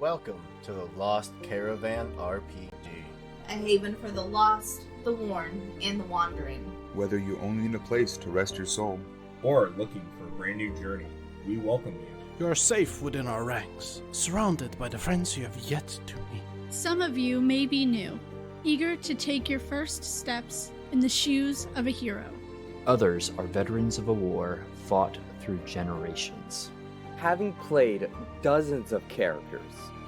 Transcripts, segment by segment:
Welcome to the Lost Caravan RPG. A haven for the lost, the worn, and the wandering. Whether you only need a place to rest your soul, or looking for a brand new journey, we welcome you. You are safe within our ranks, surrounded by the friends you have yet to meet. Some of you may be new, eager to take your first steps in the shoes of a hero. Others are veterans of a war fought through generations. Having played dozens of characters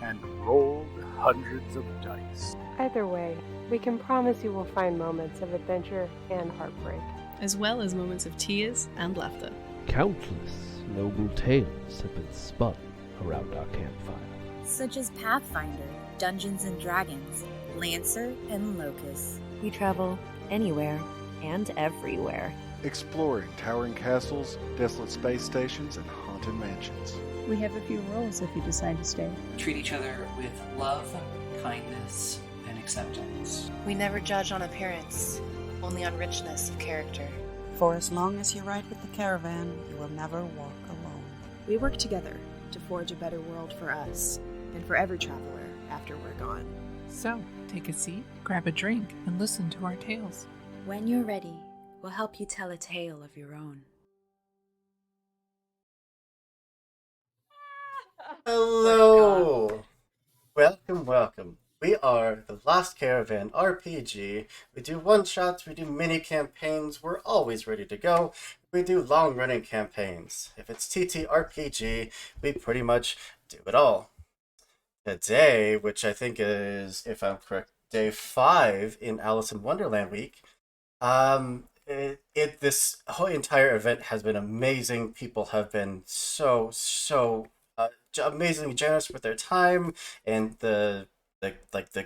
and rolled hundreds of dice. Either way, we can promise you will find moments of adventure and heartbreak, as well as moments of tears and laughter. Countless noble tales have been spun around our campfire, such as Pathfinder, Dungeons and Dragons, Lancer, and Locust. We travel anywhere and everywhere, exploring towering castles, desolate space stations, and haunted mansions. We have a few rules if you decide to stay. Treat each other with love, kindness, and acceptance. We never judge on appearance, only on richness of character. For as long as you ride with the caravan, you will never walk alone. We work together to forge a better world for us and for every traveler after we're gone. So, take a seat, grab a drink, and listen to our tales. When you're ready, we'll help you tell a tale of your own. Hello! Welcome. We are the Lost Caravan RPG. We do one-shots, we do mini-campaigns, we're always ready to go. We do long-running campaigns. If it's TTRPG, we pretty much do it all. Today, which I think is, if I'm correct, day 5 in Alice in Wonderland week, this whole entire event has been amazing. People have been so amazingly generous with their time, and the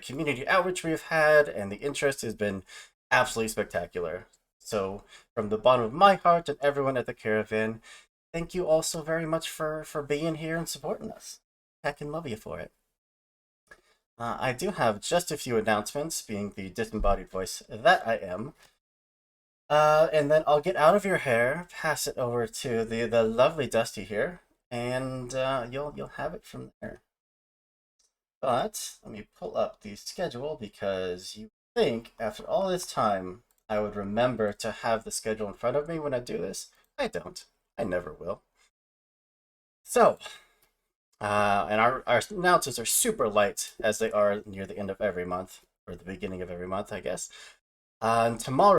community outreach we've had and the interest has been absolutely spectacular. So from the bottom of my heart and everyone at the caravan, thank you all so very much for being here and supporting us. I can love you for it. I do have just a few announcements, being the disembodied voice that I am. And then I'll get out of your hair, pass it over to the lovely Dusty here, and you'll have it from there. But let me pull up the schedule, because you think after all this time I would remember to have the schedule in front of me when I do this. I don't. I never will. So, and our announcements are super light, as they are near the end of every month, or the beginning of every month, I guess. Tomorrow,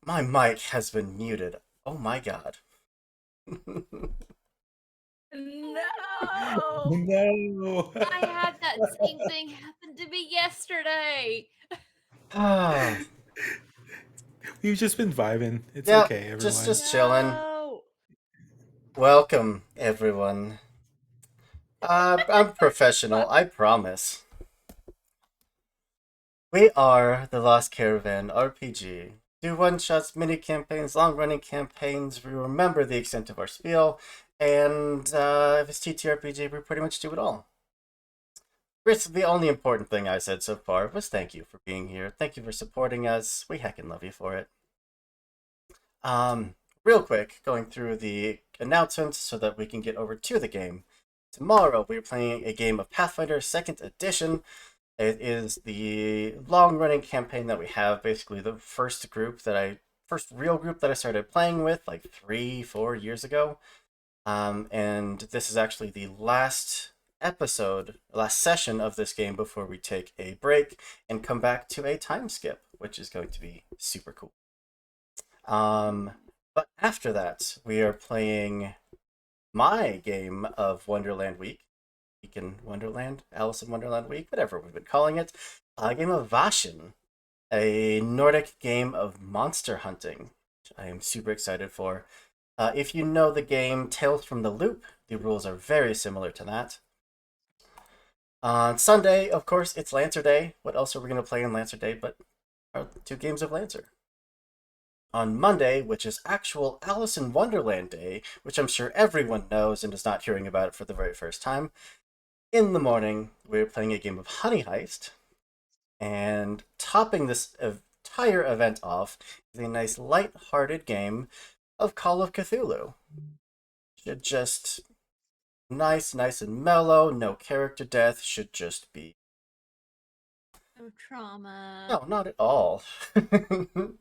my mic has been muted. Oh my god. No! No! I had that same thing happen to me yesterday. We've just been vibing. It's yep, okay, everyone. Just chilling. Welcome, everyone. I'm professional, I promise. We are the Lost Caravan RPG. Do one-shots, mini-campaigns, long-running campaigns. We remember the extent of our spiel. And if it's TTRPG, we pretty much do it all. Chris, the only important thing I said so far was thank you for being here. Thank you for supporting us. We heckin' love you for it. Real quick, going through the announcements so that we can get over to the game. Tomorrow, we're playing a game of Pathfinder 2nd Edition. It is the long-running campaign that we have, basically the first real group that I started playing with like 3-4 years ago. And this is actually the last session of this game before we take a break and come back to a time skip, which is going to be super cool. But after that, we are playing my game of Wonderland Week. Week in Wonderland, Alice in Wonderland Week, whatever we've been calling it. A game of Pasion, a Nordic game of monster hunting, which I am super excited for. If you know the game Tales from the Loop, the rules are very similar to that. On Sunday, of course, it's Lancer Day. What else are we going to play on Lancer Day but our 2 games of Lancer? On Monday, which is actual Alice in Wonderland Day, which I'm sure everyone knows and is not hearing about it for the very first time, in the morning, we're playing a game of Honey Heist, and topping entire event off with a nice light-hearted game of Call of Cthulhu. Should just nice and mellow, no character death, should just be. No trauma. No, not at all. No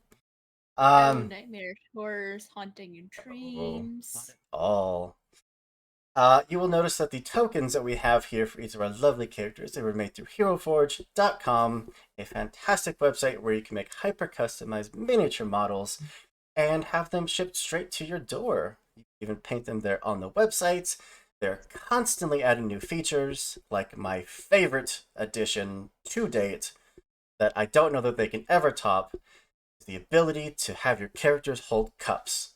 nightmarish horrors haunting your Not dreams. at all. You will notice that the tokens that we have here for each of our lovely characters, they were made through HeroForge.com, a fantastic website where you can make hyper-customized miniature models and have them shipped straight to your door. You can even paint them there on the website. They're constantly adding new features, like my favorite addition to date that I don't know that they can ever top, is the ability to have your characters hold cups.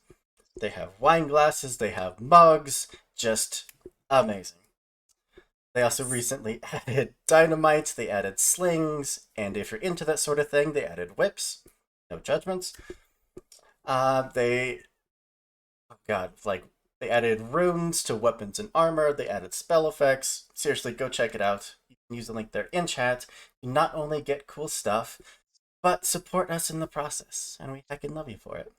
They have wine glasses, they have mugs, just amazing. They also recently added dynamite, they added slings, and if you're into that sort of thing, they added whips. No judgments. They added runes to weapons and armor, they added spell effects. Seriously, go check it out. You can use the link there in chat. You not only get cool stuff, but support us in the process, and we fucking love you for it.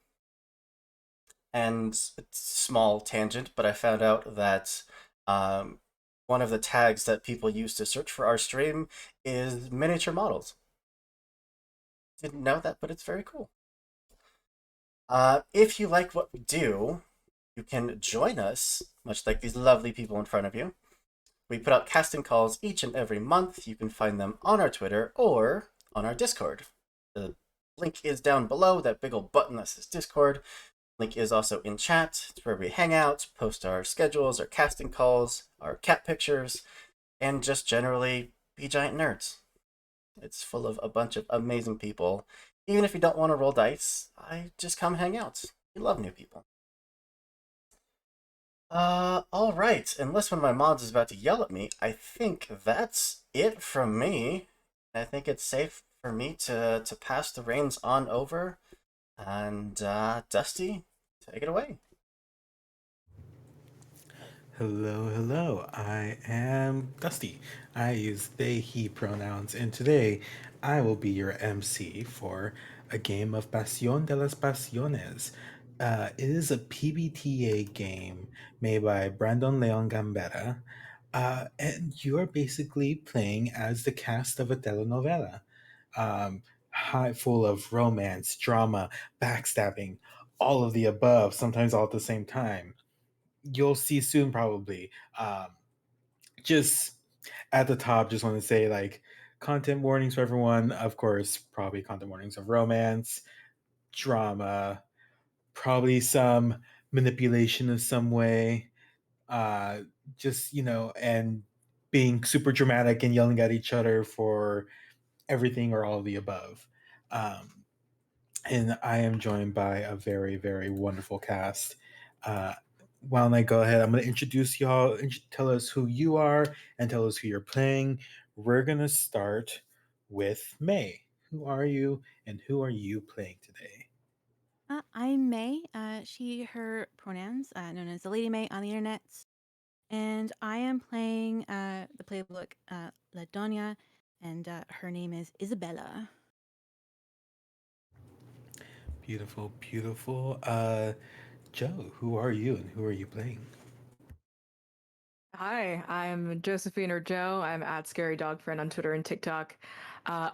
And it's a small tangent, but I found out that one of the tags that people use to search for our stream is miniature models. Didn't know that, but it's very cool. If you like what we do, you can join us, much like these lovely people in front of you. We put out casting calls each and every month. You can find them on our Twitter or on our Discord. The link is down below, that big old button that says Discord. Link is also in chat. It's where we hang out, post our schedules, our casting calls, our cat pictures, and just generally be giant nerds. It's full of a bunch of amazing people. Even if you don't want to roll dice, just come hang out. We love new people. Alright. Unless one of my mods is about to yell at me, I think that's it from me. I think it's safe for me to pass the reins on over. And, Dusty, take it away. Hello. I am Dusty. I use they, he pronouns, and today I will be your MC for a game of Pasion de las Pasiones. It is a PBTA game made by Brandon Leon Gambetta, and you are basically playing as the cast of a telenovela. Full of romance, drama, backstabbing, all of the above, sometimes all at the same time. You'll see soon, probably. Just at the top, just want to say, like, content warnings for everyone. Of course, probably content warnings of romance, drama, probably some manipulation of some way. Just, and being super dramatic and yelling at each other for everything or all of the above. And I am joined by a very, very wonderful cast. Uh, why don't I go ahead? I'm going to introduce y'all, tell us who you are, and tell us who you're playing. We're going to start with May. Who are you, and who are you playing today? I'm May. She, her pronouns, known as the Lady May on the internet. And I am playing the playbook La Doña, and her name is Isabella. Beautiful. Joe, who are you, and who are you playing? Hi, I'm Josephine or Joe. I'm at Scary Dog Friend on Twitter and TikTok. How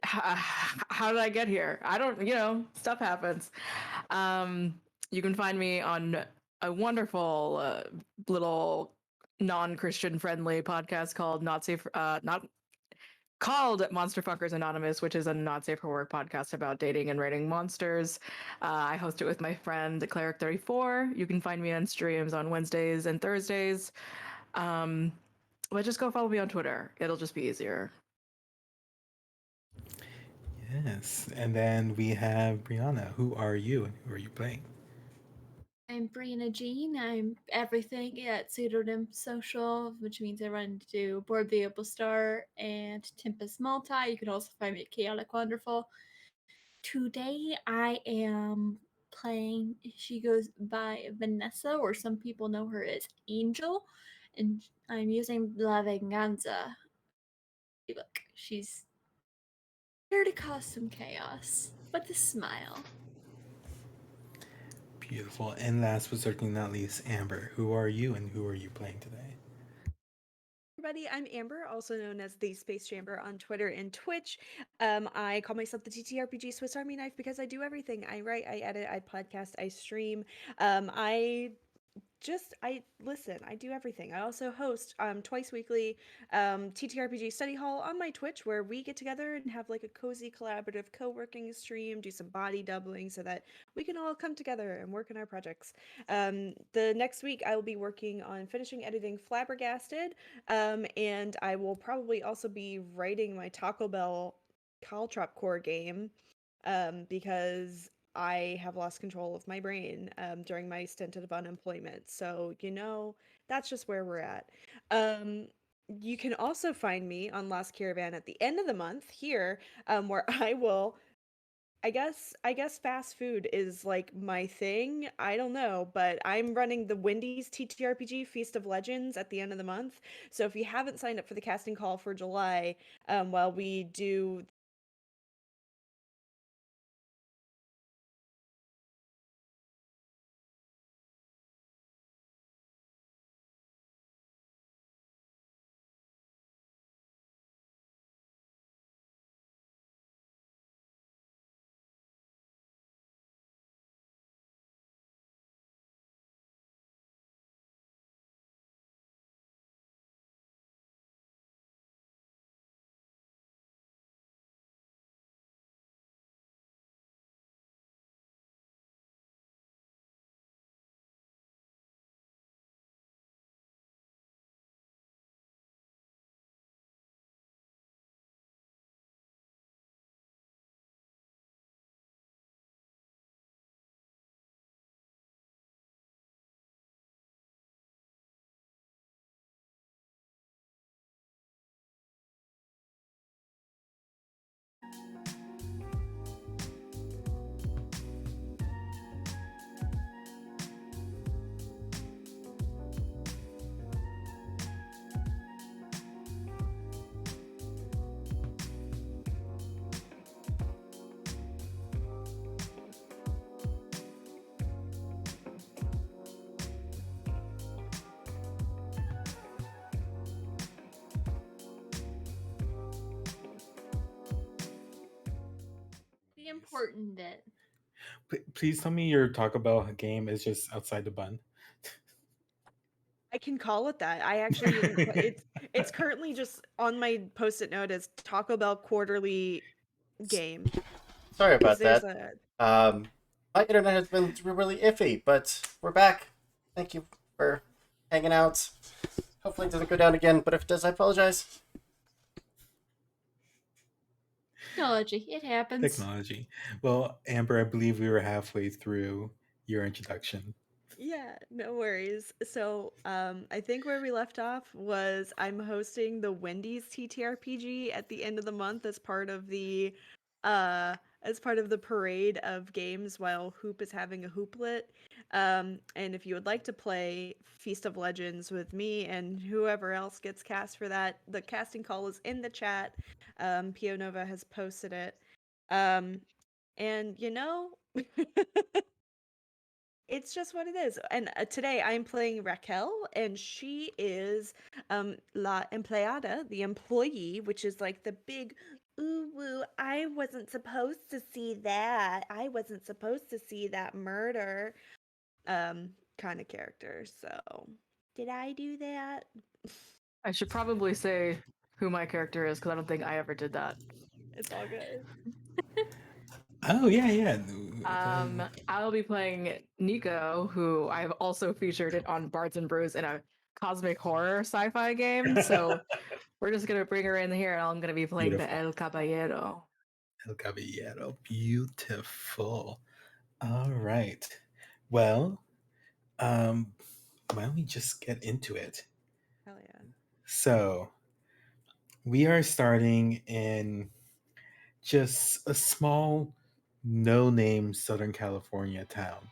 did I get here? I don't, stuff happens. You can find me on a wonderful little non-Christian friendly podcast called Not called Monster Fuckers Anonymous, which is a not safe for work podcast about dating and rating monsters. I host it with my friend Cleric34. You can find me on streams on Wednesdays and Thursdays. But just go follow me on Twitter. It'll just be easier. Yes. And then we have Brianna. Who are you, and who are you playing? I'm Brianna Jean. I'm everything at Pseudonym Social, which means I run to Board the Opal Star and Tempest Multi. You can also find me at Chaotic Wonderful. Today I am playing, she goes by Vanessa, or some people know her as Angel, and I'm using La Venganza ebook. She's Here to cause some chaos, with a smile. Beautiful. And last but certainly not least, Amber, who are you and who are you playing today? Everybody, I'm Amber, also known as the Space Chamber on Twitter and Twitch. I call myself the TTRPG Swiss Army Knife because I do everything. I write, I edit, I podcast, I stream. I listen. I do everything. I also host twice weekly TTRPG study hall on my Twitch, where we get together and have like a cozy collaborative co-working stream, do some body doubling so that we can all come together and work on our projects. The next week I will be working on finishing editing Flabbergasted, and I will probably also be writing my Taco Bell Caltrop core game, because I have lost control of my brain during my stint of unemployment. So, that's just where we're at. You can also find me on Lost Caravan at the end of the month here, where I will. I guess fast food is like my thing. I don't know, but I'm running the Wendy's TTRPG Feast of Legends at the end of the month. So if you haven't signed up for the casting call for July, while we do The important bit. Please tell me your Taco Bell game is just outside the bun. I can call it that. I actually didn't put it's currently just on my post-it note as Taco Bell quarterly game. Sorry Because about there's that. a My internet has been really iffy, but we're back. Thank you for hanging out. Hopefully it doesn't go down again, but if it does, I apologize. Technology, it happens. Technology. Well, Amber, I believe we were halfway through your introduction. Yeah, no worries. So, I think where we left off was I'm hosting the Wendy's TTRPG at the end of the month as part of the parade of games while Hoop is having a hooplet. And if you would like to play Feast of Legends with me and whoever else gets cast for that, the casting call is in the chat. Pio Nova has posted it. And it's just what it is. And today I'm playing Raquel, and she is La Empleada, the employee, which is like the big, ooh, woo, I wasn't supposed to see that. I wasn't supposed to see that murder kind of character. So, did I do that? I should probably say who my character is because I don't think I ever did that. It's all good. Oh, yeah. I'll be playing Nico, who I've also featured it on Bards and Brews in a cosmic horror sci-fi game. So we're just gonna bring her in here, and I'm gonna be playing the El Caballero. El Caballero. Beautiful. All right. Well, why don't we just get into it? Hell yeah. So, we are starting in just a small, no name Southern California town,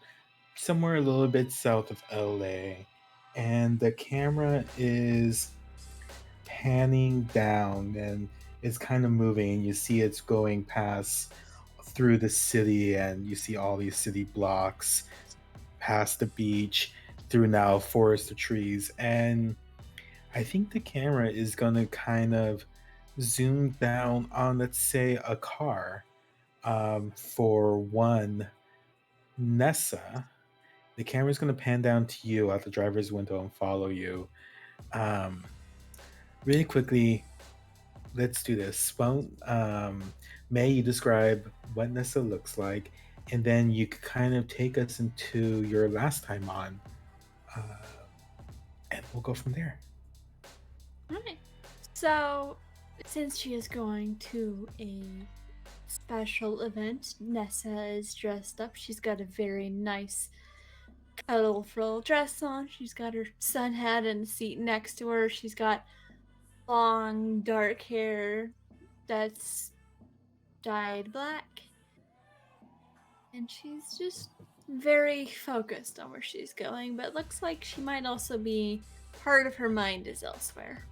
somewhere a little bit south of LA. And the camera is panning down, and is kind of moving. You see it's going past through the city, and you see all these city blocks past the beach through now forest of trees. And I think the camera is going to kind of zoom down on, let's say, a car. For one, Nessa, the camera's going to pan down to you out the driver's window and follow you. Um, Really quickly, let's do this. Well, May, you describe what Nessa looks like, and then you could kind of take us into your last time on, uh, and we'll go from there. Alright. So, since she is going to a special event, Nessa is dressed up. She's got a very nice, colorful dress on. She's got her sun hat and a seat next to her. She's got long, dark hair that's dyed black. And she's just very focused on where she's going, but looks like she might also be part of her mind is elsewhere.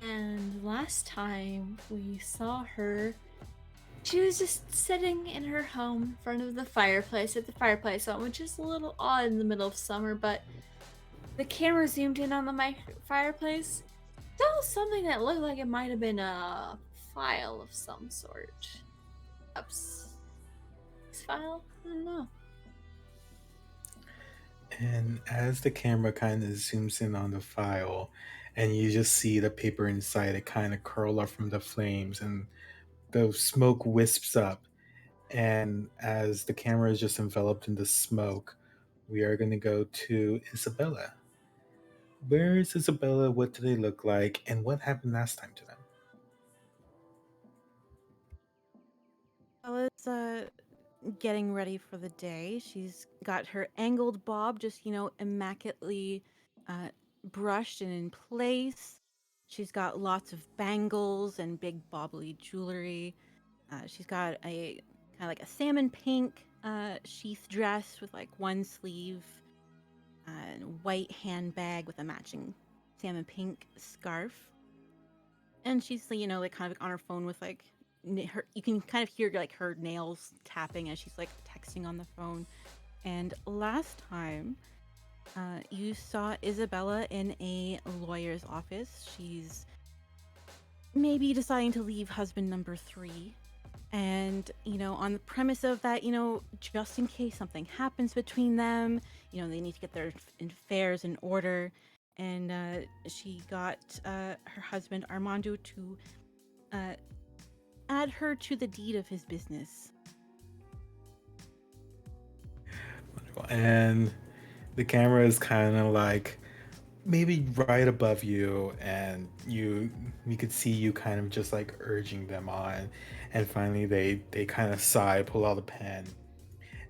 And last time we saw her, she was just sitting in her home in front of the fireplace at the fireplace on, which is a little odd in the middle of summer, but the camera zoomed in on the fireplace. Saw something that looked like it might have been a file of some sort. Ups. File? I don't know. And as the camera kind of zooms in on the file, and you just see the paper inside it kind of curl up from the flames, and the smoke wisps up. And as the camera is just enveloped in the smoke, we are going to go to Isabella. Where is Isabella? What do they look like? And what happened last time to them? Bella's getting ready for the day. She's got her angled bob just, immaculately uh, brushed and in place. She's got lots of bangles and big bobbly jewelry. She's got a kind of like a salmon pink sheath dress with like one sleeve, and white handbag with a matching salmon pink scarf. And she's, like kind of on her phone with like her. You can kind of hear like her nails tapping as she's like texting on the phone. And last time, you saw Isabella in a lawyer's office. She's maybe deciding to leave husband number 3. And, on the premise of that, just in case something happens between them, they need to get their affairs in order. And she got her husband Armando to add her to the deed of his business. And the camera is kind of like maybe right above you, and we could see you kind of just like urging them on. And finally they kind of sigh, pull out a pen,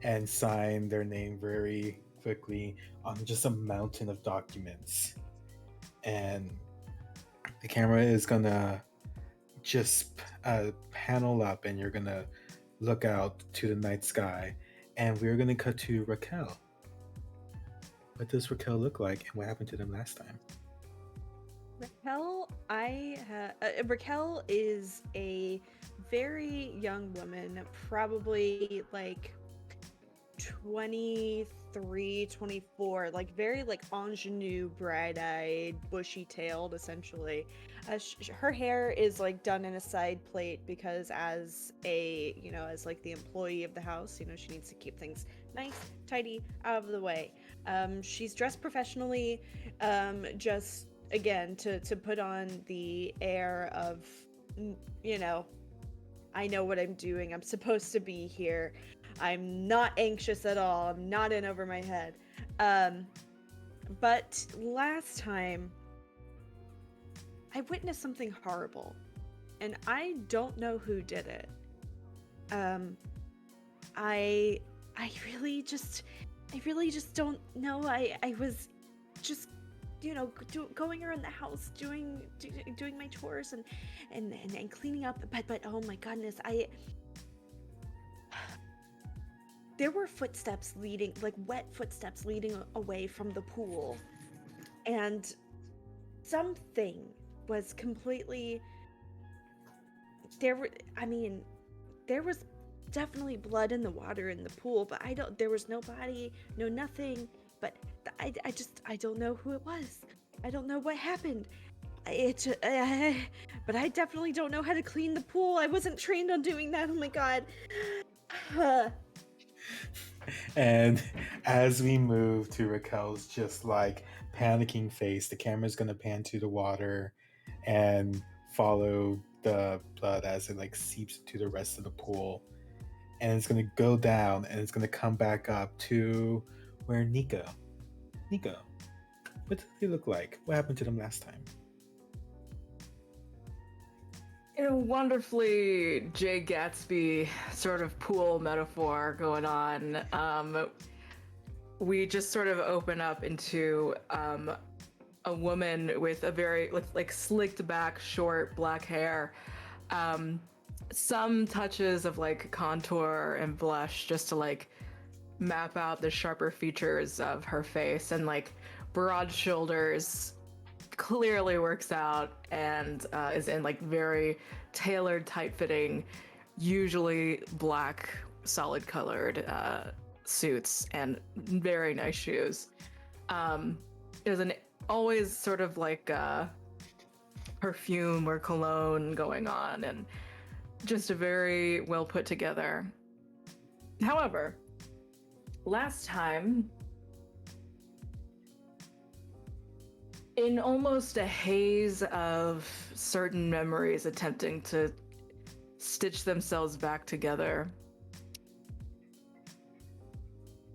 and sign their name very quickly on just a mountain of documents. And the camera is gonna just panel up, and you're gonna look out to the night sky, and we're gonna cut to Raquel. What does Raquel look like, and what happened to them last time? Raquel is a very young woman, probably like 23, 24, like very like ingenue, bright-eyed, bushy-tailed, essentially. Her hair is like done in a side plate because as as like the employee of the house, she needs to keep things nice, tidy, out of the way. She's dressed professionally, just again to put on the air of, I know what I'm doing. I'm supposed to be here. I'm not anxious at all. I'm not in over my head. But last time, I witnessed something horrible, and I don't know who did it. I really just don't know. I was just, going around the house, doing my chores and cleaning up. But oh my goodness, there were footsteps leading, like wet footsteps leading away from the pool, and something was completely there was definitely blood in the water in the pool, but there was no body, no nothing. But I don't know who it was. I don't know what happened. But I definitely don't know how to clean the pool. I wasn't trained on doing that. Oh my god. And as we move to Raquel's just like panicking face, the camera's gonna pan to the water and follow the blood as it like seeps into the rest of the pool. And it's gonna go down and it's gonna come back up to where Nico, what does he look like? What happened to them last time? In a wonderfully Jay Gatsby sort of pool metaphor going on, we just sort of open up into a woman with a very like slicked back, short black hair, some touches of like contour and blush just to like map out the sharper features of her face, and like broad shoulders clearly works out and is in like very tailored, tight-fitting, usually black, solid colored suits and very nice shoes. There's an always sort of like perfume or cologne going on, and just a very well put together. However, last time, in almost a haze of certain memories attempting to stitch themselves back together,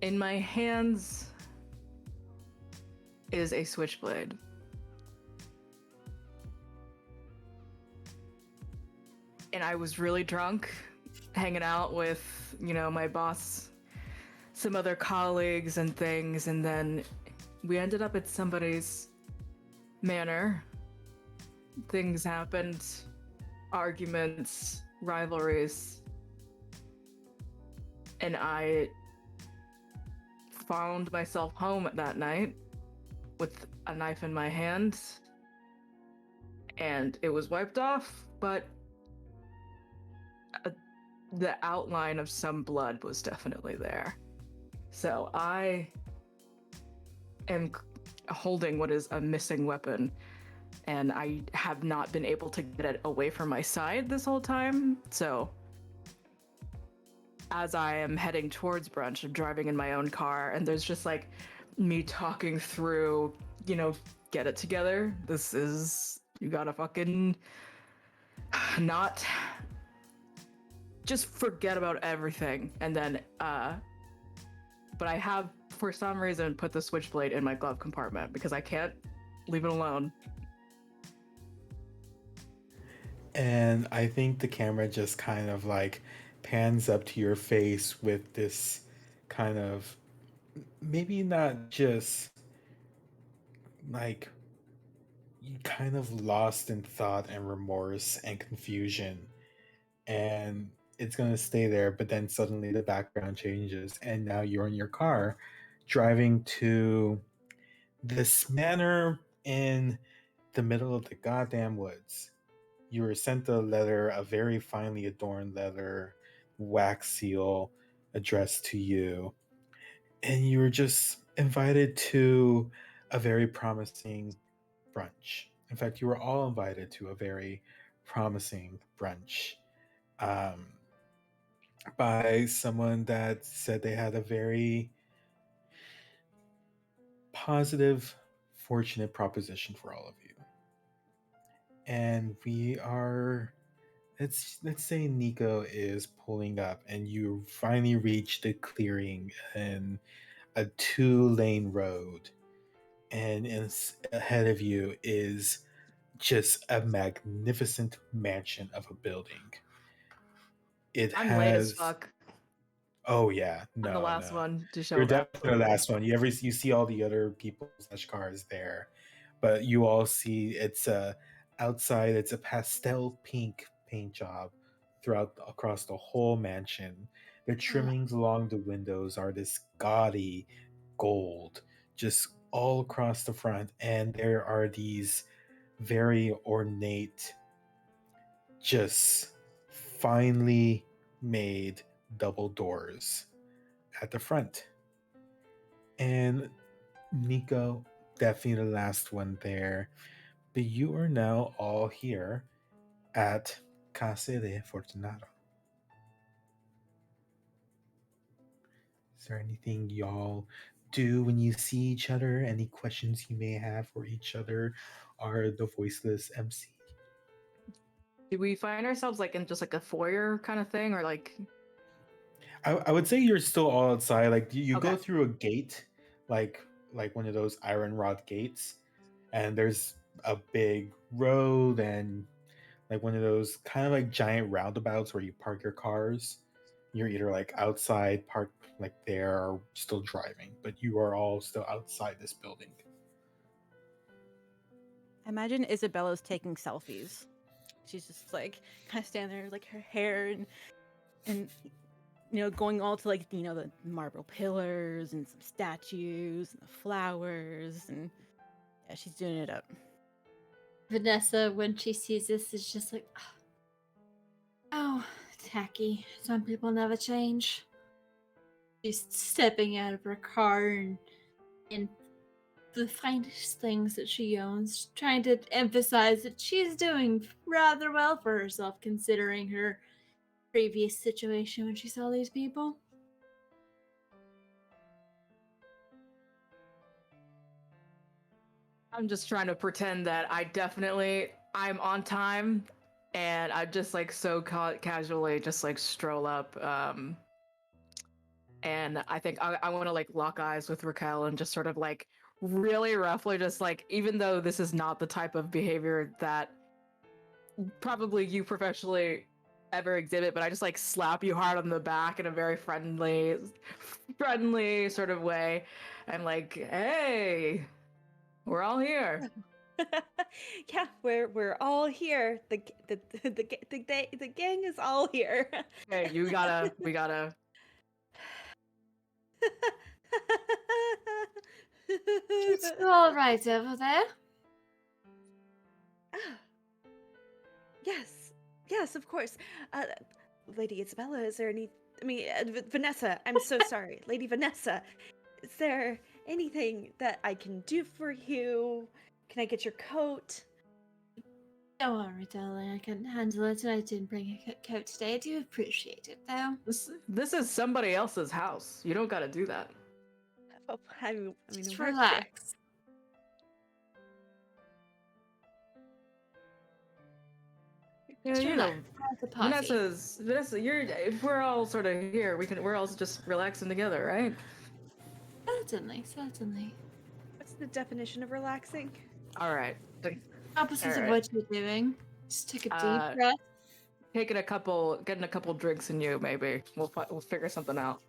in my hands is a switchblade. And I was really drunk, hanging out with, my boss, some other colleagues and things, and then we ended up at somebody's manor. Things happened, arguments, rivalries, and I found myself home that night with a knife in my hand, and it was wiped off, but the outline of some blood was definitely there. So I am holding what is a missing weapon, and I have not been able to get it away from my side this whole time. So as I am heading towards brunch, I'm driving in my own car, and there's just like me talking through, get it together. You gotta fucking not just forget about everything. And then, but I have, for some reason, put the switchblade in my glove compartment because I can't leave it alone. And I think the camera just kind of like pans up to your face with this kind of, maybe not just like kind of lost in thought and remorse and confusion. And it's going to stay there, but then suddenly the background changes and now you're in your car driving to this manor in the middle of the goddamn woods. You were sent a letter, a very finely adorned letter, wax seal addressed to you, and you were just invited to a very promising brunch. In fact, you were all invited to a very promising brunch by someone that said they had a very positive, fortunate proposition for all of you. And we are, let's say Nico is pulling up and you finally reach the clearing in a 2-lane road, and ahead of you is just a magnificent mansion of a building. I'm late as fuck. Oh yeah, I'm the last one to show You're up. definitely the last one. You see all the other people's cars there, but you all see it's outside. It's a pastel pink paint job across the whole mansion. The trimmings along the windows are this gaudy gold, just all across the front, and there are these very ornate, just finely made double doors at the front. And Nico, definitely the last one there. But you are now all here at Casa de Fortunado. Is there anything y'all do when you see each other? Any questions you may have for each other? Are the voiceless MC? Do we find ourselves like in just like a foyer kind of thing, or like? I would say you're still all outside. Like you go Okay. through a gate, like one of those iron rod gates, and there's a big road and like one of those kind of like giant roundabouts where you park your cars. You're either like outside, parked like there, or still driving, but you are all still outside this building. I imagine Isabella's taking selfies. She's just like kind of standing there, like her hair and going all to like the marble pillars and some statues and the flowers, and yeah, she's doing it up. Vanessa, when she sees this, is just like, oh, tacky. Some people never change. She's stepping out of her car and the finest things that she owns, trying to emphasize that she's doing rather well for herself considering her previous situation when she saw these people. I'm just trying to pretend that I'm on time, and I just like so casually just like stroll up. And I think I want to like lock eyes with Raquel and just sort of like really roughly just like, even though this is not the type of behavior that probably you professionally ever exhibit, but I just like slap you hard on the back in a very friendly sort of way, and like, hey, we're all here. Yeah, we're all here. The gang is all here. Hey, we gotta. It's all right over there. Yes, of course. Lady Isabella, is there any? I mean, Vanessa. I'm so sorry, Lady Vanessa. Is there anything that I can do for you? Can I get your coat? Don't worry, darling. I can handle it. I didn't bring a coat today. I do appreciate it, though. This is somebody else's house. You don't gotta do that. Oh, I mean, Just we're relax. You know, Vanessa, if we're all sort of here, we're all just relaxing together, right? Certainly. What's the definition of relaxing? All right. Opposite of what you're doing. Just take a deep breath. Getting a couple drinks in you, maybe we'll figure something out.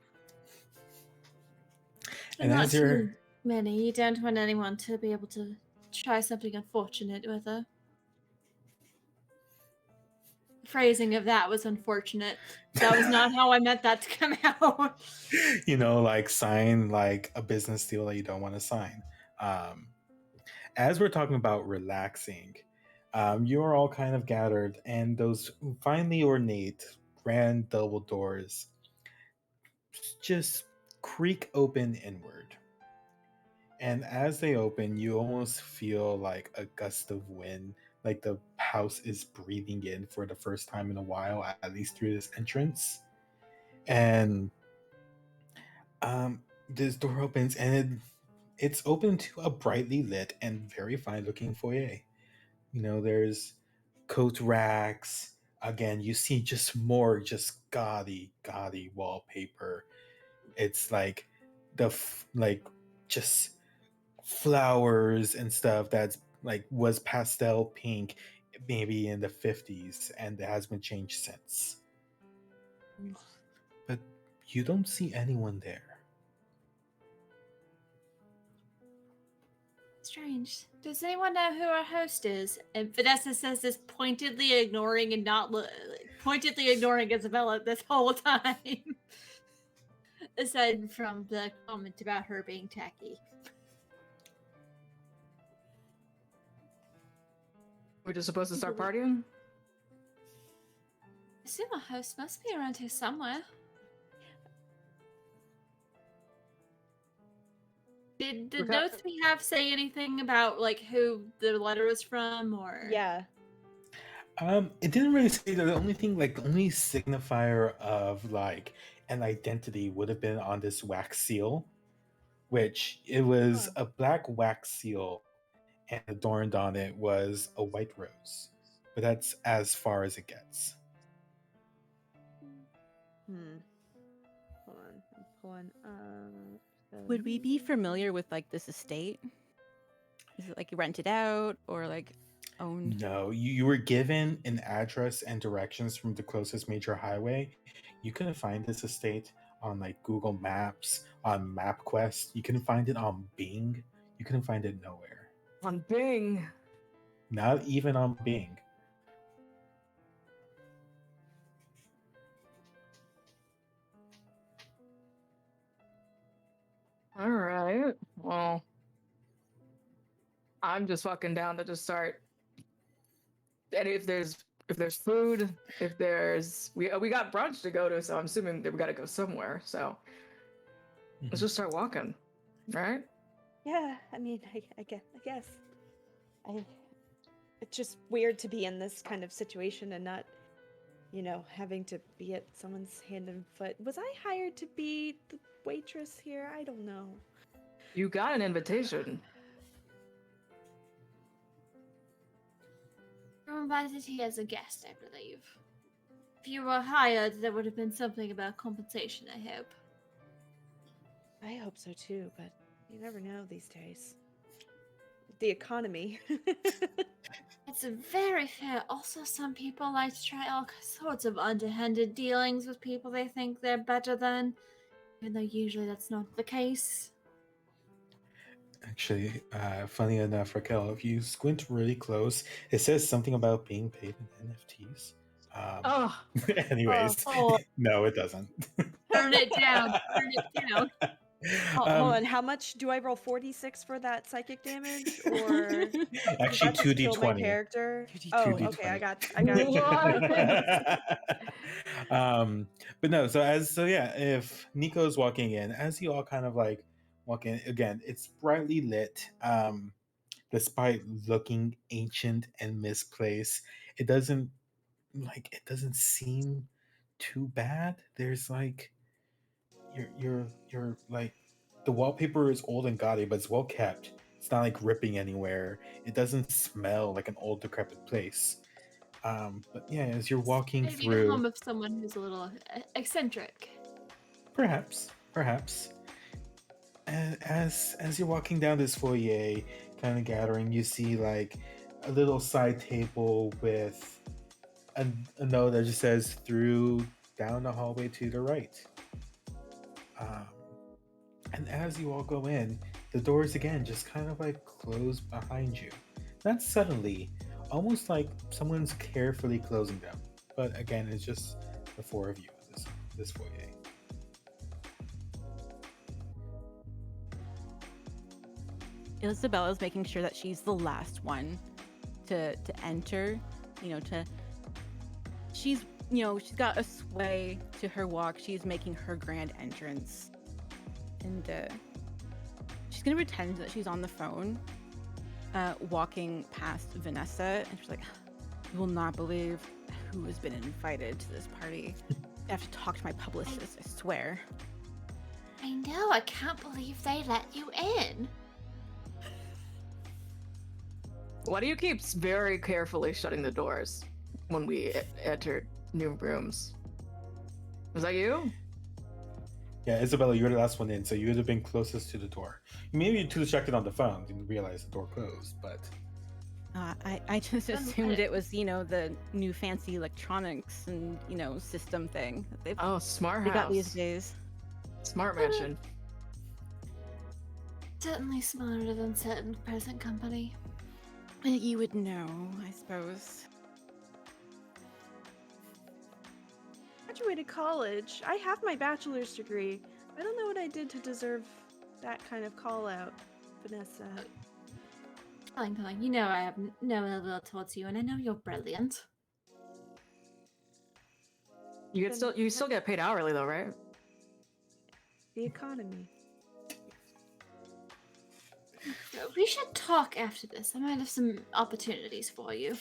And not as you're too many. You don't want anyone to be able to try something unfortunate with her. The phrasing of that was unfortunate. That was not how I meant that to come out. like sign like a business deal that you don't want to sign. As we're talking about relaxing, you're all kind of gathered, and those finely ornate grand double doors just creak open inward. And as they open, you almost feel like a gust of wind, like the house is breathing in for the first time in a while, at least through this entrance. And this door opens, and it's open to a brightly lit and very fine looking foyer. There's coat racks. Again, you see just more just gaudy wallpaper. It's like just flowers and stuff that's like was pastel pink maybe in the 50s, and it has been changed since. But you don't see anyone there. Strange. Does anyone know who our host is? And Vanessa says this pointedly ignoring Isabella this whole time. Aside from the comment about her being tacky. We're just supposed to start partying? assume a host must be around here somewhere. Did the notes we have say anything about like who the letter was from, or? Yeah. It didn't really say that. The only thing, like, the only signifier of like an identity would have been on this wax seal, which it was a black wax seal, and adorned on it was a white rose. But that's as far as it gets. Hold on, I'm pulling. Would we be familiar with like this estate? Is it like rented out or like owned? No, you were given an address and directions from the closest major highway. You couldn't find this estate on like Google Maps, on MapQuest. You couldn't find it on Bing. You couldn't find it nowhere. On Bing. Not even on Bing. All right. Well, I'm just fucking down to just start. And if there's food, if there's we got brunch to go to, so I'm assuming that we got to go somewhere. So let's just start walking, right? Yeah, I mean, I guess. It's just weird to be in this kind of situation and not, having to be at someone's hand and foot. Was I hired to be the waitress here? I don't know. You got an invitation. You're invited here as a guest, I believe. If you were hired, there would have been something about compensation, I hope. I hope so too, but you never know these days. The economy. It's very fair. Also, some people like to try all sorts of underhanded dealings with people they think they're better than, even though usually that's not the case. Actually, funny enough, Raquel, if you squint really close, it says something about being paid in NFTs. Anyways, no, it doesn't. Turn it down. Turn it down. Hold on, how much do I roll? 46 for that psychic damage, or actually does that just kill my 2d20. character? 2d20. Oh, okay, I got it. But no, if Nico's walking in, as you all kind of like walk in again, it's brightly lit. Despite looking ancient and misplaced, it doesn't seem too bad. There's like you're like, the wallpaper is old and gaudy, but it's well kept. It's not like ripping anywhere. It doesn't smell like an old decrepit place. But yeah, as you're walking Maybe the through, home of someone who's a little eccentric. perhaps. And as you're walking down this foyer, kind of gathering, you see like a little side table with a note that just says "through down the hallway to the right." And as you all go in, the doors again just kind of like close behind you. Not suddenly, almost like someone's carefully closing them. But again, it's just the four of you in this foyer. Isabella's making sure that she's the last one to enter. She's got a sway to her walk. She's making her grand entrance, and she's gonna pretend that she's on the phone, walking past Vanessa, and she's like, "You will not believe who has been invited to this party. I have to talk to my publicist, I swear." I know, I can't believe they let you in. Why do you keep very carefully shutting the doors when we enter new rooms? Was that you? Yeah, Isabella, you were the last one in, so you would have been closest to the door. Maybe you're too distracted on the phone, didn't realize the door closed, but... I just assumed it was, the new fancy electronics and, system thing that smart they got house. these days. Smart mansion. Certainly smarter than certain present company. You would know, I suppose. Graduated college. I have my bachelor's degree. I don't know what I did to deserve that kind of call out, Vanessa. Fine. You know I have no ill will towards you, and I know you're brilliant. You still get paid hourly though, right? The economy. We should talk after this. I might have some opportunities for you.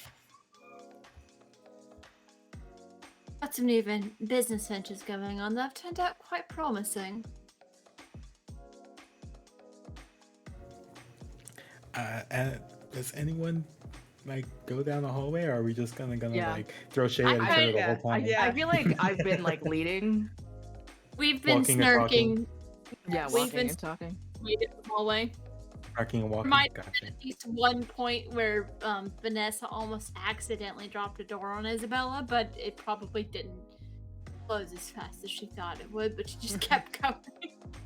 Got some new business ventures going on that have turned out quite promising. And does anyone like go down the hallway, or are we just gonna Yeah. like throw shade at each other the whole time? I feel like I've been like leading. We've been Walking and talking. snarking. Yeah, We've walking been and talking. in the hallway. Parking and walking. Might Gotcha. at least one point where Vanessa almost accidentally dropped a door on Isabella, but it probably didn't close as fast as she thought it would, but she just kept going.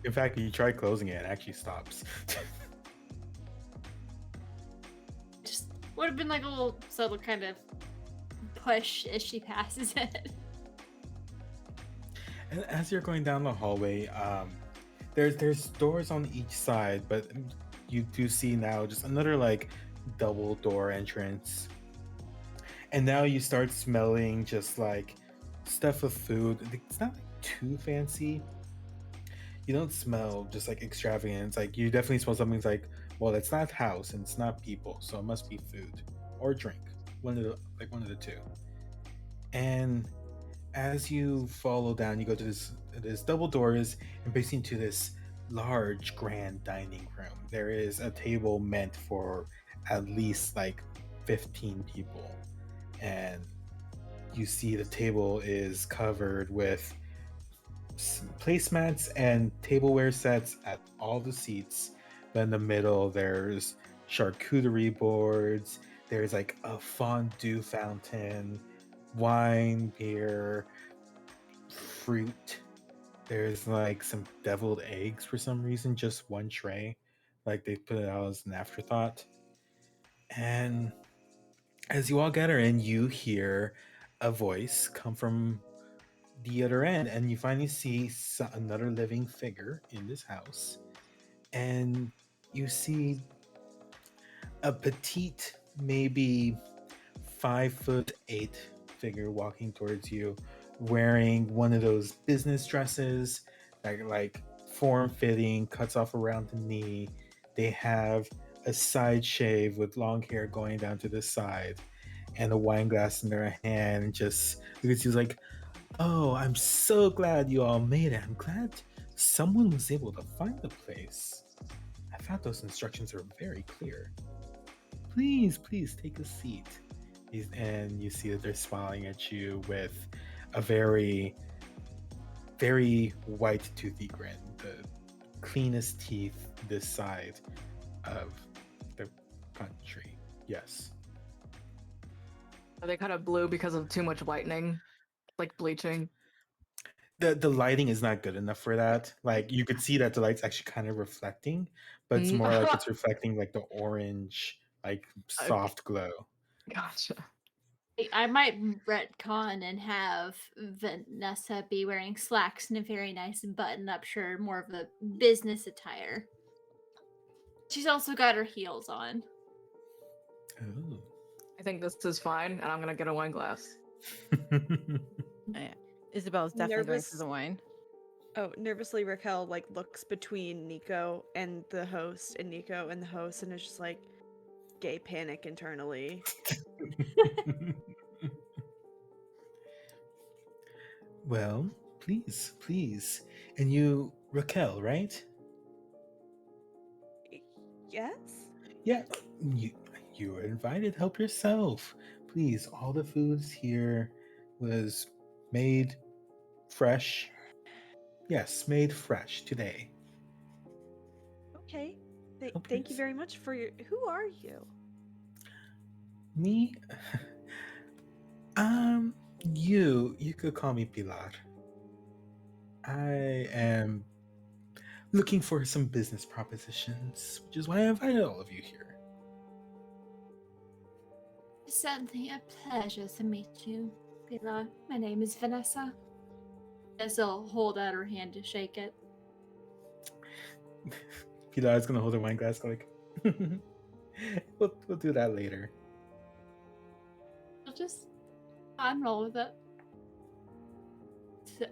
In fact, you try closing it, it actually stops. Just would have been like a little subtle kind of push as she passes it. And as you're going down the hallway, there's doors on each side, but you do see now just another like double door entrance. And now you start smelling just like stuff of food. It's not like too fancy. You don't smell just like extravagant. It's like you definitely smell something like, well, it's not house and it's not people, so it must be food or drink. One of the two. And as you follow down, you go to this double doors and basically into this large grand dining room. There is a table meant for at least like 15 people, and you see the table is covered with placemats and tableware sets at all the seats. But in the middle there's charcuterie boards, there's like a fondue fountain, wine, beer, fruit. There's like some deviled eggs for some reason, just one tray. Like they put it out as an afterthought. And as you all gather in, you hear a voice come from the other end, and you finally see another living figure in this house. And you see a petite, maybe 5'8" figure walking towards you, wearing one of those business dresses that like form-fitting, cuts off around the knee. They have a side shave with long hair going down to the side, and a wine glass in their hand. Just because he's like, "Oh, I'm so glad you all made it. I'm glad someone was able to find the place. I thought those instructions were very clear. Please take a seat." And you see that they're smiling at you with a very, very white toothy grin, the cleanest teeth this side of the country. Yes. Are they kind of blue because of too much whitening, like bleaching? The lighting is not good enough for that. Like you could see that the light's actually kind of reflecting, but it's more like it's reflecting like the orange, like soft glow. Gotcha. I might retcon and have Vanessa be wearing slacks and a very nice button-up shirt, more of a business attire. She's also got her heels on. Ooh. I think this is fine, and I'm gonna get a wine glass. Yeah. Isabella's definitely going for the wine. Oh, nervously Raquel like looks between Nico and the host, and Nico and the host, and is just like gay panic internally. Well, please. And you, Raquel, right? Yes? Yeah, you were invited. Help yourself. Please, all the foods here was made fresh. Yes, made fresh today. Okay. Thank you very much for your... Who are you? Me? You could call me Pilar. I am looking for some business propositions, which is why I invited all of you here. It's certainly a pleasure to meet you, Pilar. My name is Vanessa. Vanessa will hold out her hand to shake it. Pilar's gonna hold her wine glass like, we'll do that later. I'll just unroll with it.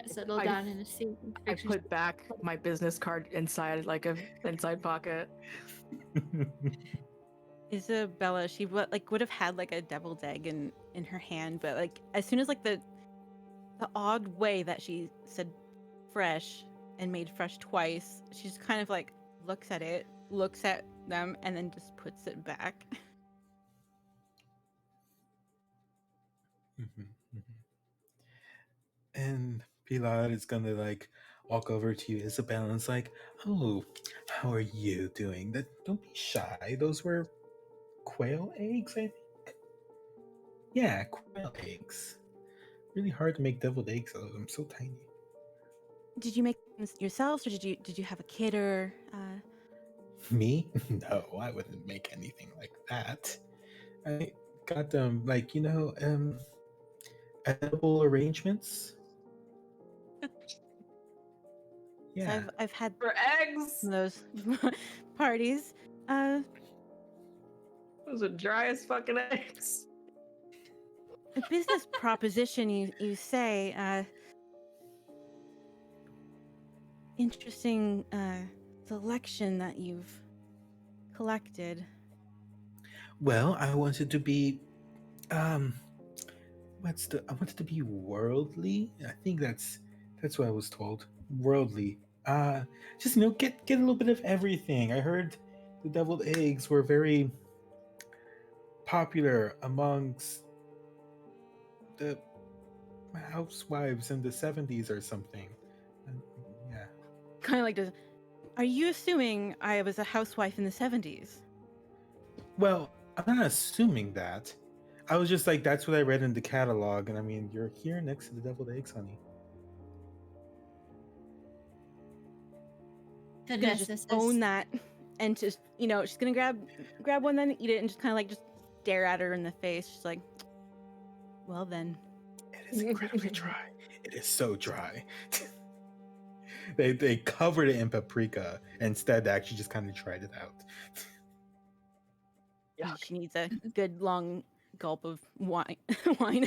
settle I- down in a seat. And I fix your- put back my business card inside like a inside pocket. Isabella, she would have had like a deviled egg in her hand, but like as soon as like the odd way that she said fresh and made fresh twice, she just kind of like looks at it, looks at them, and then just puts it back. And Pilar is gonna like walk over to you, Isabel, and it's like, "Oh, how are you doing? Don't be shy. Those were quail eggs, I think. Yeah, quail eggs. Really hard to make deviled eggs out of them. So tiny." Did you make them yourselves, or did you have a kid or? Me? No, I wouldn't make anything like that. I got them like edible arrangements. So Yeah. I've had For eggs. those parties. Those are dry as fucking eggs. A business proposition, you say. Interesting selection that you've collected. Well, I wanted to be I wanted to be worldly. I think that's what I was told. Worldly. Just get a little bit of everything. I heard the deviled eggs were very popular amongst the housewives in the 70s or something. Yeah. Kind of like does. Are you assuming I was a housewife in the 70s? Well, I'm not assuming that. I was just like, that's what I read in the catalog, and I mean, you're here next to the deviled eggs, honey. Gonna just own that, and just she's gonna grab one, then eat it, and just kind of like just stare at her in the face. She's like, "Well then." It is incredibly dry. It is so dry. They covered it in paprika. Instead, they actually just kind of tried it out. She needs a good long gulp of wine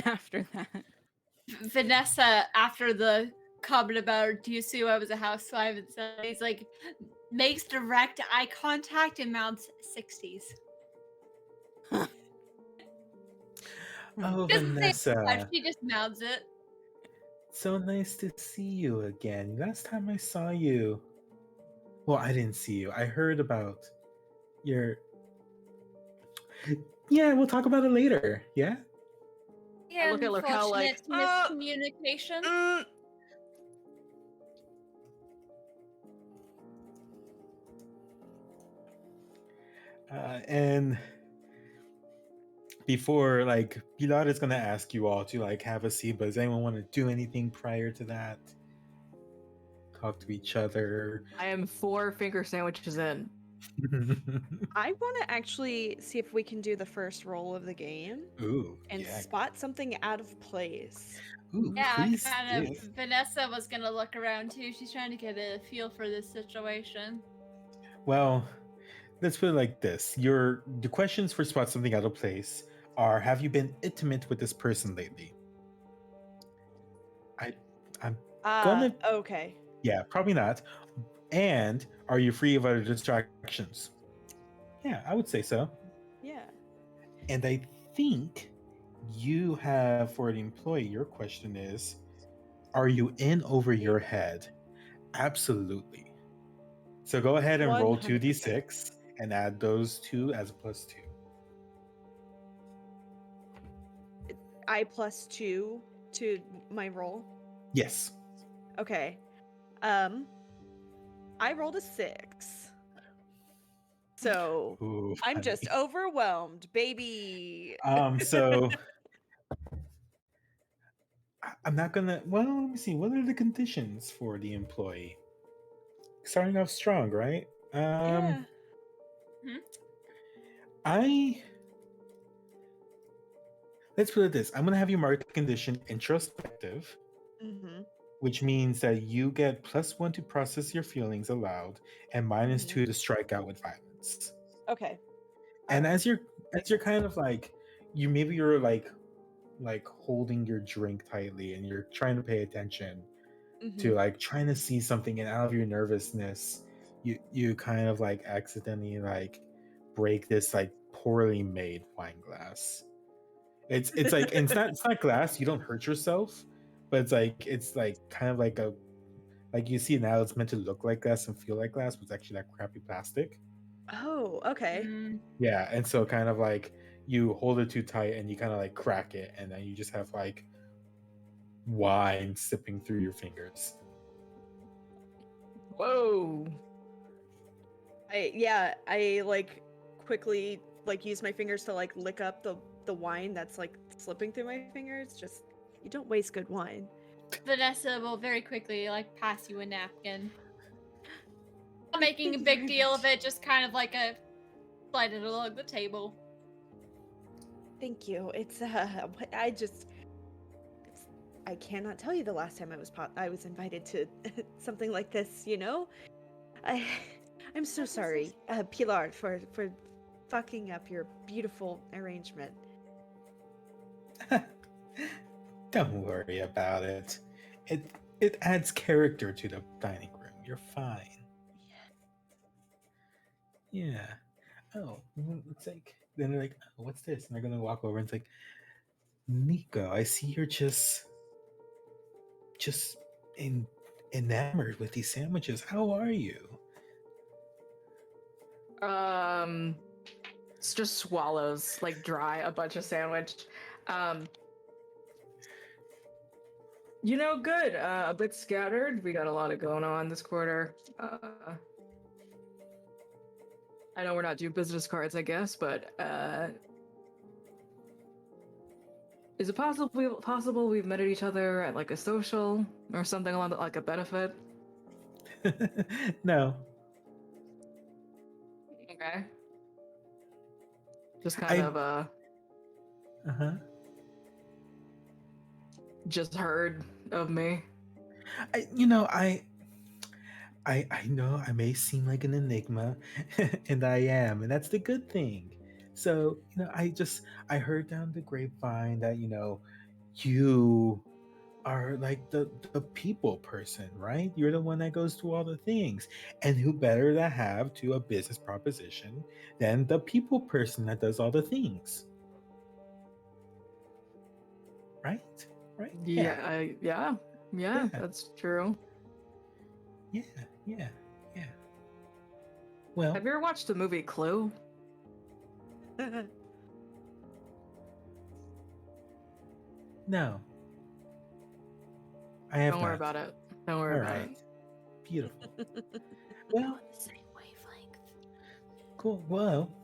after that. Vanessa, after the comment about do you see I was a housewife, and so he's like makes direct eye contact and mounts 60s. Oh, Doesn't say Vanessa. much, she just mounts it. So nice to see you again. Last time I saw you, well, I didn't see you. I heard about your. Yeah, we'll talk about it later. Yeah. Yeah, look at Lurkel like, miscommunication. And before, like, Pilar is gonna ask you all to like have a seat, but does anyone want to do anything prior to that? Talk to each other. I am 4 finger sandwiches in. I want to actually see if we can do the first roll of the game. Ooh, and yeah. spot something out of place. Ooh, Yeah, please kind do. of. Vanessa was gonna look around too. She's trying to get a feel for this situation. Well, let's put it like this: the questions for spot something out of place are: have you been intimate with this person lately? I'm gonna. Okay. Yeah, probably not. And are you free of other distractions? Yeah, I would say so. Yeah. And I think you have, for the employee, your question is, are you in over your head? Absolutely. So go ahead and roll 2d6 and add those 2 as a +2. I +2 to my roll. Yes. Okay. I rolled a 6. So Ooh, I'm just overwhelmed, baby. So I'm not gonna. Well, let me see. What are the conditions for the employee? Starting off strong, right? Yeah. Let's put it this. I'm gonna have you mark the condition introspective, which means that you get +1 to process your feelings aloud and -2 to strike out with violence. Okay. And as you're kind of like you're like holding your drink tightly and you're trying to pay attention, to like trying to see something, and out of your nervousness, you kind of like accidentally like break this like poorly made wine glass. It's like, and it's not glass. You don't hurt yourself, but it's like kind of like a, like you see now it's meant to look like glass and feel like glass, but it's actually that crappy plastic. Oh, okay. Yeah, and so kind of like you hold it too tight and you kind of like crack it, and then you just have like wine sipping through your fingers. Whoa. I like quickly like use my fingers to like lick up the wine that's like slipping through my fingers. Just, you don't waste good wine. Vanessa will very quickly like pass you a napkin. Not making a big deal of it, just kind of like a slide it along the table. Thank you. It's I cannot tell you the last time I was invited to something like this, you know? I'm so sorry, Pilar, for fucking up your beautiful arrangement. Don't worry about it. It adds character to the dining room. You're fine. Yeah. Oh, it's like, then they're like, oh, what's this? And they're gonna walk over and it's like, Nico, I see you're just enamored with these sandwiches. How are you? It's just swallows, like dry, a bunch of sandwich. You know, good. A bit scattered. We got a lot of going on this quarter. I know we're not doing business cards, I guess, but is it possible we've met each other at like a social or something along like a benefit? No. Okay. Just kind of Uh-huh. just heard of me. I know I may seem like an enigma, and I am, and that's the good thing. So, I heard down the grapevine that, you are like the people person, right? You're the one that goes to all the things. And who better to have to a business proposition than the people person that does all the things? Right? Right? Yeah, that's true. Yeah. Well, have you ever watched the movie Clue? No. I have Don't worry about it. Don't worry about it. Beautiful. Well, the same wavelength. Cool. Well,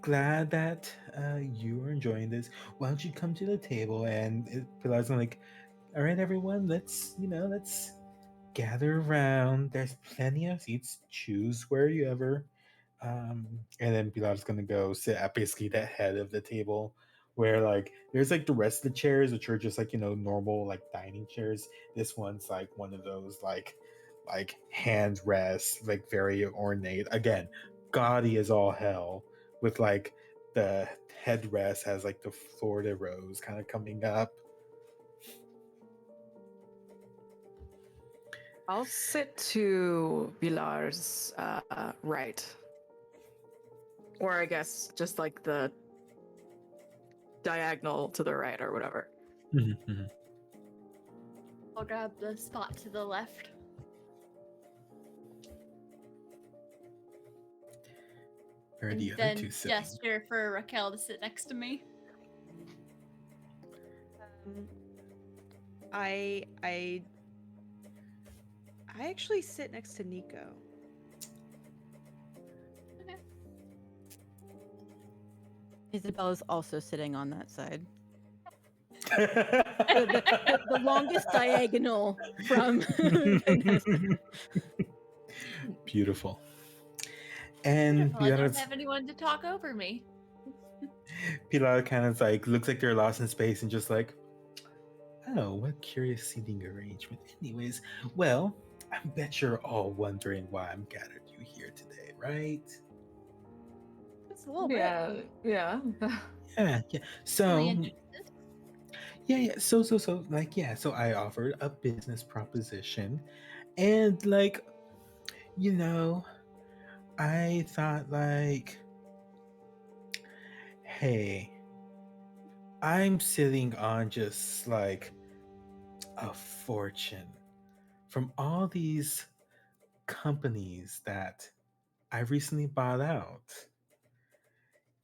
glad that you are enjoying this. Why don't you come to the table? And Pilar's like, all right, everyone, let's gather around. There's plenty of seats. Choose wherever. And then Pilar's gonna go sit at basically the head of the table, where like there's like the rest of the chairs, which are just like normal like dining chairs. This one's like one of those like hand rests, like very ornate. Again, gaudy as all hell, with like the headrest has like the Florida rose kind of coming up. I'll sit to Pilar's right. Or I guess just like the diagonal to the right or whatever. Mm-hmm. I'll grab the spot to the left. Where are the other then two sitting? gesture for Raquel to sit next to me. I actually sit next to Nico. Okay. Isabella's also sitting on that side. the longest diagonal from Vanessa. Beautiful. And I don't have anyone to talk over me. Pilar kind of like looks like they're lost in space and just like, oh, what curious seating arrangement. Anyways, well, I bet you're all wondering why I'm gathered you here today, right? Just a little bit. Yeah. Yeah. So, Yeah. So like yeah. So I offered a business proposition, and like you know, I thought like, hey, I'm sitting on just like a fortune from all these companies that I recently bought out.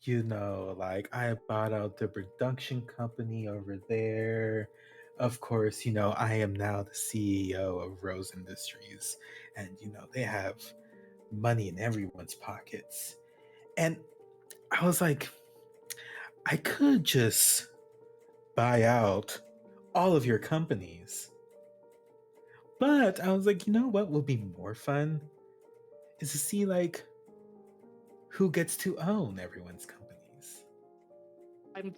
Like I bought out the production company over there. Of course, I am now the CEO of Rose Industries, and they have money in everyone's pockets. And I was like, I could just buy out all of your companies. But I was like, you know what will be more fun is to see like who gets to own everyone's companies.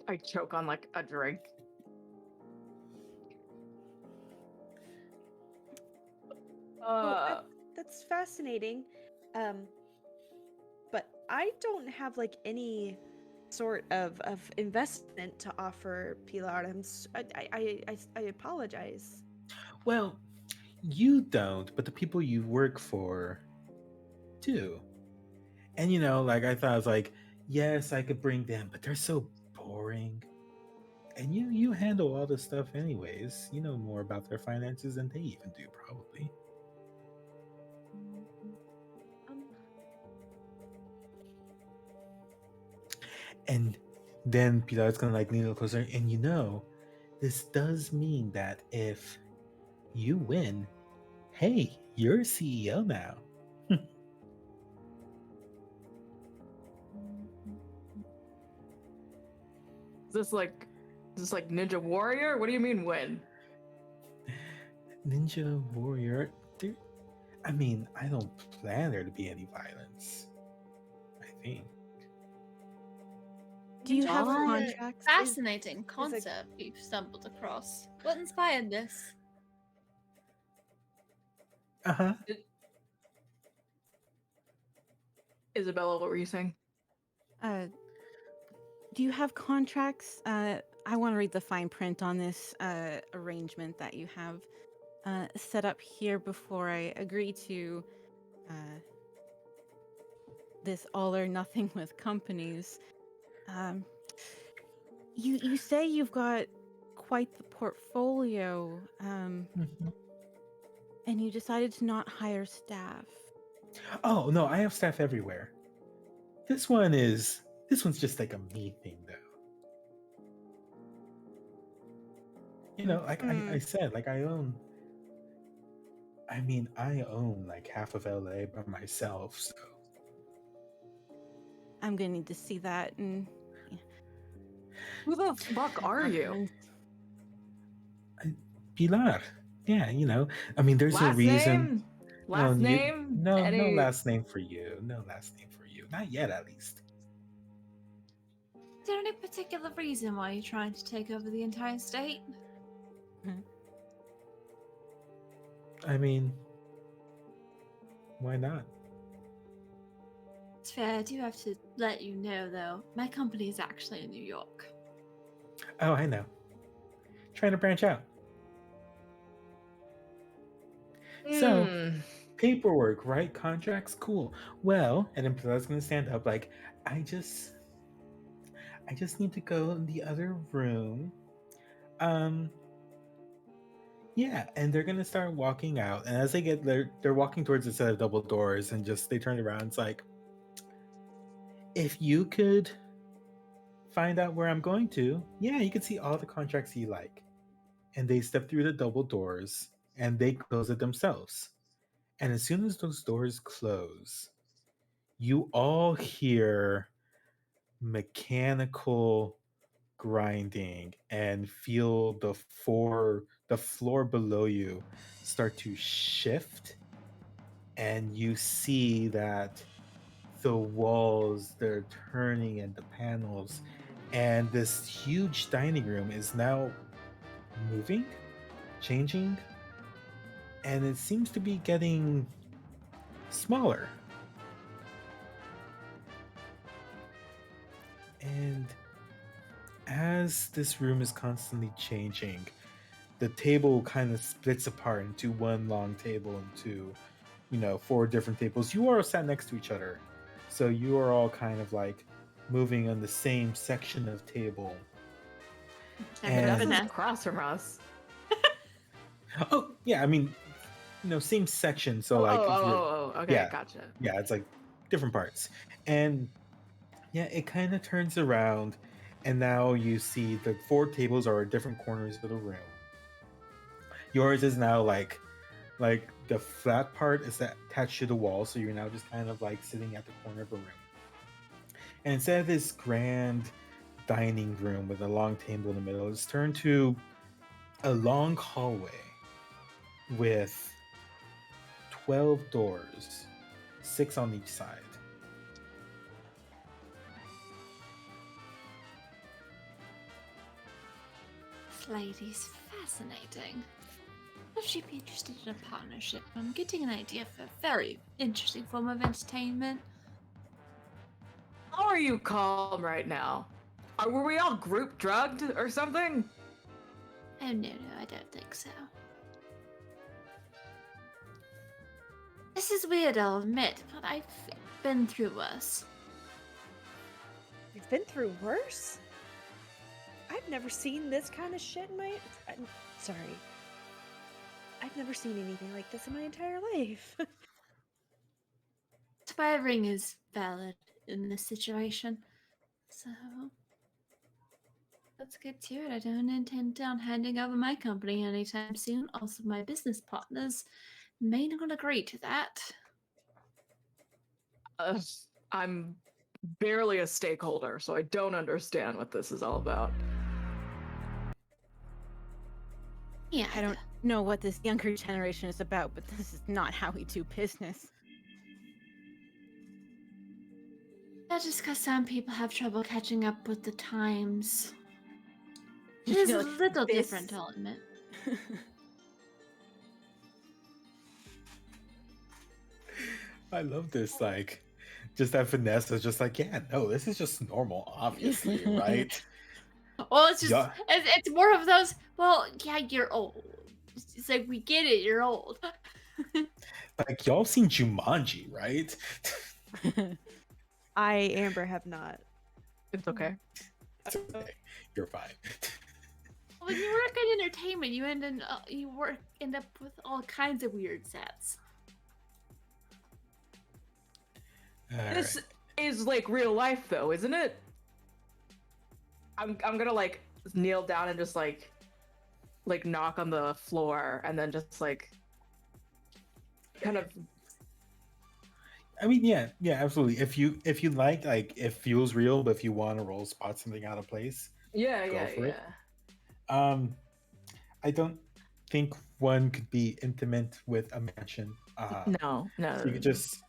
I choke on like a drink. That's fascinating. But I don't have like any sort of investment to offer Pilar. I apologize. Well, you don't, but the people you work for do. And like I thought I was like, yes, I could bring them, but they're so boring. And you handle all this stuff anyways. You know more about their finances than they even do, probably. And then Pilar's gonna like lean a little closer, and this does mean that if you win, hey, you're CEO now. Is this like Ninja Warrior? What do you mean win? Ninja Warrior? I mean, I don't plan there to be any violence. I think. Do you have contracts? Fascinating concept you've stumbled across. What inspired this? Uh-huh. Isabella, what were you saying? Do you have contracts? I want to read the fine print on this arrangement that you have set up here before I agree to this all or nothing with companies. You say you've got quite the portfolio, and you decided to not hire staff. Oh no, I have staff everywhere. This one's just like a me thing though. Like I said, like I own like half of LA by myself, so I'm gonna need to see that. And who the fuck are you? Pilar. Yeah, I mean, there's a reason. Last name? No last name for you. No last name for you. Not yet, at least. Is there any particular reason why you're trying to take over the entire state? I mean, why not? It's fair. I do have to let you know, though. My company is actually in New York. Oh, I know. Trying to branch out. So, paperwork, right? Contracts, cool. Well, and then Pilar's gonna stand up like, I just need to go in the other room. Yeah, and they're gonna start walking out, and as they get there, they're walking towards a set of double doors, and just they turn around. It's like, if you could find out where I'm going to, yeah, you could see all the contracts you like. And they step through the double doors, and they close it themselves. And as soon as those doors close, you all hear mechanical grinding and feel the floor below you start to shift, and you see that the walls, they're turning, and the panels, and this huge dining room is now moving, changing, and it seems to be getting smaller. And as this room is constantly changing, the table kind of splits apart into one long table into, 4 different tables. You are all sat next to each other. So you are all kind of like moving on the same section of table. Vanessa's across from us. Oh, yeah, I mean, same section. So like, if you're, okay, gotcha. Yeah, it's like different parts. And yeah, it kind of turns around, and now you see the 4 tables are at different corners of the room. Yours is now like the flat part is attached to the wall, so you're now just kind of like sitting at the corner of a room. And instead of this grand dining room with a long table in the middle, it's turned to a long hallway with 12 doors, 6 on each side. This lady's fascinating. Would she be interested in a partnership? I'm getting an idea for a very interesting form of entertainment. How are you calm right now? Were we all group drugged or something? Oh, no, I don't think so. This is weird, I'll admit, but I've been through worse. You've been through worse? I've never seen this kind of shit in my... sorry. I've never seen anything like this in my entire life. Swearing is valid in this situation. So... let's get to it. I don't intend on handing over my company anytime soon. Also, my business partners may not agree to that. I'm barely a stakeholder, so I don't understand what this is all about. Yeah, I don't know what this younger generation is about, but this is not how we do business. That's just because some people have trouble catching up with the times. It You is know, a little this- different, I'll admit. I love this, like, just that Vanessa's just like, yeah, no, this is just normal, obviously, right? Well, it's just, Yeah. it's more of those, well, yeah, you're old. It's like, we get it, you're old. Like, y'all seen Jumanji, right? I, Amber, have not. It's okay. It's okay. You're fine. When you work in entertainment, you end up with all kinds of weird sets. This is like real life, though, isn't it? I'm gonna like kneel down and just like knock on the floor, and then just like kind of. I mean, yeah, absolutely. If you like it feels real, but if you want to roll spot something out of place, go for it. I don't think one could be intimate with a mansion. No. So you could just.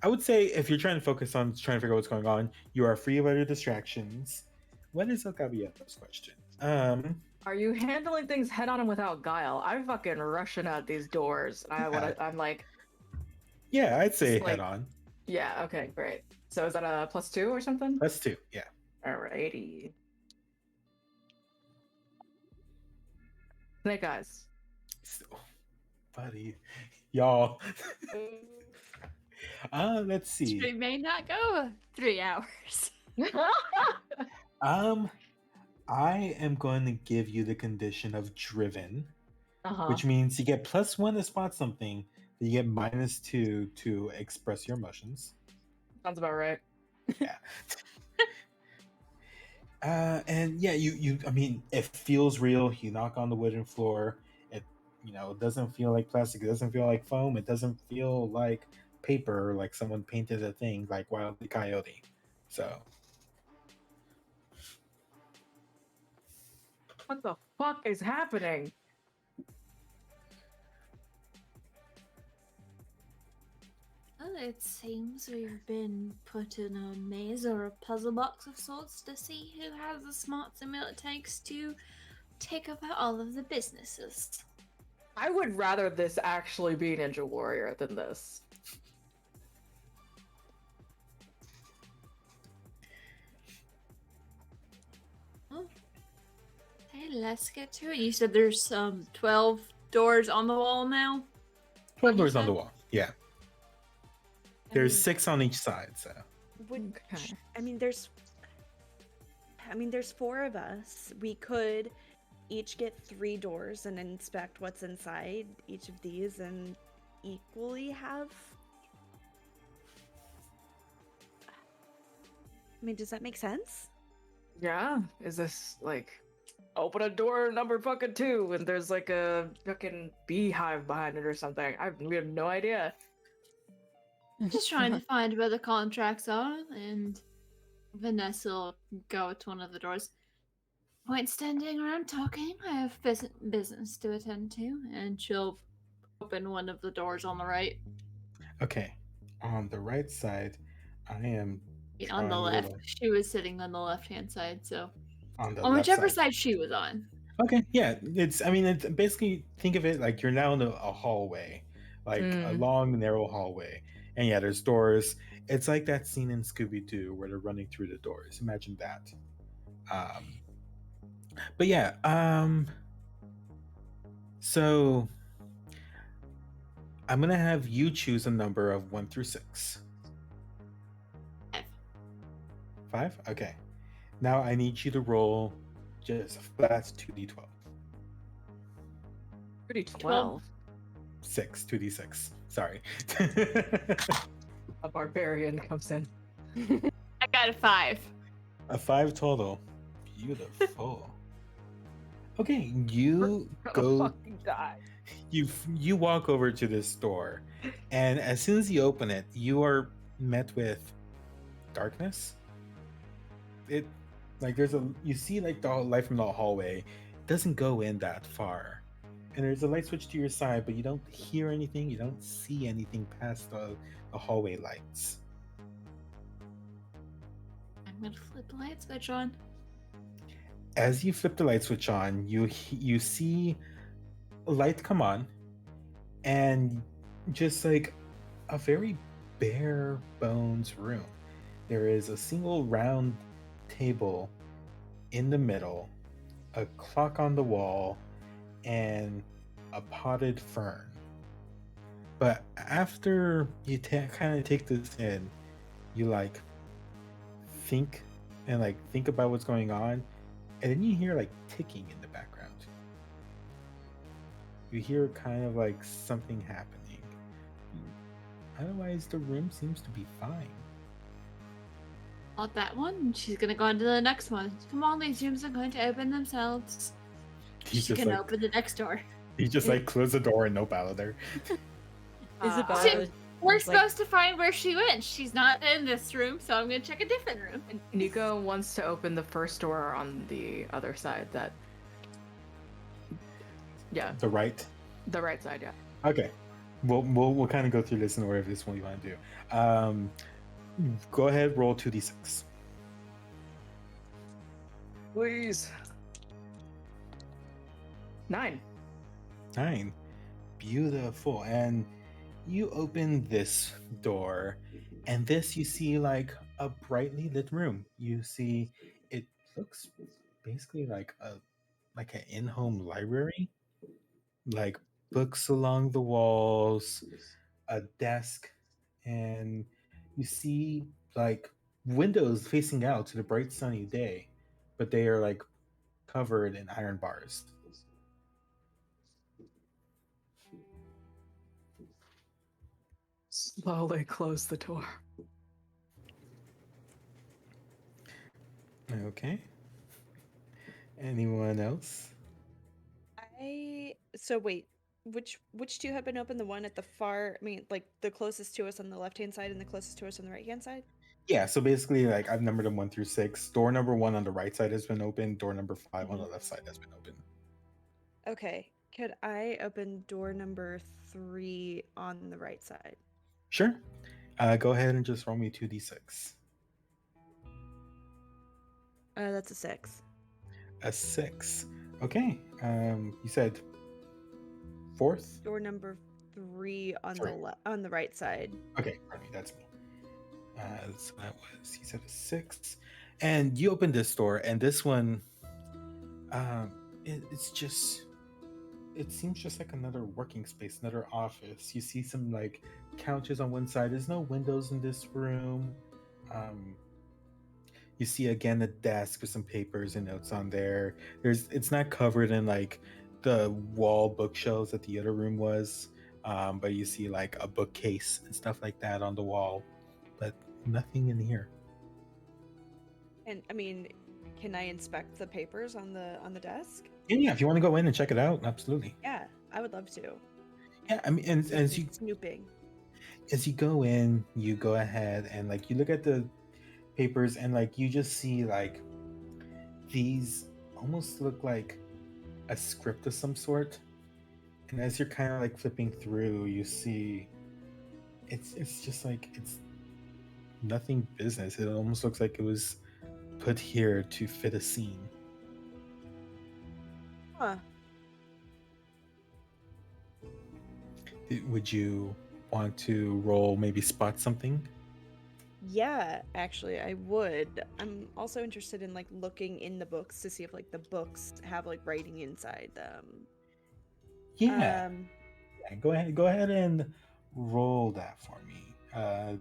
I would say if you're trying to focus on trying to figure out what's going on, you are free of other distractions. What is Okabieto's question? Are you handling things head on and without guile? I'm fucking rushing out these doors. I'm like. Yeah, I'd say like, head on. Yeah. Okay. Great. So is that a +2 or something? +2. Yeah. Alrighty. Snake eyes. So, buddy, y'all. Let's see. It may not go 3 hours. I am going to give you the condition of driven, Uh-huh. which means you get +1 to spot something, but you get -2 to express your emotions. Sounds about right. Yeah. And yeah, you I mean, it feels real. You knock on the wooden floor. It it doesn't feel like plastic. It doesn't feel like foam. It doesn't feel like paper, like someone painted a thing like Wild the Coyote. So What the fuck is happening? Well, it seems we've been put in a maze or a puzzle box of sorts to see who has the smarts and will it takes to take over all of the businesses. I would rather this actually be Ninja Warrior than this. Oh, Okay, let's get to it. You said there's 12 doors on the wall now? 12 you doors on said? the wall. Yeah. There's 6 on each side, so. There's 4 of us. We could each get 3 doors and inspect what's inside each of these and equally have. Does that make sense? Yeah. Is this like open a door number fucking 2 and there's like a fucking beehive behind it or something? We have no idea. Just trying to find where the contracts are, and Vanessa will go to one of the doors. Point standing around talking. I have business to attend to, and she'll open one of the doors on the right. Okay. On the right side, I am On the drawing left. little. She was sitting on the left-hand side, so On the on left whichever side. side she was on. Okay, yeah. It's basically, think of it like you're now in a hallway, like a long, narrow hallway. And yeah, there's doors. It's like that scene in Scooby-Doo where they're running through the doors. Imagine that. But yeah, so I'm gonna have you choose a number of 1 through 6. 5? Okay. Now I need you to roll just a flat 2d12. 2d12? 6, 2d6. Sorry. A barbarian comes in. I got a 5. A 5 total. Beautiful. Okay, you go. Fucking die. You walk over to this door, and as soon as you open it, you are met with darkness. It like you see like the light from the hallway. It doesn't go in that far, and there's a light switch to your side, but you don't hear anything. You don't see anything past the hallway lights. I'm gonna flip the light switch on. As you flip the light switch on, you see a light come on, and just like a very bare bones room. There is a single round table in the middle, a clock on the wall, and a potted fern. But after you kind of take this in, you like think about what's going on, and then you hear like ticking in the background. You hear kind of like something happening. Otherwise, the room seems to be fine. Not that one. She's gonna go on to the next one. Come on, these rooms are going to open themselves. She's gonna like, open the next door. He just like closed the door and nope out of there. Isabella, we're supposed to find where she went. She's not in this room, so I'm gonna check a different room. Nico wants to open the first door on the other side. The right. The right side, yeah. Okay, we'll kind of go through this in order of this one you want to do. Go ahead, roll 2d6. Please. 9. 9. Beautiful. And you open this door, and this you see like a brightly lit room. You see it looks basically like an in-home library, like books along the walls, a desk, and you see like windows facing out to the bright sunny day, but they are like covered in iron bars. Slowly close the door. Okay. Anyone else? So wait, which 2 have been open? The one at the far, like the closest to us on the left-hand side and the closest to us on the right-hand side? Yeah, so basically like I've numbered them 1 through 6. Door number 1 on the right side has been open. Door number 5 on the left side has been open. Okay. Could I open door number 3 on the right side? Sure. Go ahead and just roll me 2d6. That's a 6. A 6. Okay. You said 4th? Door number 3 on 3. on the right side. Okay, pardon me, that's me. So that was, he said a 6. And you opened this door, and this one, it's just, it seems just like another working space, another office. You see some like couches on one side. There's no windows in this room. Um, you see again a desk with some papers and notes on there. It's not covered in like the wall bookshelves that the other room was, but you see like a bookcase and stuff like that on the wall, but nothing in here. And I mean, can I inspect the papers on the desk? Yeah, if you want to go in and check it out, absolutely. Yeah, I would love to. Yeah, I mean, and as you Snooping. as you go in, you go ahead and like you look at the papers and like you just see like these almost look like a script of some sort. And as you're kind of like flipping through, you see it's just like it's nothing business. It almost looks like it was put here to fit a scene. Huh. Would you want to roll maybe spot something? Yeah, actually, I would. I'm also interested in like looking in the books to see if like the books have like writing inside them. Yeah. Yeah, go ahead and roll that for me.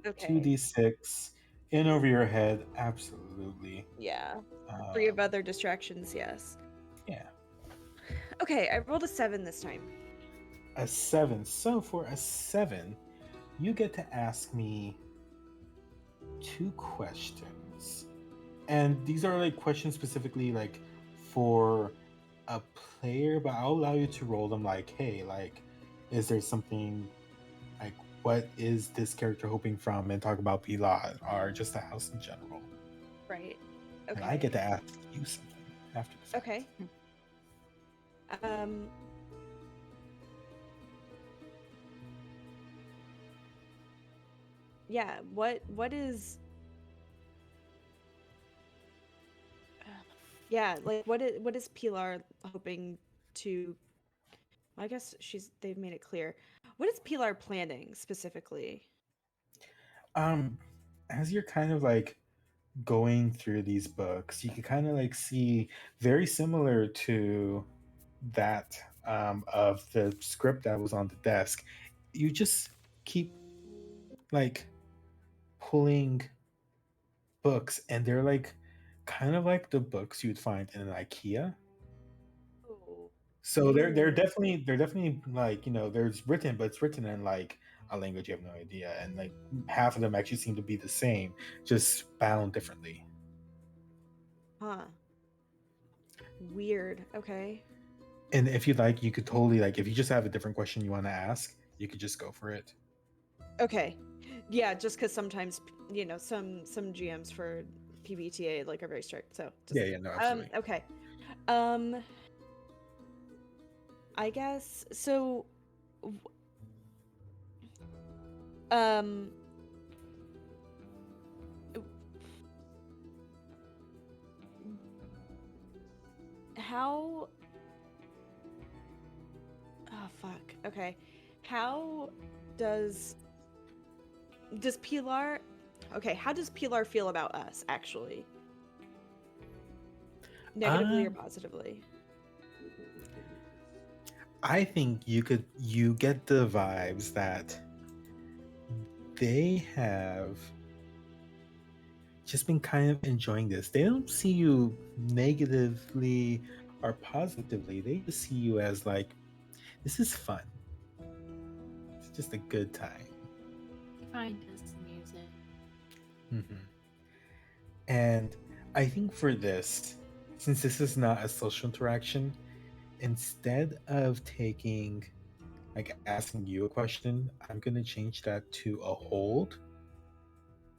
Okay. 2d6 in over your head, absolutely. Yeah. Free of other distractions, yes. Yeah. Okay, I rolled a 7 this time. A 7. So for a 7, you get to ask me 2 questions. And these are like questions specifically like for a player, but I'll allow you to roll them like, hey, like, is there something like what is this character hoping from, and talk about Pilar or just the house in general. Right. Okay. And I get to ask you something after the fact. Okay. Yeah, what is yeah, like what is Pilar hoping to, I guess they've made it clear. What is Pilar planning specifically? As you're kind of like going through these books, you can kind of like see very similar to that of the script that was on the desk. You just keep like pulling books, and they're like kind of like the books you'd find in an IKEA. So they're definitely like, you know, there's written, but it's written in like a language you have no idea, and like half of them actually seem to be the same, just bound differently. Huh. Weird. Okay. And if you'd like, you could totally like, if you just have a different question you want to ask, you could just go for it. Okay. Yeah, just because sometimes, you know, some GMs for PBTA like are very strict. So just, yeah, no, absolutely. Okay. I guess so. How? Oh fuck. Okay. How does Pilar? Okay, how does Pilar feel about us actually? Negatively or positively? I think you get the vibes that they have just been kind of enjoying this. They don't see you negatively or positively. They just see you as like, this is fun. It's just a good time. Find us music. Mm-hmm. And I think for this, since this is not a social interaction, instead of taking like asking you a question, I'm gonna change that to a hold.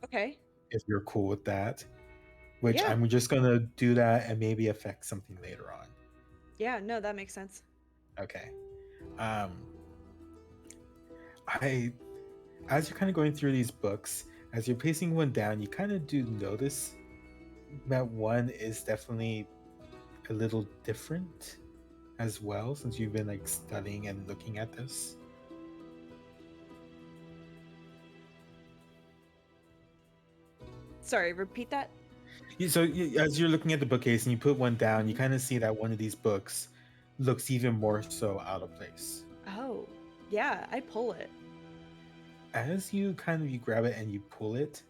Okay. If you're cool with that. Which Yeah. I'm just gonna do that and maybe affect something later on. Yeah, no, that makes sense. Okay. As you're kind of going through these books, as you're pacing one down, you kind of do notice that one is definitely a little different as well, since you've been like studying and looking at this. Sorry, repeat that. So as you're looking at the bookcase and you put one down, you kind of see that one of these books looks even more so out of place. Oh, yeah, I pull it. As you grab it and you pull it,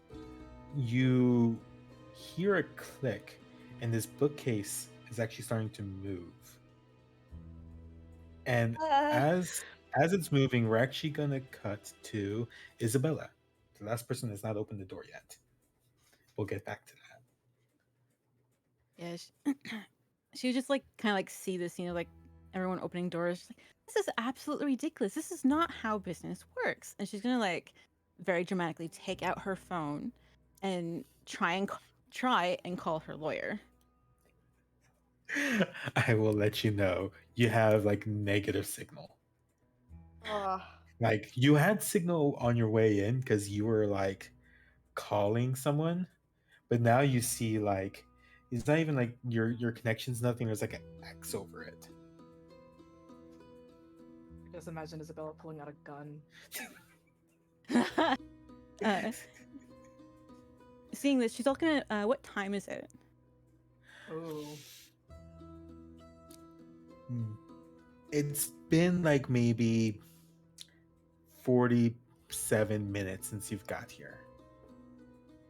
you hear a click, and this bookcase is actually starting to move. And as it's moving, we're actually gonna cut to Isabella. The last person has not opened the door yet. We'll get back to that. Yeah, she would just like kind of like see this, like everyone opening doors. She's like, this is absolutely ridiculous. This is not how business works. And she's gonna like very dramatically take out her phone and try and call her lawyer. I will let you know. You have like negative signal. Like you had signal on your way in because you were like calling someone, but now you see like it's not even like your connection's nothing. There's like an X over it. I just imagine Isabella pulling out a gun. Seeing this, she's all gonna. What time is it? Oh. It's been like maybe 47 minutes since you've got here.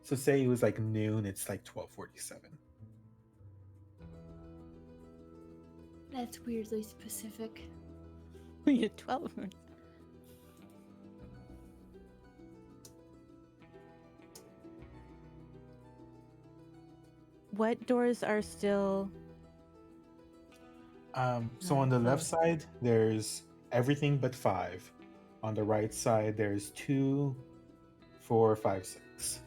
So say it was like noon, it's like 12:47. That's weirdly specific. We had 12. What doors are still? So on the left side, there's everything but 5. On the right side, there's 2, 4, 5, 6.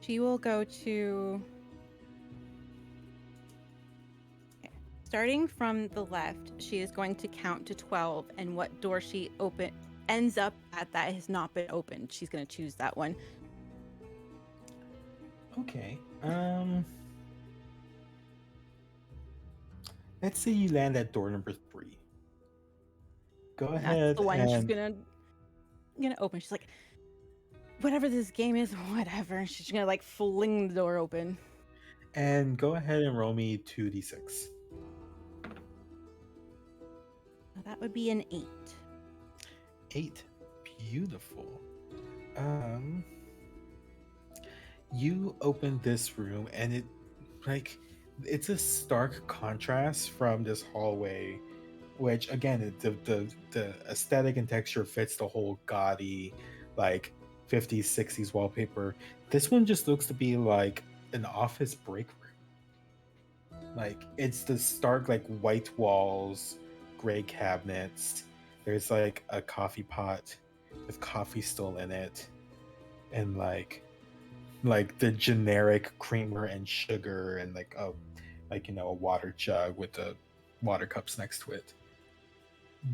She will go to. Starting from the left, she is going to count to 12, and what door she ends up at that has not been opened, she's going to choose that one. Okay. Let's say you land at door number 3. Go ahead. That's the one and... she's gonna open. She's like, whatever this game is, whatever. She's gonna like fling the door open. And go ahead and roll me 2d6. That would be an 8. 8. Beautiful. You open this room and it's a stark contrast from this hallway, which again the aesthetic and texture fits the whole gaudy like 50s 60s wallpaper. This one just looks to be like an office break room. Like it's the stark like white walls, gray cabinets. There's like a coffee pot with coffee still in it, and like the generic creamer and sugar, and a water jug with the water cups next to it.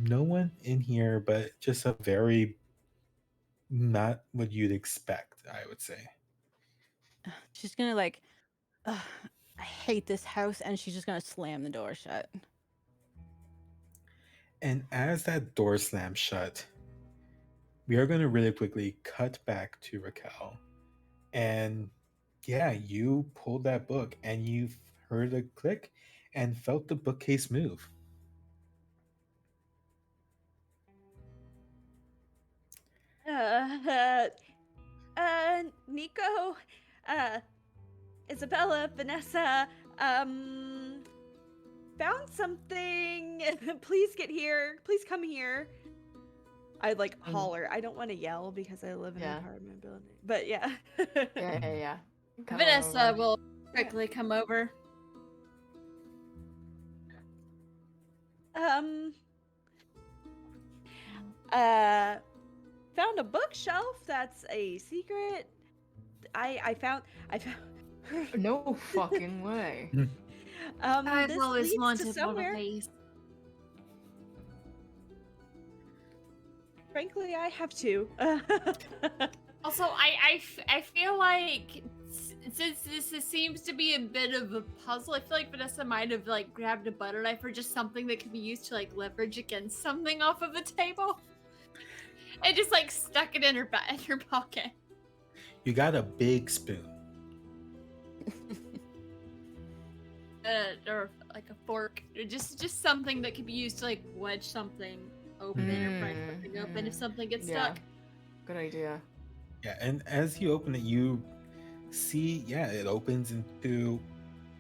No one in here, but just a very not what you'd expect, I would say. She's gonna like, I hate this house, and she's just gonna slam the door shut. And as that door slams shut, we are going to really quickly cut back to Raquel. And yeah, you pulled that book and you heard a click and felt the bookcase move. Nico, Isabella, Vanessa, found something. Please get here. Please come here. I'd like holler. I don't want to yell because I live in an apartment building. But yeah. Yeah. Vanessa will quickly come over. Found a bookshelf that's a secret. I found No fucking way. I've this always leads wanted to somewhere. one of these. Frankly, I have two. Also, I feel like since this seems to be a bit of a puzzle, I feel like Vanessa might have like grabbed a butter knife or just something that could be used to like leverage against something off of the table. And just like stuck it in her pocket. You got a big spoon. Or like a fork, or just something that could be used to like wedge something open or pry something open if something gets stuck. Good idea. Yeah, and as you open it, you see, it opens into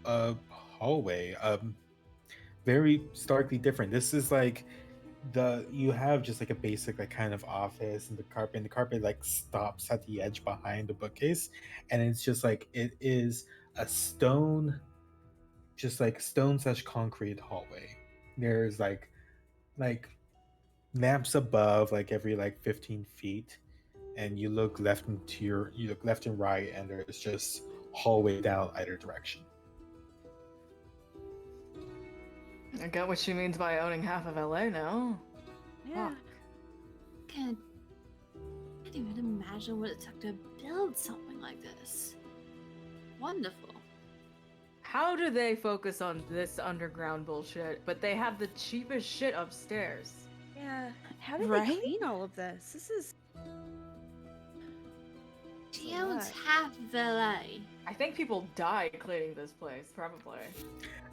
a hallway. Very starkly different. This is like you have just like a basic like kind of office, and the carpet like stops at the edge behind the bookcase, and it's just like it is a stone, just like stone/concrete hallway. There's like lamps above like every like 15 feet, and you look left and right, and there's just hallway down either direction. I get what she means by owning half of LA now. Yeah. Can't even imagine what it took to build something like this. Wonderful. How do they focus on this underground bullshit, but they have the cheapest shit upstairs? Yeah. How did they clean all of this? This is... She owns half of LA. I think people die cleaning this place, probably.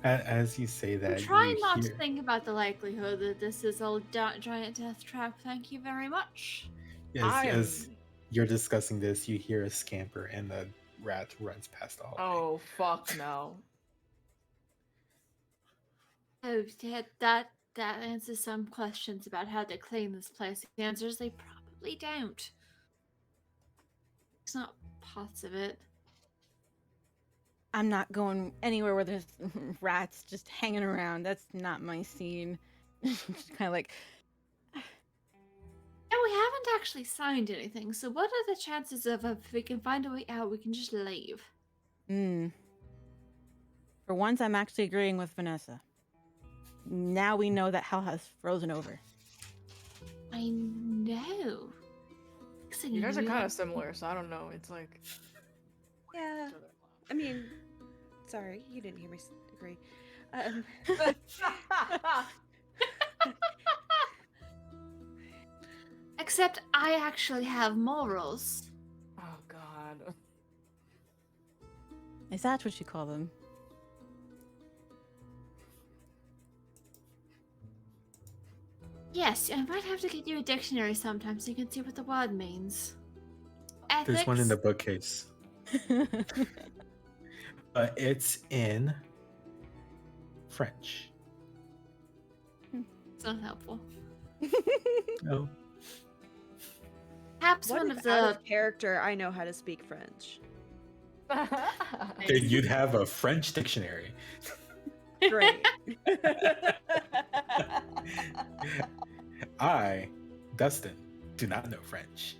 As you say that, I'm trying you not hear, to think about the likelihood that this is a giant death trap. Thank you very much. as you're discussing this, you hear a scamper, and the rat runs past the hallway. Oh, fuck no. Oh, yeah, that answers some questions about how they clean this place. The answer is they probably don't. It's not parts of it. I'm not going anywhere where there's rats just hanging around. That's not my scene. Just kind of like, And we haven't actually signed anything, so what are the chances of if we can find a way out, we can just leave? For once, I'm actually agreeing with Vanessa. Now we know that hell has frozen over. I know. You guys are kind of similar, so I don't know. It's like... Yeah. I mean, sorry, you didn't hear me agree. Except I actually have morals. Oh, God. Is that what you call them? Yes, I might have to get you a dictionary sometime so you can see what the word means. Ethics. There's one in the bookcase. But it's in French. It's not helpful. No. Perhaps What one if of the out of character I know how to speak French. Then you'd have a French dictionary. Great. I, Dustin, do not know French.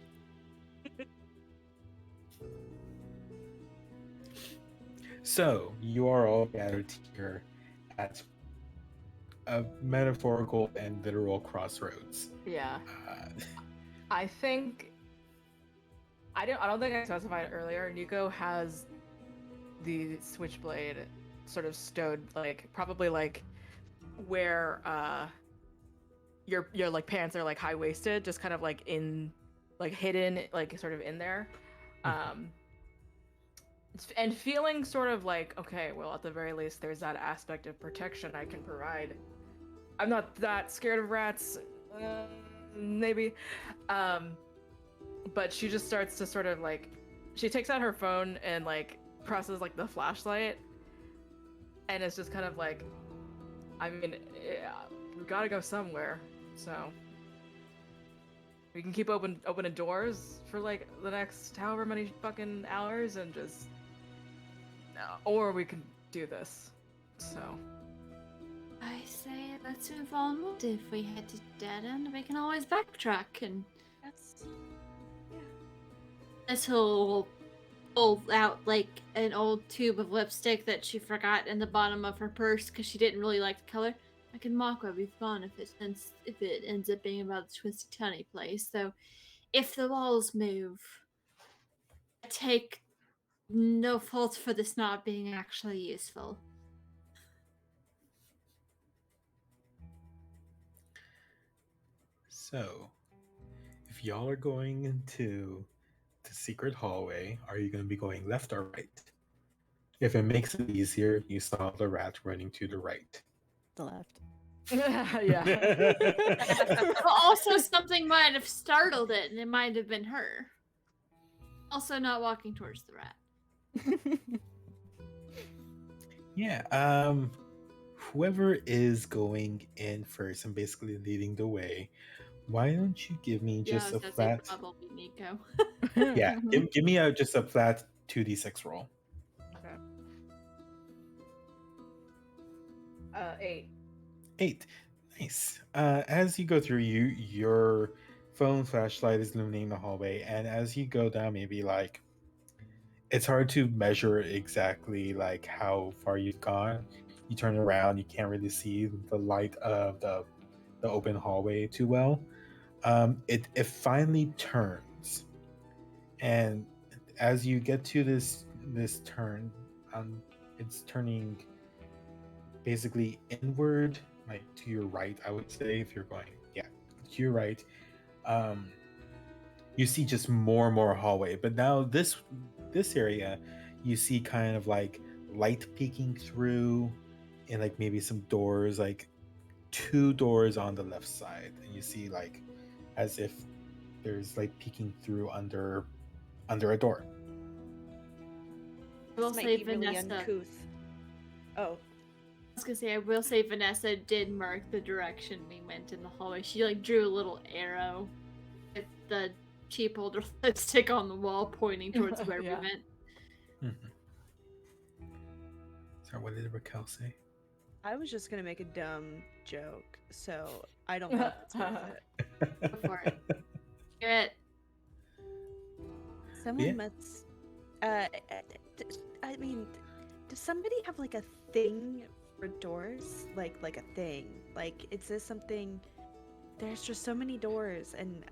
So, you are all gathered here at a metaphorical and literal crossroads. Yeah. I think... I don't think I specified earlier. Nico has the switchblade sort of stowed, like, probably, like, where, your like, pants are, like, high-waisted, just kind of, like, in, like, hidden, like, sort of in there. And feeling sort of like, okay, well, at the very least, there's that aspect of protection I can provide. I'm not that scared of rats, maybe. But she just starts to sort of like, she takes out her phone and like presses like the flashlight, and it's just kind of like, I mean, we gotta go somewhere, so we can keep opening doors for like the next however many fucking hours and just, or we can do this. So I say let's move onward. If we head to dead end, we can always backtrack and this whole pull out like an old tube of lipstick that she forgot in the bottom of her purse because she didn't really like the color. I can mock where we've gone if it ends up being about the Twisty Tunny place. So if the walls move, I take no fault for this not being actually useful. So, if if y'all are going into the secret hallway, are you going to be going left or right? If it makes it easier, you saw the rat running to the right. The left. Yeah. But also, something might have startled it, and it might have been her. Also, not walking towards the rat. Yeah, whoever is going in first and basically leading the way, why don't you give me Yeah, just a that's say flat... probably Nico. Yeah, give me just a flat 2d6 roll. Okay. 8. 8. Nice. As you go through, your phone flashlight is illuminating the hallway, and as you go down, maybe like it's hard to measure exactly like how far you've gone. You turn around, you can't really see the light of the open hallway too well. It finally turns, and as you get to this turn, it's turning basically inward, like to your right, I would say, if you're going, yeah, to your right. You see just more and more hallway, but now this area, you see kind of like light peeking through, and like maybe some doors, like 2 doors on the left side, and you see like as if there's like peeking through under a door. I will This might say be really Vanessa. uncouth. Oh. I was gonna say, I will say Vanessa did mark the direction we went in the hallway. She like drew a little arrow with the cheap older lipstick on the wall pointing towards where Yeah. we went. Sorry, what did Raquel say? I was just gonna make a dumb joke, so I don't know if it's worth it. Go for it. Do it. Someone Yeah. must. I mean, does somebody have like a thing for doors? Like a thing? Like, is this something? There's just so many doors, and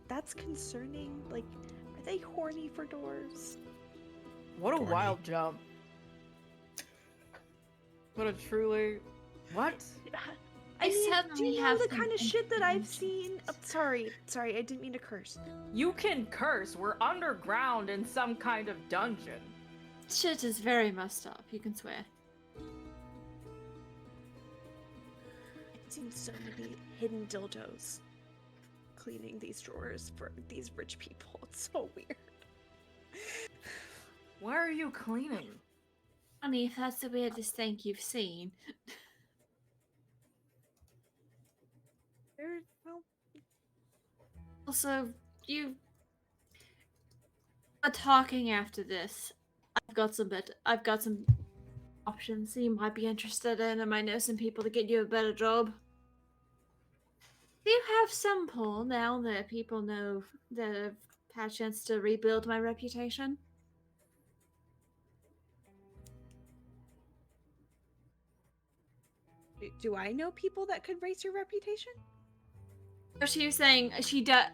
that's concerning. Like, are they horny for doors? What a Dorny. wild jump. What a truly... What? I mean, do suddenly you know have the some kind of shit that I've seen? Oh, sorry, I didn't mean to curse. You can curse. We're underground in some kind of dungeon. Shit is very messed up. You can swear. I've seen so many hidden dildos cleaning these drawers for these rich people. It's so weird. Why are you cleaning? Honey, if that's the weirdest thing you've seen. Well, Also, you are talking after this. I've got some options you might be interested in. I might know some people to get you a better job. Do you have some pull now that people know that I've had a chance to rebuild my reputation? do I know people that could raise your reputation? So she was saying she does.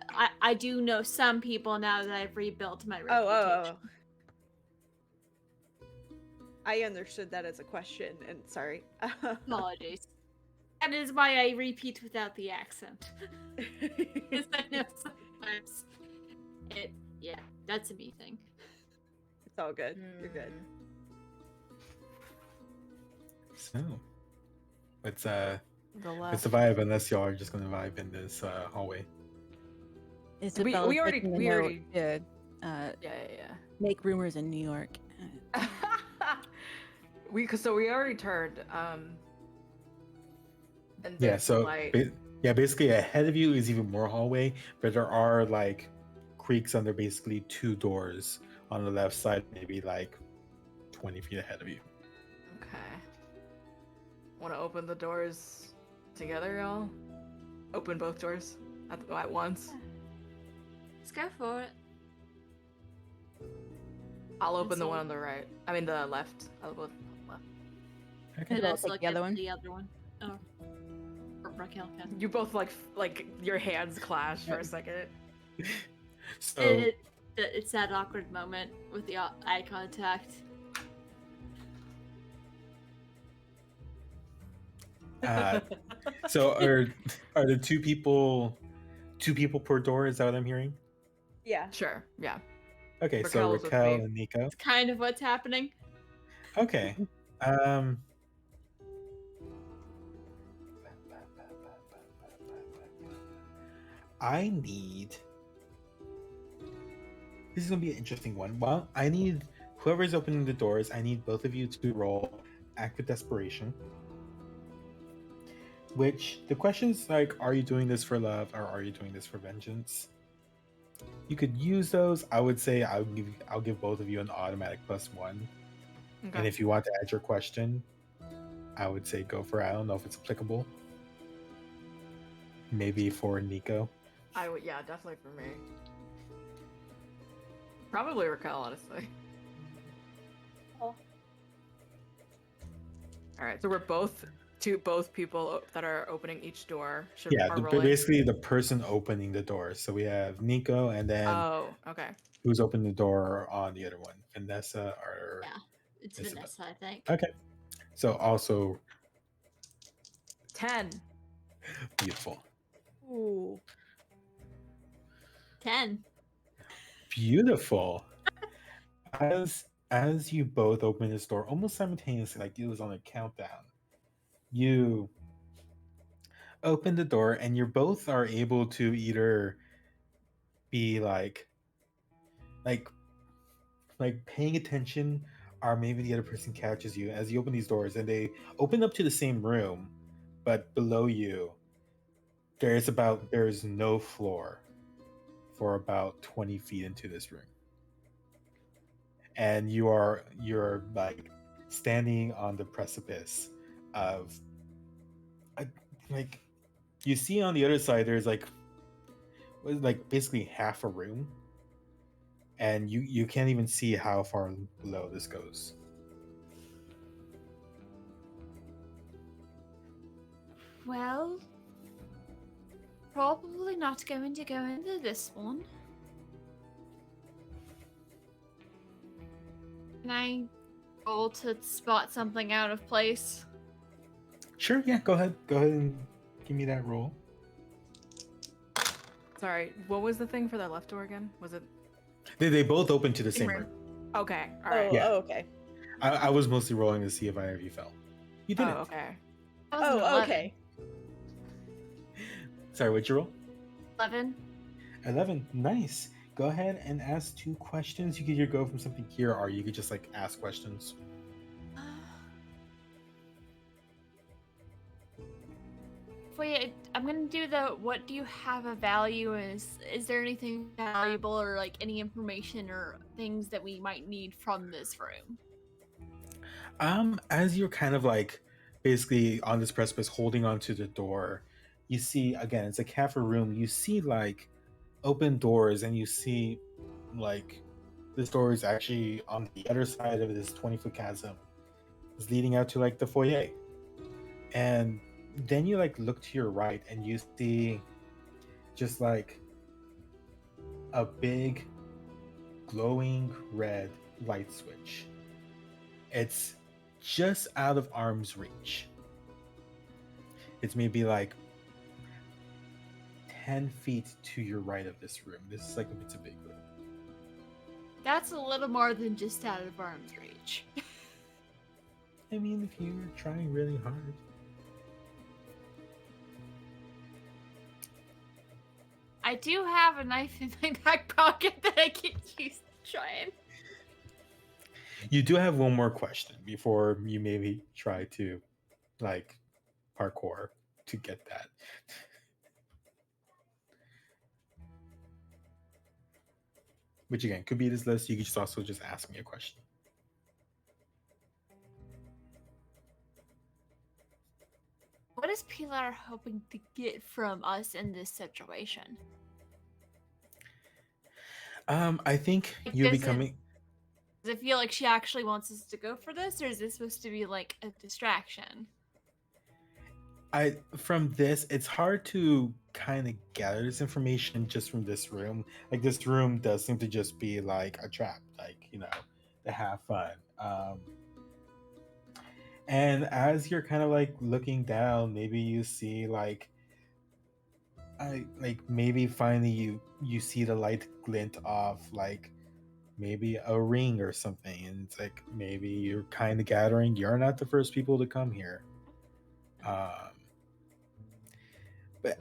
I do know some people now that I've rebuilt my reputation. Oh. I understood that as a question, and sorry. Apologies. That is why I repeat without the accent. Because I know sometimes yeah, that's a me thing. It's all good. You're good. So, let's the left. vibe, unless y'all are just gonna vibe in this hallway. Isabel we already did. Yeah. Make rumors in New York. We already turned. And Yeah, there's so light. basically ahead of you is even more hallway, but there are like creaks under basically 2 doors on the left side, maybe like 20 feet ahead of you. Okay. Want to open the doors together, y'all? Open both doors at once. Let's go for it. I'll open the one on the right. I mean the left. I'll open the left. Okay. And let's take look the other at one. the other one. Oh. Or Raquel can. You both like your hands clash for a second. So It's that awkward moment with the eye contact. so are the two 2 people per door. Is that what I'm hearing? Yeah. Sure. Yeah. Okay, so Raquel's with Raquel me. and Nico. It's kind of what's happening. Okay. I need. This is gonna be an interesting one. Well, I need whoever's opening the doors. I need both of you to roll act with desperation. Which the questions like, are you doing this for love or are you doing this for vengeance? You could use those. I would say I'll give both of you an automatic +1. Okay. And if you want to add your question, I would say go for it. I don't know if it's applicable. Maybe for Nico. I would, yeah, definitely for me. Probably Raquel, honestly. Oh. All right, so we're both people that are opening each door. Basically the person opening the door. So we have Nico, and then okay. Who's opening the door on the other one? Vanessa or Yeah, it's Isabel? Vanessa, I think. Okay. So also 10. Beautiful. Ooh. 10. Beautiful. As you both open this door almost simultaneously, like it was on a countdown, you open the door and you both are able to either be like paying attention, or maybe the other person catches you as you open these doors, and they open up to the same room, but below you there's no floor for about 20 feet into this room, and you're like standing on the precipice of like you see on the other side there's like basically half a room, and you can't even see how far below this goes. Well, probably not going to go into this one. Can I roll to spot something out of place? Sure, yeah, go ahead and give me that roll. Sorry, what was the thing for that left door again? Was it? They both open to the same room. Okay, all right. Yeah. Oh, okay. I was mostly rolling to see if either of you fell. You didn't. Oh, okay. Oh, okay. Sorry, what'd you roll? 11. 11. Nice. Go ahead and ask 2 questions. You could either go from something here, or you could just like ask questions. Wait, I'm gonna do the what do you have a value? Is there anything valuable or like any information or things that we might need from this room? As you're kind of like basically on this precipice holding onto the door, you see again it's like half a room. You see like open doors, and you see like this door is actually on the other side of this 20-foot chasm. It's leading out to like the foyer. And then you like look to your right and you see just like a big glowing red light switch. It's just out of arm's reach. It's maybe like 10 feet to your right of this room. This is like it's a big room. That's a little more than just out of arm's reach. I mean, if you're trying really hard. I do have a knife in my back pocket that I can use to try and. You do have one more question before you maybe try to like parkour to get that. Which again could be this list. You could just also just ask me a question. What is Pilar hoping to get from us in this situation? I think you're becoming. Does it feel like she actually wants us to go for this, or is this supposed to be like a distraction? From this, it's hard to kind of gather this information just from this room. Like this room does seem to just be like a trap, like to have fun. And as you're kind of like looking down, maybe you see like I like maybe finally you see the light glint off like maybe a ring or something, and it's like maybe you're kind of gathering. You're not the first people to come here, but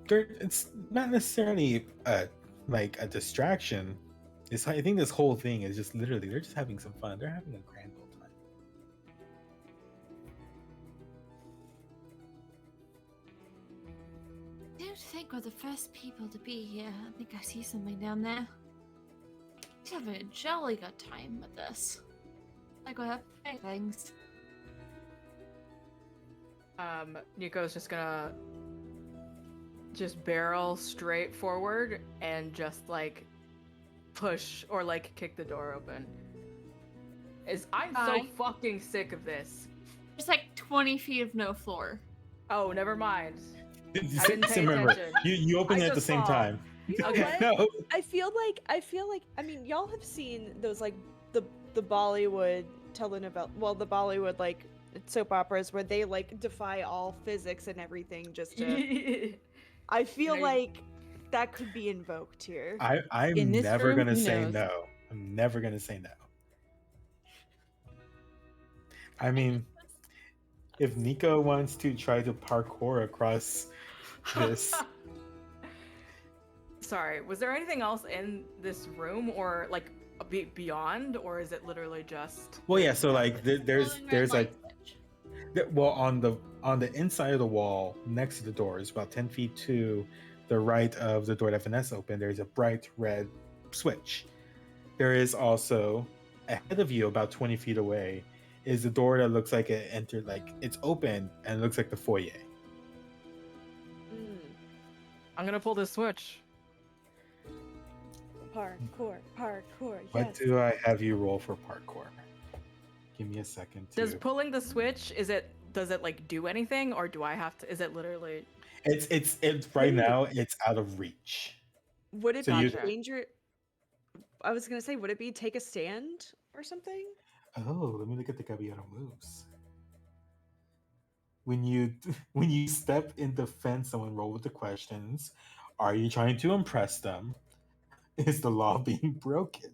it's not necessarily like a distraction. It's I think this whole thing is just literally they're just having some fun. They're having a grand old time. I don't think we're the first people to be here. I think I see something down there. He's having a jolly good time with this. Like we have things. Nico's just gonna barrel straight forward and just like push or like kick the door open. I'm so fucking sick of this. There's like 20 feet of no floor. Oh, never mind. I didn't pay Remember, attention. you open it at the same time. You know Okay. what? No. I feel like I mean y'all have seen those like the Bollywood telenovela, well the Bollywood like soap operas where they like defy all physics and everything just to I feel like that could be invoked here. I'm never gonna say no. I'm never gonna say no. I mean, if Nico wants to try to parkour across this, Sorry, was there anything else in this room or like beyond, or is it literally just? well, yeah. So like, there's like, well, on the inside of the wall next to the doors, about 10 feet to the right of the door that Vanessa opened, there's a bright red switch. There is also ahead of you, about 20 feet away, is a door that looks like it entered, like it's open and it looks like the foyer. I'm gonna pull this switch. Parkour. What Yes. do I have you roll for parkour? Give me a second. Does pulling the switch does it like do anything, or do I have to? Is it literally? It's right now. It's out of reach. Would it So be you- danger? I was gonna say, would it be take a stand or something? Oh, let me look at the Caballero moves. When you step in defense, someone roll with the questions. Are you trying to impress them? Is the law being broken?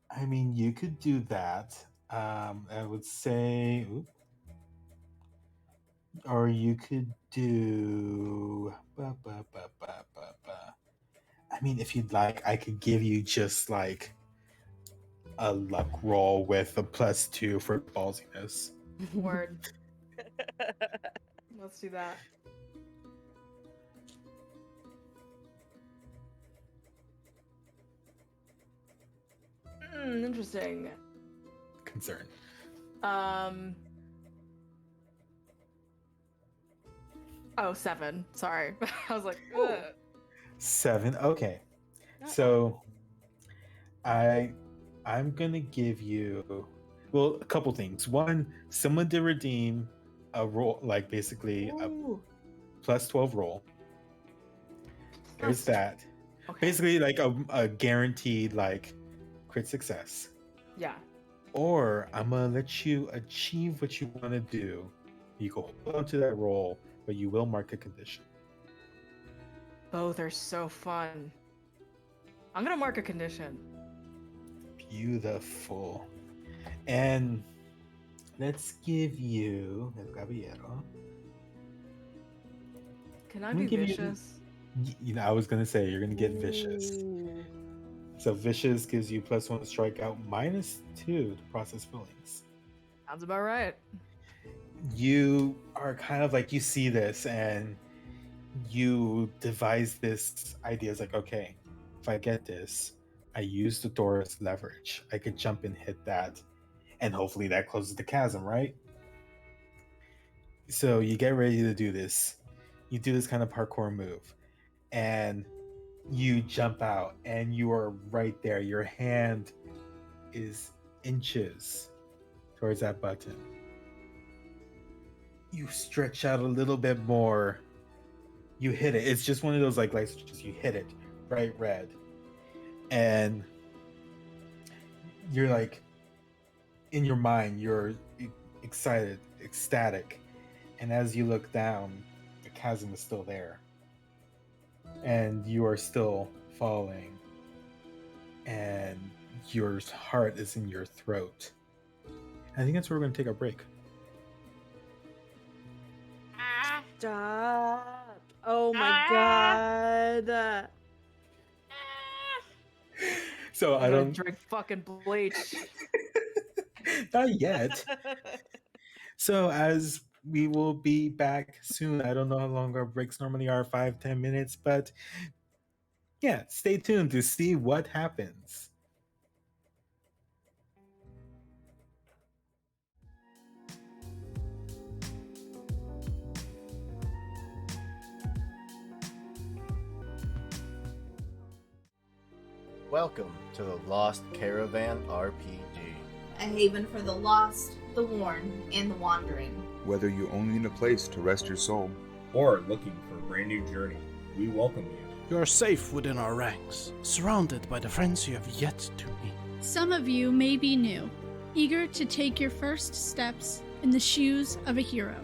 I mean, you could do that. I would say, or you could do. I mean, if you'd like, I could give you just like a luck roll with a +2 for ballsiness. Word. Let's do that. Interesting. Concern. Oh, 7. Sorry. I was like, ugh. 7. Okay. So I'm gonna give you a couple things. One, someone to redeem a roll, like basically a +12 roll. There's that. Okay. Basically like a guaranteed like crit success. Yeah. Or I'm gonna let you achieve what you want to do. You can hold on to that roll, but you will mark a condition. Both are so fun. I'm gonna mark a condition. Beautiful. And let's give you El Caballero. Can I be vicious? You know, I was gonna say you're gonna get vicious. So vicious gives you +1 to strike out, -2 to process feelings. Sounds about right. You are kind of like, you see this and you devise this idea. It's like, okay, if I get this, I use the door as leverage. I could jump and hit that, and hopefully that closes the chasm, right? So you get ready to do this. You do this kind of parkour move, and you jump out, and you are right there. Your hand is inches towards that button. You stretch out a little bit more. You hit it. It's just one of those like light switches. You hit it bright red, and you're like, in your mind, you're excited, ecstatic, and as you look down, the chasm is still there. And you are still falling. And your heart is in your throat. I think that's where we're going to take our break. Stop. Oh my god. So I I'm gonna don't drink fucking bleach. not yet. So as we will be back soon. I don't know how long our breaks normally are, 5-10 minutes, but yeah, stay tuned to see what happens. Welcome to the Lost Caravan RPG. A haven for the lost, the worn, and the wandering. Whether you only need a place to rest your soul, or looking for a brand new journey, we welcome you. You are safe within our ranks, surrounded by the friends you have yet to meet. Some of you may be new, eager to take your first steps in the shoes of a hero.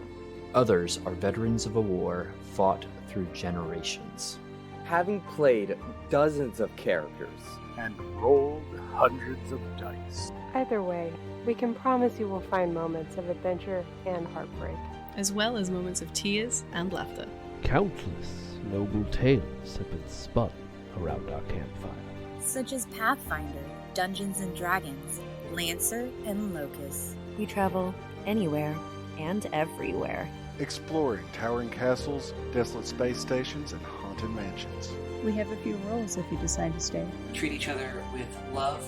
Others are veterans of a war fought through generations. Having played dozens of characters and rolled hundreds of dice. Either way, we can promise you will find moments of adventure and heartbreak, as well as moments of tears and laughter. Countless noble tales have been spun around our campfire, such as Pathfinder, Dungeons and Dragons, Lancer, and Locust. We travel anywhere and everywhere, exploring towering castles, desolate space stations, and haunted mansions. We have a few roles if you decide to stay. Treat each other with love,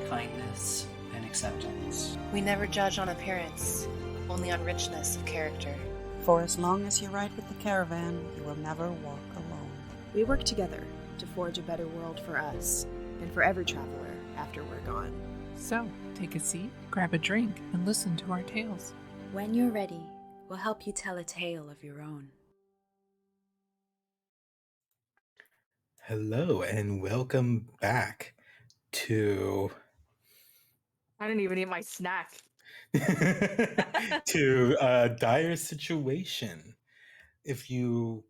kindness, and acceptance. We never judge on appearance, only on richness of character. For as long as you ride with the caravan, you will never walk alone. We work together to forge a better world for us and for every traveler after we're gone. So, take a seat, grab a drink, and listen to our tales. When you're ready, we'll help you tell a tale of your own. Hello and welcome back to I didn't even eat my snack. to Dire Situation. If you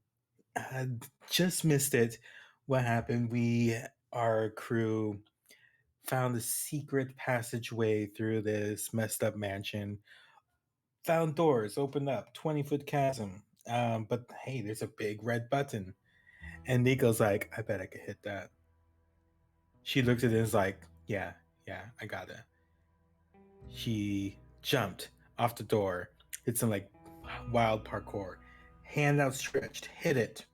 had just missed it, what happened? Our crew found a secret passageway through this messed up mansion. Found doors, opened up, 20-foot chasm. But hey, there's a big red button. And Nico's like, I bet I could hit that. She looked at it and is like, yeah, I got it. She jumped off the door, did some like wild parkour, hand outstretched, hit it,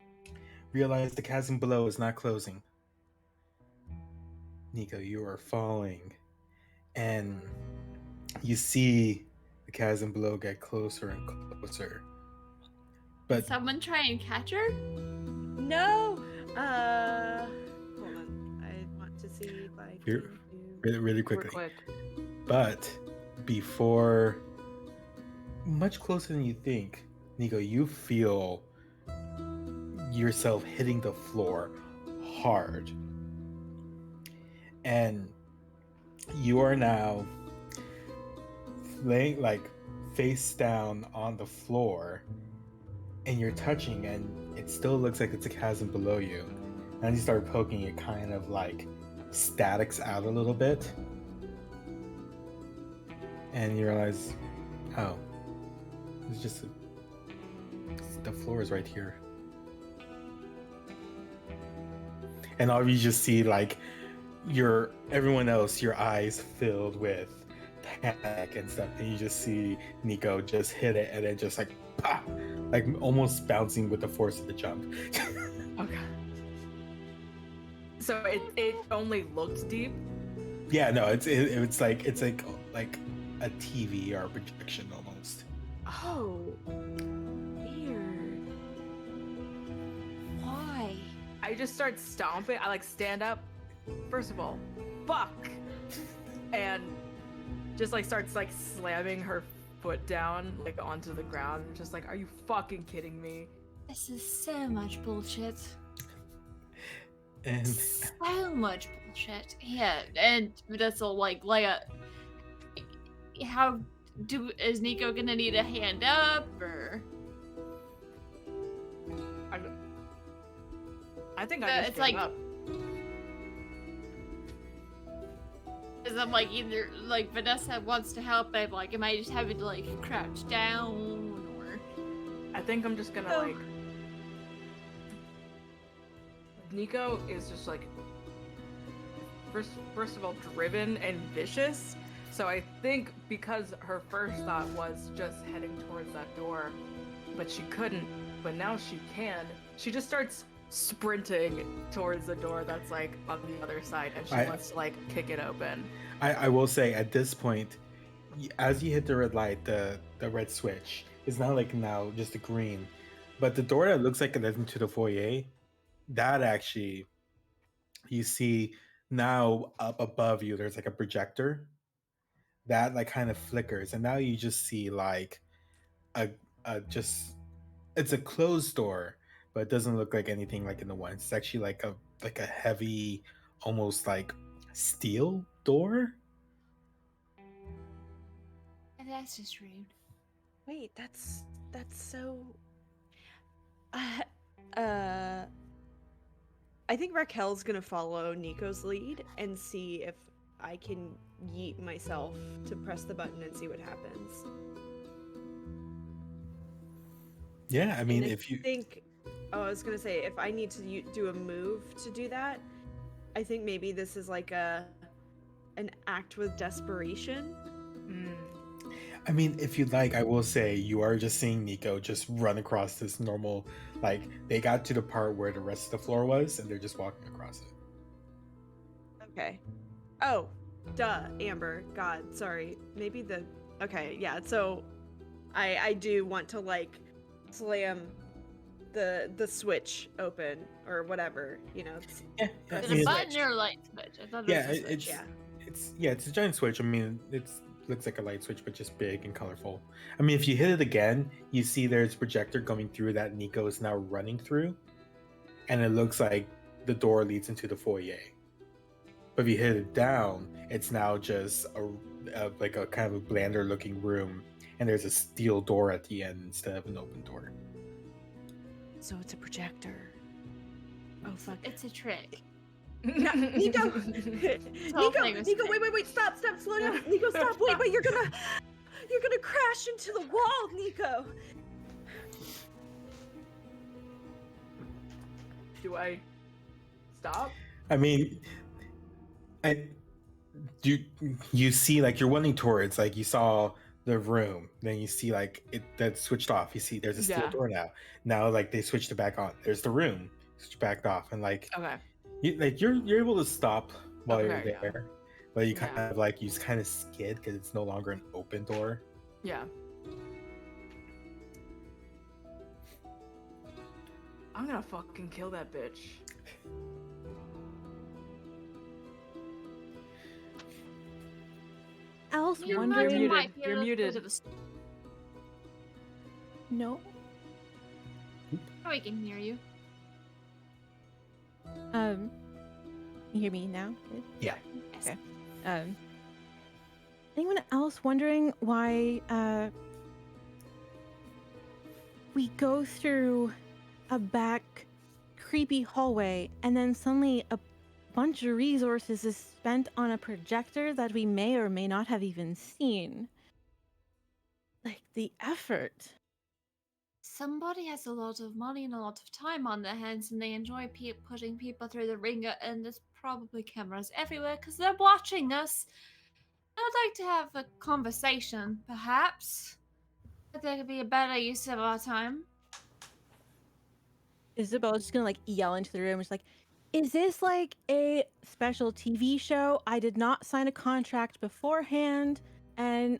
realized the chasm below is not closing. Nico, you are falling, and you see the chasm below get closer and closer. But did someone try and catch her? No. Hold on. I want to see if I can do... really quickly. But before, much closer than you think, Nico, you feel yourself hitting the floor hard. And you are now laying like face down on the floor, and you're touching, and it still looks like it's a chasm below you. And you start poking, it kind of like statics out a little bit. And you realize, oh, it's just the floor is right here. And all you just see, like, everyone else, your eyes filled with panic and stuff, and you just see Nico just hit it, and then just like, pop, like almost bouncing with the force of the jump. Okay. So it only looked deep? Yeah, no, it's like a TV or a projection almost. Oh, weird. Why? I just start stomping. I like stand up. First of all, fuck, and just like starts like slamming her foot down like onto the ground. Just like, are you fucking kidding me? This is so much bullshit. And so much bullshit. Yeah, and that's all like a. How is Nico gonna need a hand up or? I think I just it's gave like up. because I'm like either like Vanessa wants to help, but like am I just having to like crouch down or? I think I'm just gonna like. Nico is just like first of all driven and vicious. So I think because her first thought was just heading towards that door, but she couldn't, but now she can. She just starts sprinting towards the door that's like on the other side, and she wants to like kick it open. I will say at this point, as you hit the red light, the red switch is now just a green, but the door that looks like it leads into the foyer, that actually you see now up above you. There's like a projector that like kind of flickers, and now you just see like a just it's a closed door, but it doesn't look like anything like in the one. It's actually like a heavy, almost like steel door. And that's just rude. Wait, that's so. I think Raquel's gonna follow Nico's lead and see if I can yeet myself to press the button and see what happens. Yeah, I mean, And if you think, I was gonna say if I need to do a move to do that, I think maybe this is like an act with desperation. I mean, if you'd like, I will say you are just seeing Nico just run across this normal, like, they got to the part where the rest of the floor was, and they're just walking across it. Okay. Oh, duh, Amber. God, sorry. Maybe okay, yeah, so I do want to, like, slam the switch open, or whatever, you know. Yeah. Is it a button or a light switch? I thought it was a switch. It's a giant switch. I mean, looks like a light switch, but just big and colorful. I mean, if you hit it again, you see there's a projector coming through that Nico is now running through, and it looks like the door leads into the foyer. But if you hit it down, it's now just like a kind of a blander looking room, and there's a steel door at the end instead of an open door. So it's a projector. Oh fuck! It's a trick. No, Nico! Nico, wait, stop, slow down. Nico, stop, wait, you're gonna crash into the wall, Nico. Do I stop? I mean, you see, like, you're running towards, like, you saw the room, then you see like it that switched off. You see there's a steel door now like they switched it back on. There's the room switched back off, and like you're able to stop while you're there, but you kind of like you kind of skid because it's no longer an open door. Yeah. I'm gonna fucking kill that bitch. Alice You're wondering. muted. You're muted. No. Oh, I can hear you. You hear me now? Good? Yeah. Yes. Okay. Anyone else wondering why we go through a back creepy hallway and then suddenly a bunch of resources is spent on a projector that we may or may not have even seen? Like the effort. Somebody has a lot of money and a lot of time on their hands, and they enjoy putting people through the ringer, and there's probably cameras everywhere because they're watching us. I'd like to have a conversation, perhaps. I think it could be a better use of our time. Isabella's just gonna like yell into the room. It's like, is this like a special TV show? I did not sign a contract beforehand, and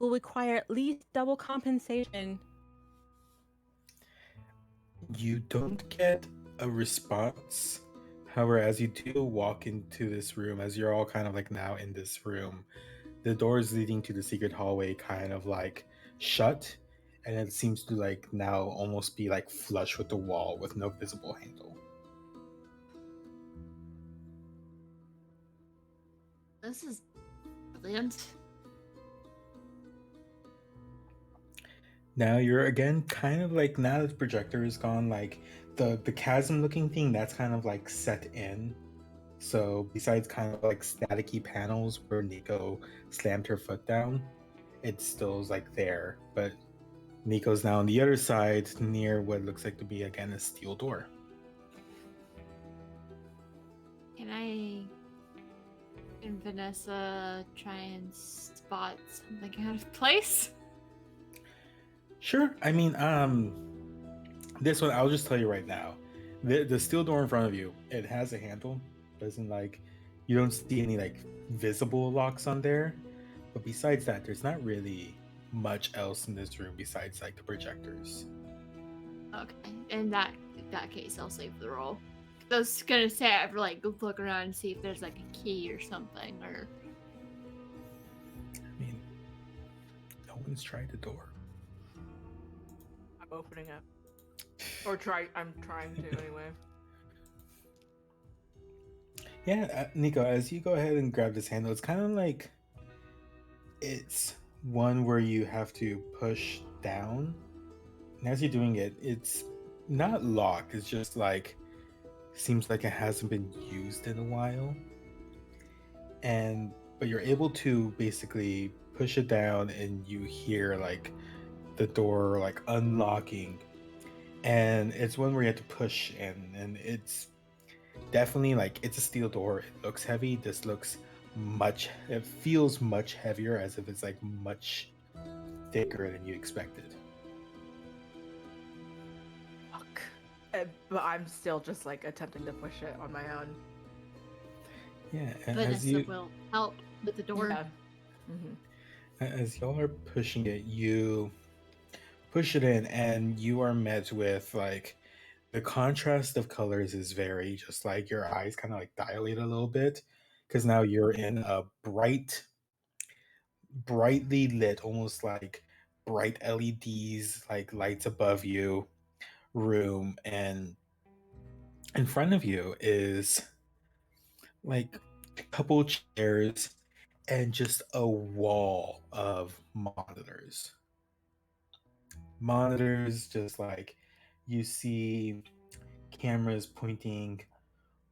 will require at least double compensation. You don't get a response. However, as you do walk into this room, as you're all kind of like now in this room, the doors leading to the secret hallway kind of like shut, and it seems to like now almost be like flush with the wall with no visible handle. This is brilliant. Now you're again kind of like, now that the projector is gone, like the chasm looking thing that's kind of like set in. So besides kind of like staticky panels where Nico slammed her foot down, it still is like there. But Nico's now on the other side near what looks like to be again a steel door. Can I and Vanessa try and spot something out of place? Sure. I mean, this one I'll just tell you right now. The steel door in front of you, it has a handle. Doesn't like you don't see any like visible locks on there. But besides that, there's not really much else in this room besides like the projectors. Okay, in that case, I'll save the roll. I was gonna say I'd like look around and see if there's like a key or something, or. I mean, no one's tried the door. I'm opening it, or I'm trying to anyway. Yeah, Nico, as you go ahead and grab this handle, it's kind of like it's one where you have to push down. And as you're doing it, it's not locked. It's just like seems like it hasn't been used in a while. But you're able to basically push it down and you hear like the door like unlocking. And it's one where you have to push in, and it's definitely like it's a steel door. It looks heavy. This looks it feels much heavier, as if it's like much thicker than you expected. Fuck. But I'm still just like attempting to push it on my own. Yeah, and Vanessa will help with the door. Yeah. Mm-hmm. As y'all are pushing it, you push it in, and you are met with like the contrast of colors is very just like your eyes kind of like dilate a little bit because now you're in a brightly lit, almost like bright LEDs, like lights above you room, and in front of you is like a couple chairs and just a wall of monitors, just like you see cameras pointing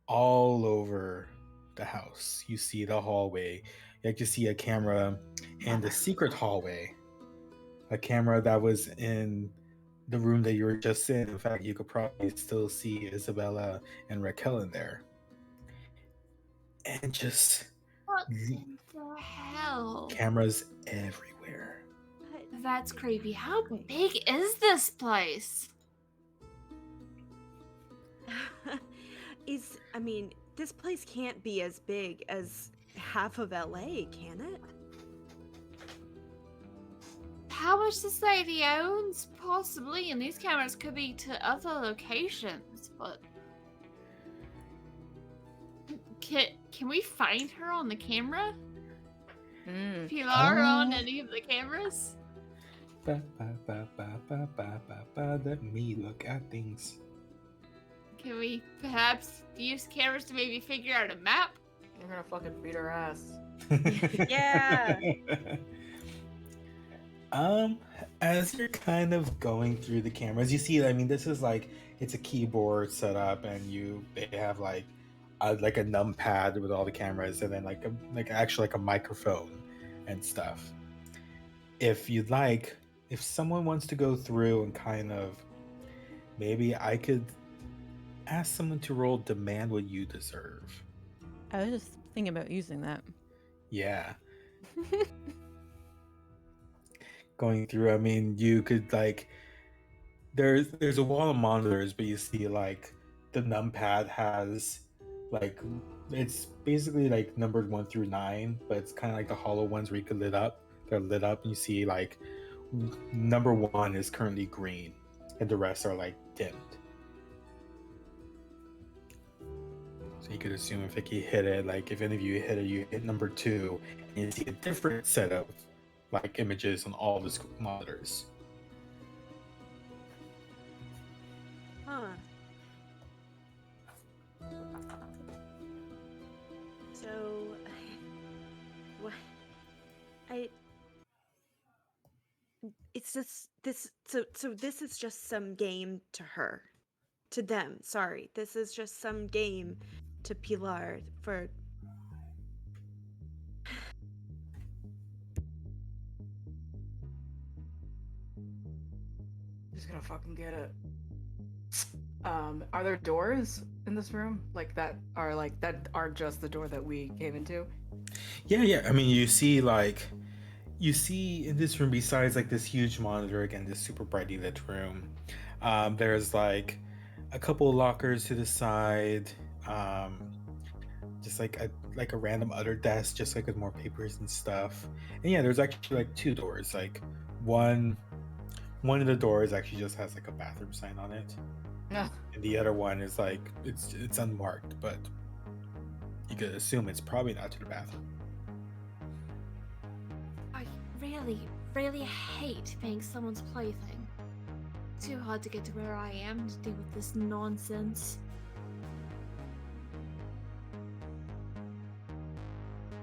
all over the house. You see the hallway. You actually see a camera in the secret hallway, a camera that was in the room that you were just in. In fact, you could probably still see Isabella and Raquel in there. And just what the hell? Cameras everywhere. That's creepy. How big is this place? I mean, this place can't be as big as half of LA, can it? How much society owns? Possibly, and these cameras could be to other locations, but can we find her on the camera? Pilar on any of the cameras? Let me look at things. Can we perhaps use cameras to maybe figure out a map? You're gonna fucking beat her ass. Yeah. As you're kind of going through the cameras, you see, I mean, this is like, it's a keyboard set up, and they have like a numpad with all the cameras, and then like a microphone and stuff. If you'd like, if someone wants to go through and kind of, maybe I could ask someone to roll Demand What You Deserve. I was just thinking about using that. Yeah. Going through, I mean, you could like, there's a wall of monitors, but you see like the numpad has like, it's basically like numbered 1 through 9, but it's kind of like the hollow ones where you could they're lit up, and you see like number 1 is currently green and the rest are like dimmed. So you could assume if like you hit it, like if any of you hit it, you hit number 2, and you see a different set of like images on all the monitors. Huh. So, what? It's just this. So this is just some game to her. To them, sorry. This is just some game to Pilar for... Just gonna fucking get it. Are there doors in this room that are just the door that we came into? Yeah. I mean, you see in this room, besides like this huge monitor, again, this super brightly lit room, there's like a couple of lockers to the side, just like a random other desk, just like with more papers and stuff. And yeah, there's actually like two doors. Like one of the doors actually just has like a bathroom sign on it. Ugh. And the other one is like it's unmarked, but you could assume it's probably not to the bathroom. I really hate being someone's plaything. It's too hard to get to where I am to deal with this nonsense.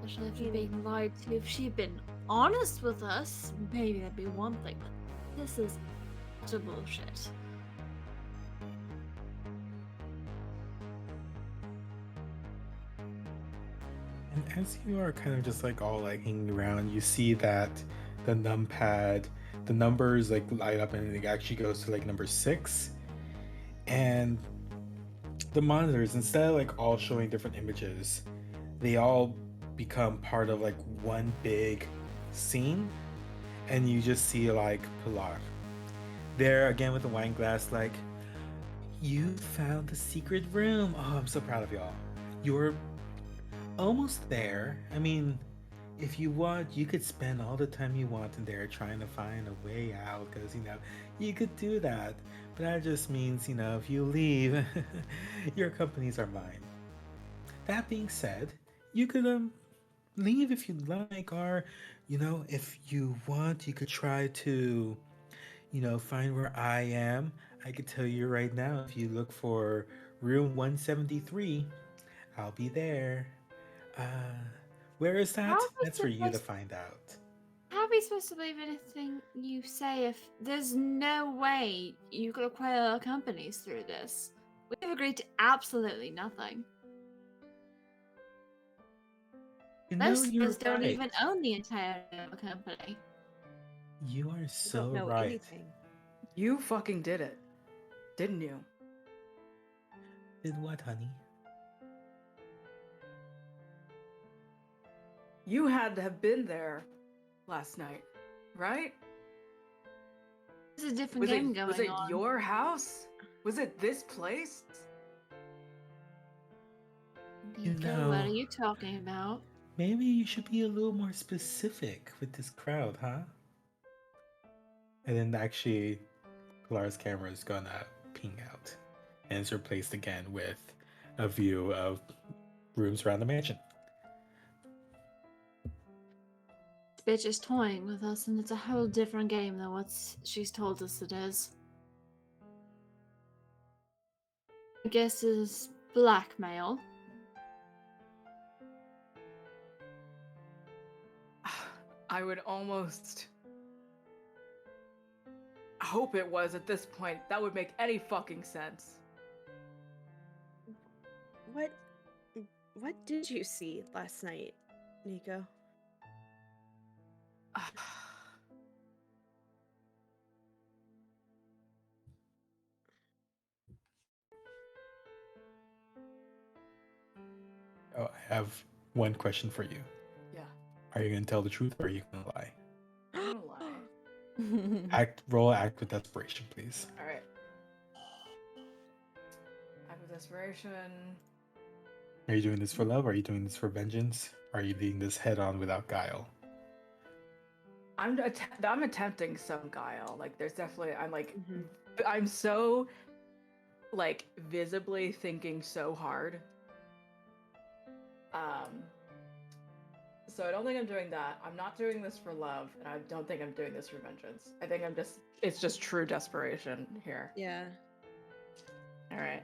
Especially after being lied to. If she'd been honest with us, maybe that'd be one thing, but this is utter bullshit. And as you are kind of just like all like hanging around, you see that the numpad, the numbers like light up and it actually goes to like number 6. And the monitors, instead of like all showing different images, they all become part of like one big scene. And you just see like Pilar there again with the wine glass, like, you found the secret room. Oh, I'm so proud of y'all. You're almost there. I mean, if you want, you could spend all the time you want in there trying to find a way out, because, you could do that. But that just means, if you leave, your companies are mine. That being said, you could leave if you'd like, or, if you want, you could try to, find where I am. I could tell you right now, if you look for room 173, I'll be there. Where is that? That's for you to find out. How are we supposed to believe anything you say if there's no way you could acquire our companies through this? We've agreed to absolutely nothing. Most of You're us don't right. even own the entire company. You are so don't know right. anything. You fucking did it, didn't you? Did what, honey? You had to have been there last night, right? There's a different game going on. Was it your house? Was it this place? Nico, what are you talking about? Maybe you should be a little more specific with this crowd, huh? And then actually, Pilar's camera is gonna ping out, and it's replaced again with a view of rooms around the mansion. This bitch is toying with us, and it's a whole different game than what she's told us it is. I guess it's blackmail. I would almost hope it was at this point. That would make any fucking sense. What did you see last night, Nico? Oh, I have one question for you. Yeah. Are you gonna tell the truth, or are you gonna lie? I'm gonna lie. Roll act with desperation, please. All right. Act with desperation. Are you doing this for love? Or are you doing this for vengeance? Or are you doing this head on without guile? I'm attempting some guile. Like, there's definitely, I'm so, like, visibly thinking so hard. So I don't think I'm doing that. I'm not doing this for love, and I don't think I'm doing this for vengeance. I think it's just true desperation here. Yeah. All right.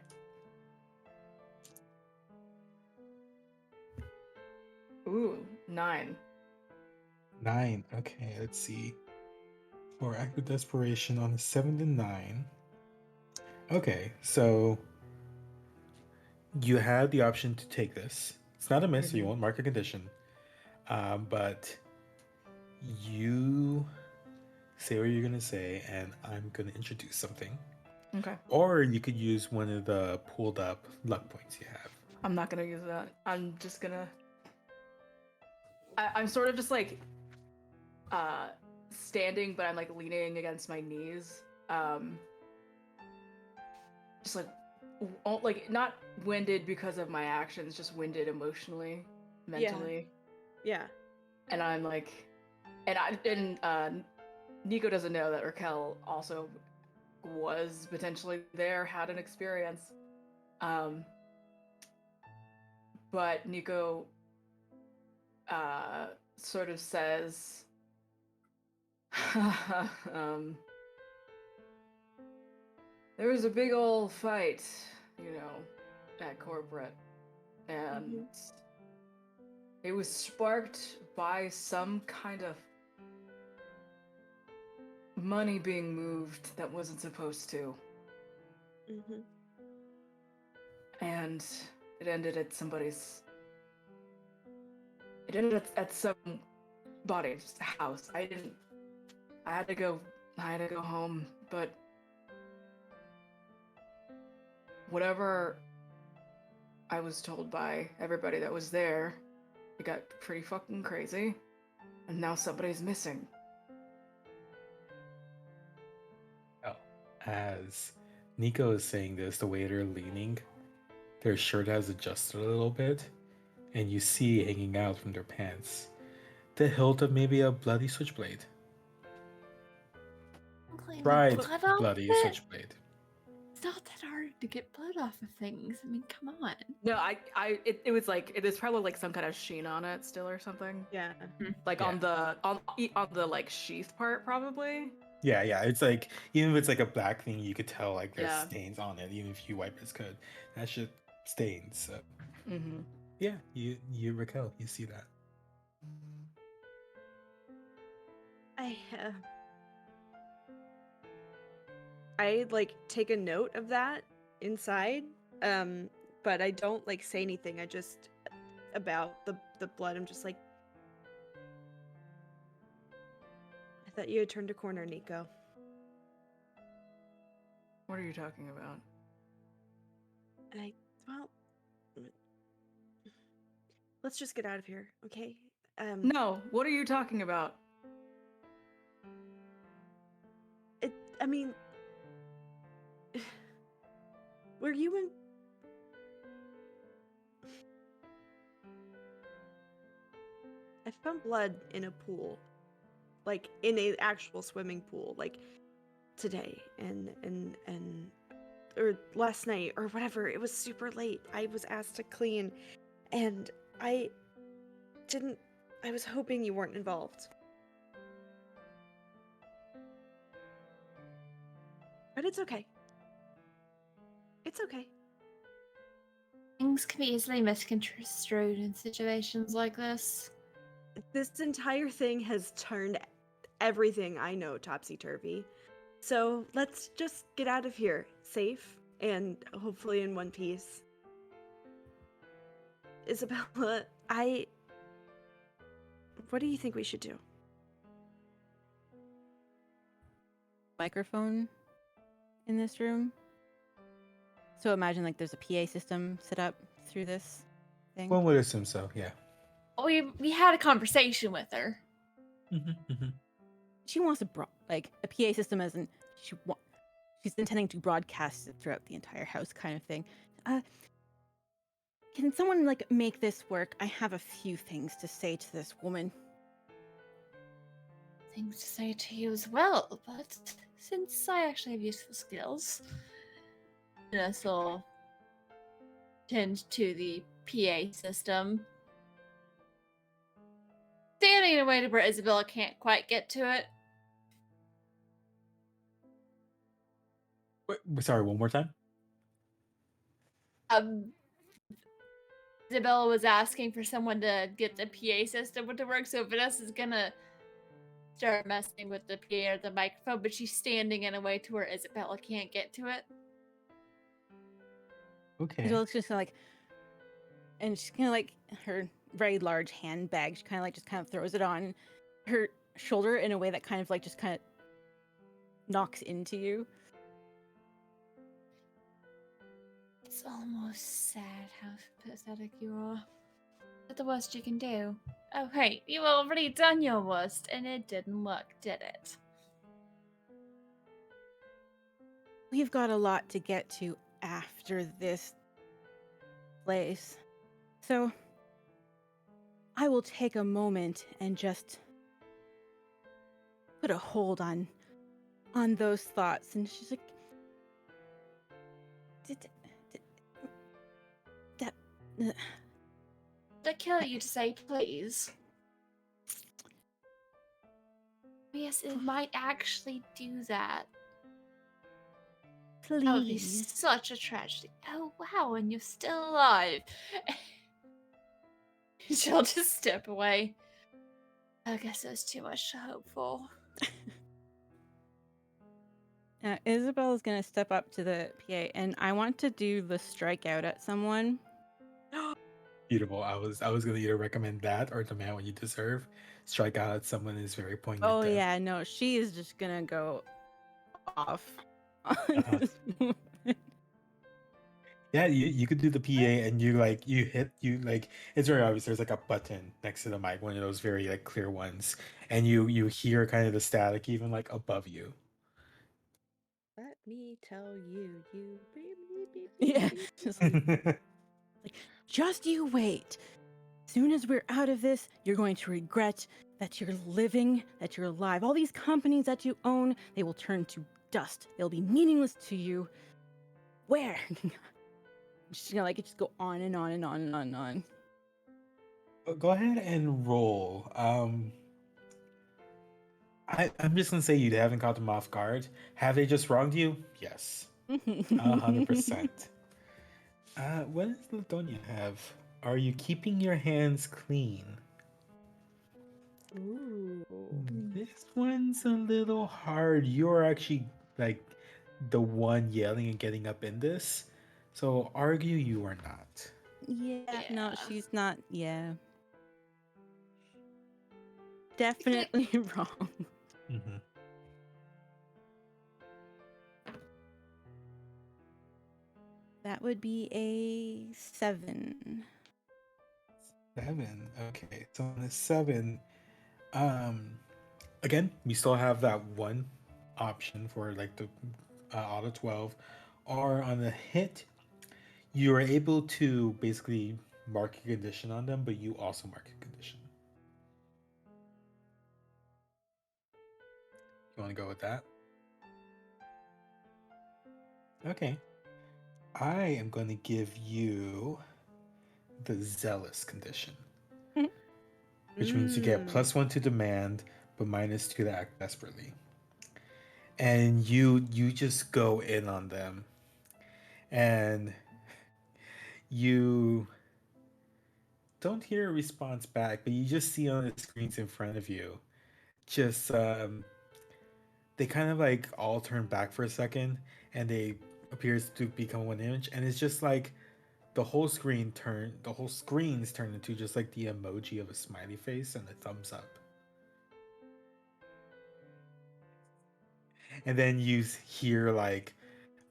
Ooh, 9. 9. Okay, let's see. For act of desperation on a 7 to 9, Okay, so you had the option to take this. It's not a miss, so you won't mark a condition. But you say what you're gonna say, and I'm gonna introduce something. Okay. Or you could use one of the pulled up luck points you have. I'm not gonna use that. I'm just gonna. I'm sort of just like standing, but I'm like leaning against my knees. Just like not winded because of my actions, just winded emotionally, mentally. Yeah. And I'm like, and Nico doesn't know that Raquel also was potentially there, had an experience. But Nico sort of says, there was a big old fight, at corporate, and it was sparked by some kind of money being moved that wasn't supposed to. And it ended at somebody's house. I had to go home, but whatever I was told by everybody that was there, it got pretty fucking crazy, and now somebody's missing. As Nico is saying this, the way they're leaning, their shirt has adjusted a little bit, and you see hanging out from their pants the hilt of maybe a bloody switchblade. Dried bloody switchblade. It's not that hard to get blood off of things. I mean, come on. No, it was like there's probably like some kind of sheen on it still or something. Yeah. Like on the like sheath part probably. Yeah, it's like even if it's like a black thing, you could tell like there's Yeah. stains on it. Even if you wipe his coat, that shit stains. So Mm-hmm. yeah, you Raquel, you see that. I like take a note of that inside, but I don't like say anything. I just about the blood. I'm just like, I thought you had turned a corner, Nico. What are you talking about? Well, let's just get out of here, okay? No, what are you talking about? I mean, were you in? I found blood in a pool, like in an actual swimming pool, like today, and or last night or whatever. It was super late. I was asked to clean, and I was hoping you weren't involved. But it's okay. It's okay. Things can be easily misconstrued in situations like this. This entire thing has turned everything I know topsy-turvy. So let's just get out of here, safe and hopefully in one piece. Isabella, what do you think we should do? Microphone in this room. So imagine like there's a PA system set up through this thing. One would assume so, yeah. We had a conversation with her. She wants to like a PA system as in she's intending to broadcast it throughout the entire house kind of thing. Can someone like make this work? I have a few things to say to this woman. Things to say to you as well, but since I actually have useful skills, this will tend to the PA system. Standing in a way to where Isabella can't quite get to it. Wait, sorry, one more time. Isabella was asking for someone to get the PA system to work, so Vanessa's gonna start messing with the PA or the microphone, but she's standing in a way to where Isabella can't get to it. Okay. Isabella's just like, and she's kind of like her very large handbag. She kind of like just kind of throws it on her shoulder in a way that kind of like just kind of knocks into you. It's almost sad how pathetic you are. But the worst you can do. Oh, hey, you've already done your worst, and it didn't work, did it? We've got a lot to get to after this place. So I will take a moment and just put a hold on those thoughts. And she's like, that Did I kill you to say please? Yes, it might actually do that. please. That would be such a tragedy. Oh wow, and you're still alive. She'll just step away. I guess there's too much to hope for. Isabella's gonna step up to the PA, and I want to do the strike out at someone. Beautiful. I was gonna either recommend that or Demand What You Deserve. Strike out at someone is very poignant. Oh yeah, no, she is just gonna go off. Yeah, you could do the PA and you hit it's very obvious. There's like a button next to the mic, one of those very like clear ones, and you hear kind of the static even like above you. Let me tell you, Yeah, just like, just you wait. Soon as we're out of this, you're going to regret that you're living, that you're alive. All these companies that you own, they will turn to dust. They'll be meaningless to you. Where? Just gonna just go on and on and on and on and on. Go ahead and roll. I'm just gonna say you haven't caught them off guard. Have they just wronged you? Yes, 100%. What does Latonia have? Are you keeping your hands clean? Ooh. This one's a little hard. You're actually like the one yelling and getting up in this, so argue you are not. Yeah, no, she's not. Yeah, definitely wrong. Mm-hmm. That would be a 7. 7. Okay, so on a 7, again, we still have that one option for like the auto 12, or on a hit, you are able to basically mark a condition on them, but you also mark a condition. You want to go with that? Okay. I am going to give you the zealous condition, which means you get +1 to demand, but -2 to act desperately. And you just go in on them, and you don't hear a response back, but you just see on the screens in front of you, just they kind of like all turn back for a second, and they appears to become one image, and it's just like the whole screen's turned into just like the emoji of a smiley face and a thumbs up. And then you hear like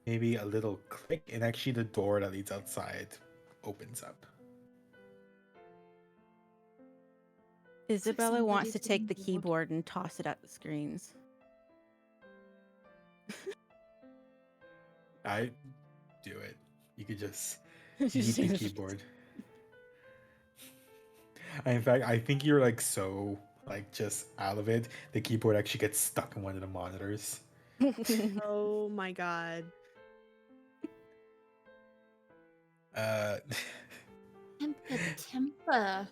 maybe a little click, and actually the door that leads outside opens up. Isabella wants to take the keyboard and toss it at the screens. I do it. You could just eat the keyboard. In fact, I think you're like so like just out of it. The keyboard actually gets stuck in one of the monitors. Oh my god. Temper.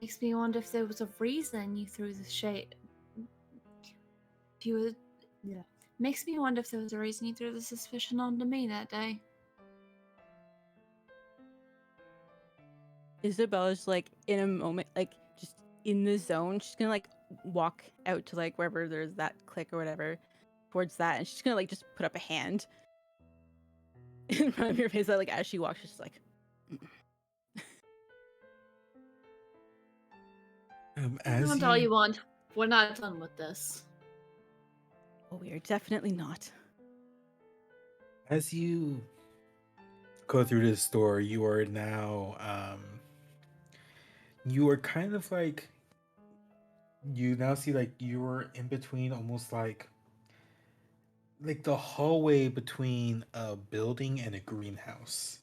Makes me wonder if there was a reason you threw the shade. If you were, yeah. Makes me wonder if there was a reason you threw the suspicion onto me that day. Isabella's like in a moment, like just in the zone. She's gonna like walk out to like wherever there's that click or whatever, towards that, and she's gonna like just put up a hand. in front of your face. That, like, as she walks, she's just like, as want all you want. We're not done with this. oh, we are definitely not. As you go through this door, you are now you are kind of like, you now see like you're in between, almost like the hallway between a building and a greenhouse.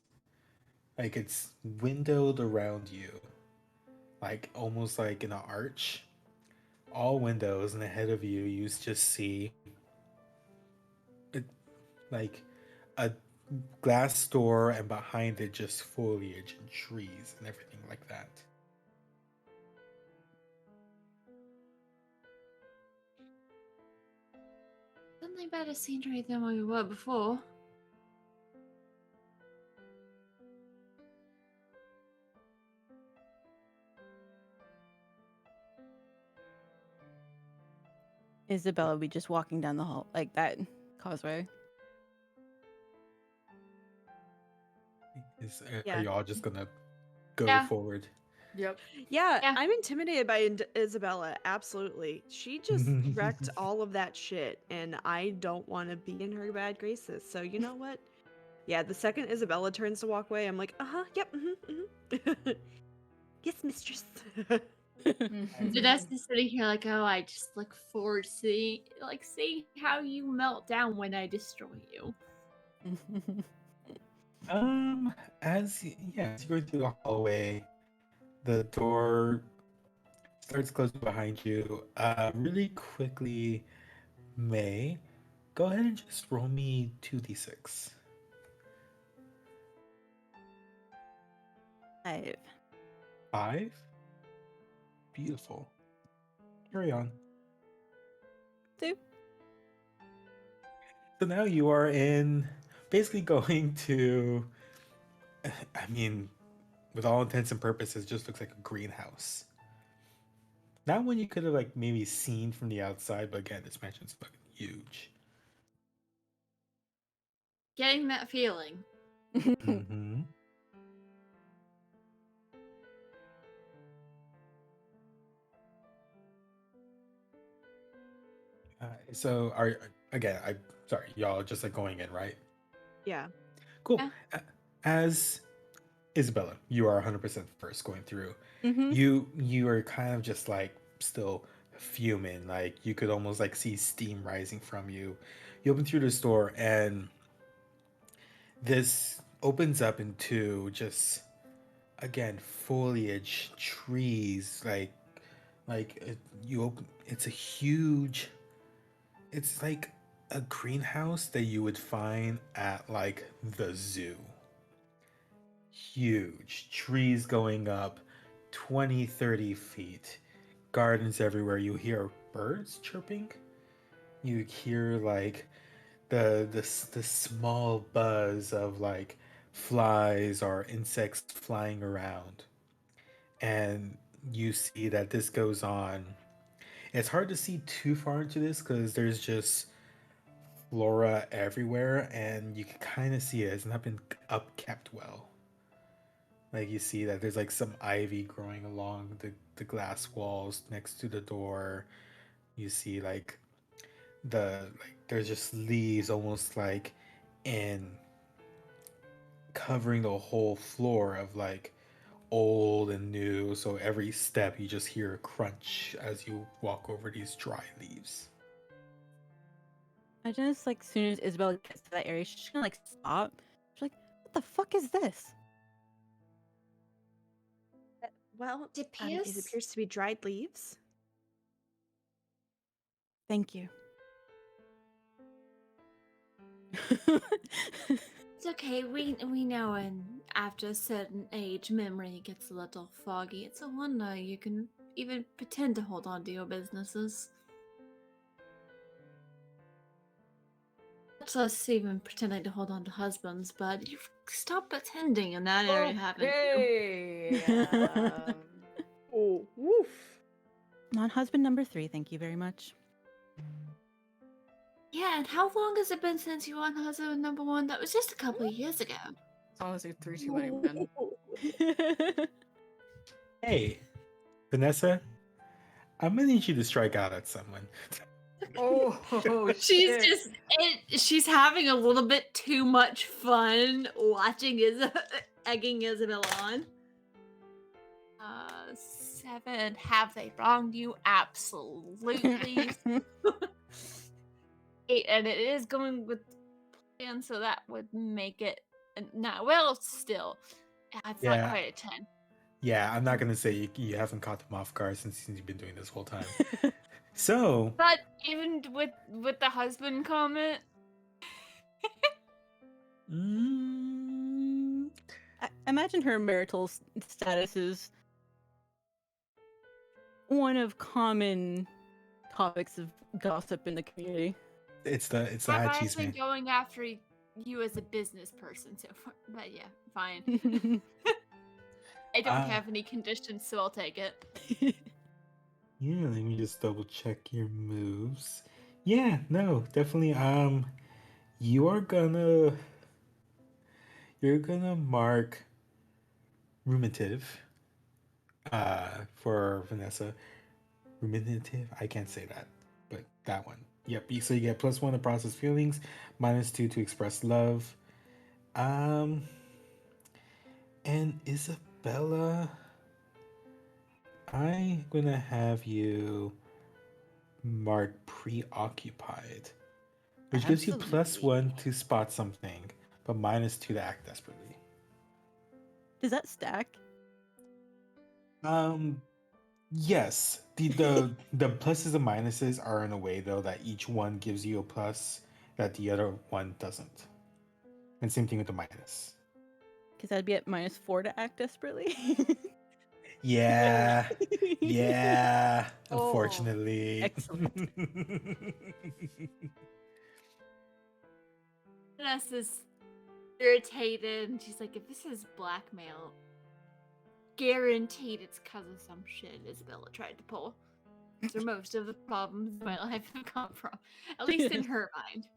Like it's windowed around you, like almost like in an arch. All windows, and ahead of you, you just see it, like a glass door, and behind it, just foliage and trees and everything like that. Certainly better scenery than we were before. Isabella would be just walking down the hall, like that causeway. Are y'all just gonna go Yeah. forward? Yep. Yeah, I'm intimidated by Isabella. Absolutely. She just wrecked all of that shit, and I don't want to be in her bad graces. So, you know what? Yeah, the second Isabella turns to walk away, I'm like, yep, yes, mistress. Vanessa's sitting here like, oh, I just look forward to seeing how you melt down when I destroy you. As you go through the hallway, the door starts closing behind you. Really quickly, May, go ahead and just roll me 2d6. 5. 5? Beautiful. Carry on. 2. So now you are in, basically going to, I mean, with all intents and purposes, just looks like a greenhouse. Not one you could have like maybe seen from the outside, but again, this mansion's fucking huge. Getting that feeling. Mm-hmm. So I'm sorry, y'all are just like going in, right? Yeah. Cool. Yeah. As Isabella, you are 100% first going through. Mm-hmm. You are kind of just like still fuming, like you could almost like see steam rising from you. You open through this door, and this opens up into just, again, foliage, trees, you open, it's a huge, it's like a greenhouse that you would find at like the zoo. Huge trees going up 20, 30 feet, gardens everywhere. You hear birds chirping. You hear like the small buzz of like flies or insects flying around. And you see that this goes on. It's hard to see too far into this because there's just flora everywhere, and you can kind of see it's not been upkept well. Like you see that there's like some ivy growing along the glass walls next to the door. You see like there's just leaves almost like in covering the whole floor of like old and new. So every step you just hear a crunch as you walk over these dry leaves. I just, like, as soon as Isabella gets to that area, she's just gonna, like, stop. She's like, what the fuck is this? Well, it appears to be dried leaves. Thank you. It's okay. We know, and after a certain age, memory gets a little foggy. It's a wonder you can even pretend to hold on to your businesses. Not us even pretending to hold on to husbands, but you've stopped pretending in that area, haven't you? Oh, woof. Non-husband number 3, thank you very much. Yeah, and how long has it been since you won husband number one? That was just a couple of years ago. It's honestly 3 too many men. Hey, Vanessa, I'm gonna need you to strike out at someone. Oh, She's shit. just she's having a little bit too much fun watching egging Isabel on. 7. Have they wronged you? Absolutely. 8, and it is going with plan, so that would make it not well. Still, it's not Yeah. quite a 10. Yeah, I'm not gonna say you haven't caught them off guard since you've been doing this whole time. So, But even with the husband comment, I imagine her marital status is one of common topics of gossip in the community. it's the I've hot cheese been man. going after you as a business person so far. But yeah, fine. I don't have any conditions, so I'll take it. Yeah, let me just double check your moves. Yeah, no, definitely. You're gonna mark ruminative. For Vanessa, ruminative. I can't say that, but that one. Yep. So you get +1 to process feelings, -2 to express love. And Isabella, I'm gonna have you mark preoccupied, which gives you +1 to spot something, but -2 to act desperately. Does that stack? Yes. The pluses and minuses are in a way though that each one gives you a plus that the other one doesn't. And same thing with the minus. Because that'd be at -4 to act desperately. Yeah. Yeah. Oh. Unfortunately. Excellent. Vanessa's irritated, and she's like, if this is blackmail, guaranteed it's because of some shit Isabella tried to pull. These are most of the problems in my life have come from, at least in her mind.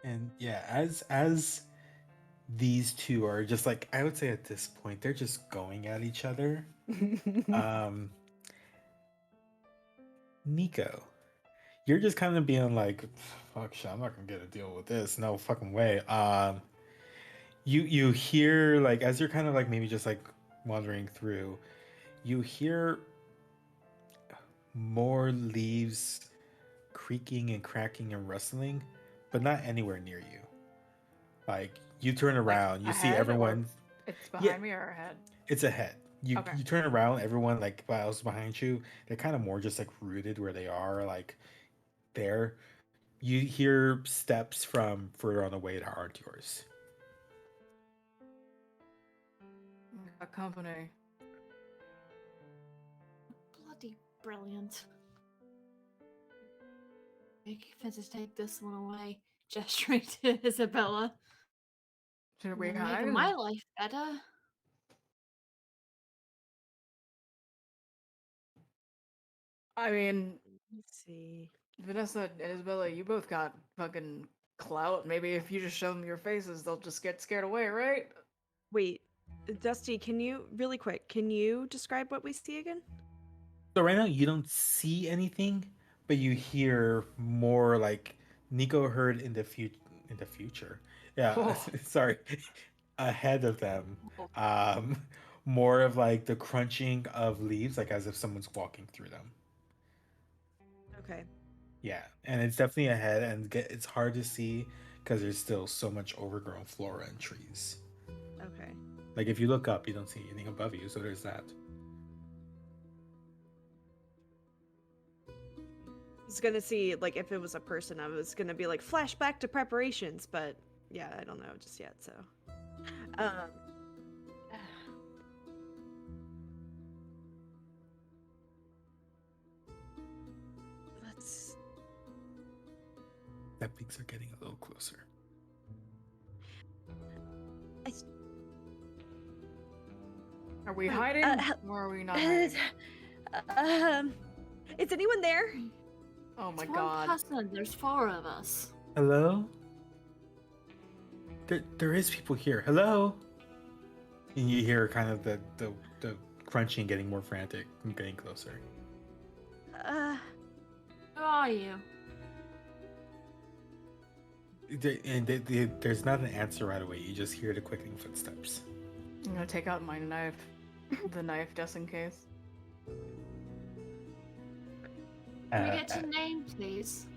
And yeah, as these two are just like, I would say at this point they're just going at each other. Nico, you're just kind of being like, fuck shit, I'm not gonna get a deal with this, no fucking way. You hear, like, as you're kind of like maybe just like wandering through, you hear more leaves creaking and cracking and rustling, but not anywhere near you. Like, you turn around, you see Ahead, everyone. or it's behind me or ahead? It's ahead. You Okay. you turn around, everyone like else behind you, they're kind of more just like rooted where they are, like there. You hear steps from further on the way that aren't yours. A company. Bloody brilliant. Make Fences take this one away. Gesturing to Isabella. Should we Making hide? my life better. I mean, let's see. Vanessa and Isabella, you both got fucking clout. Maybe if you just show them your faces, they'll just get scared away, right? Wait, Dusty, can you describe what we see again? So right now you don't see anything, but you hear more like Nico heard in the future. Yeah, Oh. sorry. Ahead of them. More of like the crunching of leaves, like as if someone's walking through them. Okay. Yeah, and it's definitely ahead, and it's hard to see because there's still so much overgrown flora and trees. Okay. Like if you look up, you don't see anything above you, so there's that. I was gonna see, like, if it was a person, I was gonna be like, flashback to preparations, but yeah, I don't know just yet, so. Let's. That things are getting a little closer. Are we hiding? Or are we not hiding? Is anyone there? Oh my It's god. one person. There's 4 of us. Hello? There is people here. Hello? And you hear kind of the crunching getting more frantic and getting closer. Who are you? There's not an answer right away. You just hear the quickening footsteps. I'm gonna take out my knife. The knife just in case. Can we get your name, please?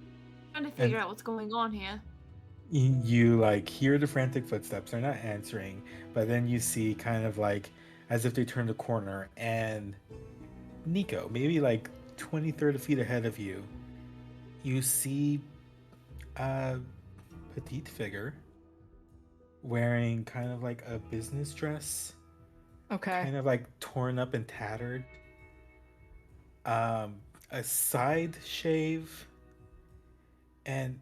I'm trying to figure out what's going on here. You like hear the frantic footsteps. They're not answering, but then you see kind of like as if they turned a corner and Nico, maybe like 20, 30 feet ahead of you, you see a petite figure wearing kind of like a business dress. Okay. Kind of like torn up and tattered. A side shave. And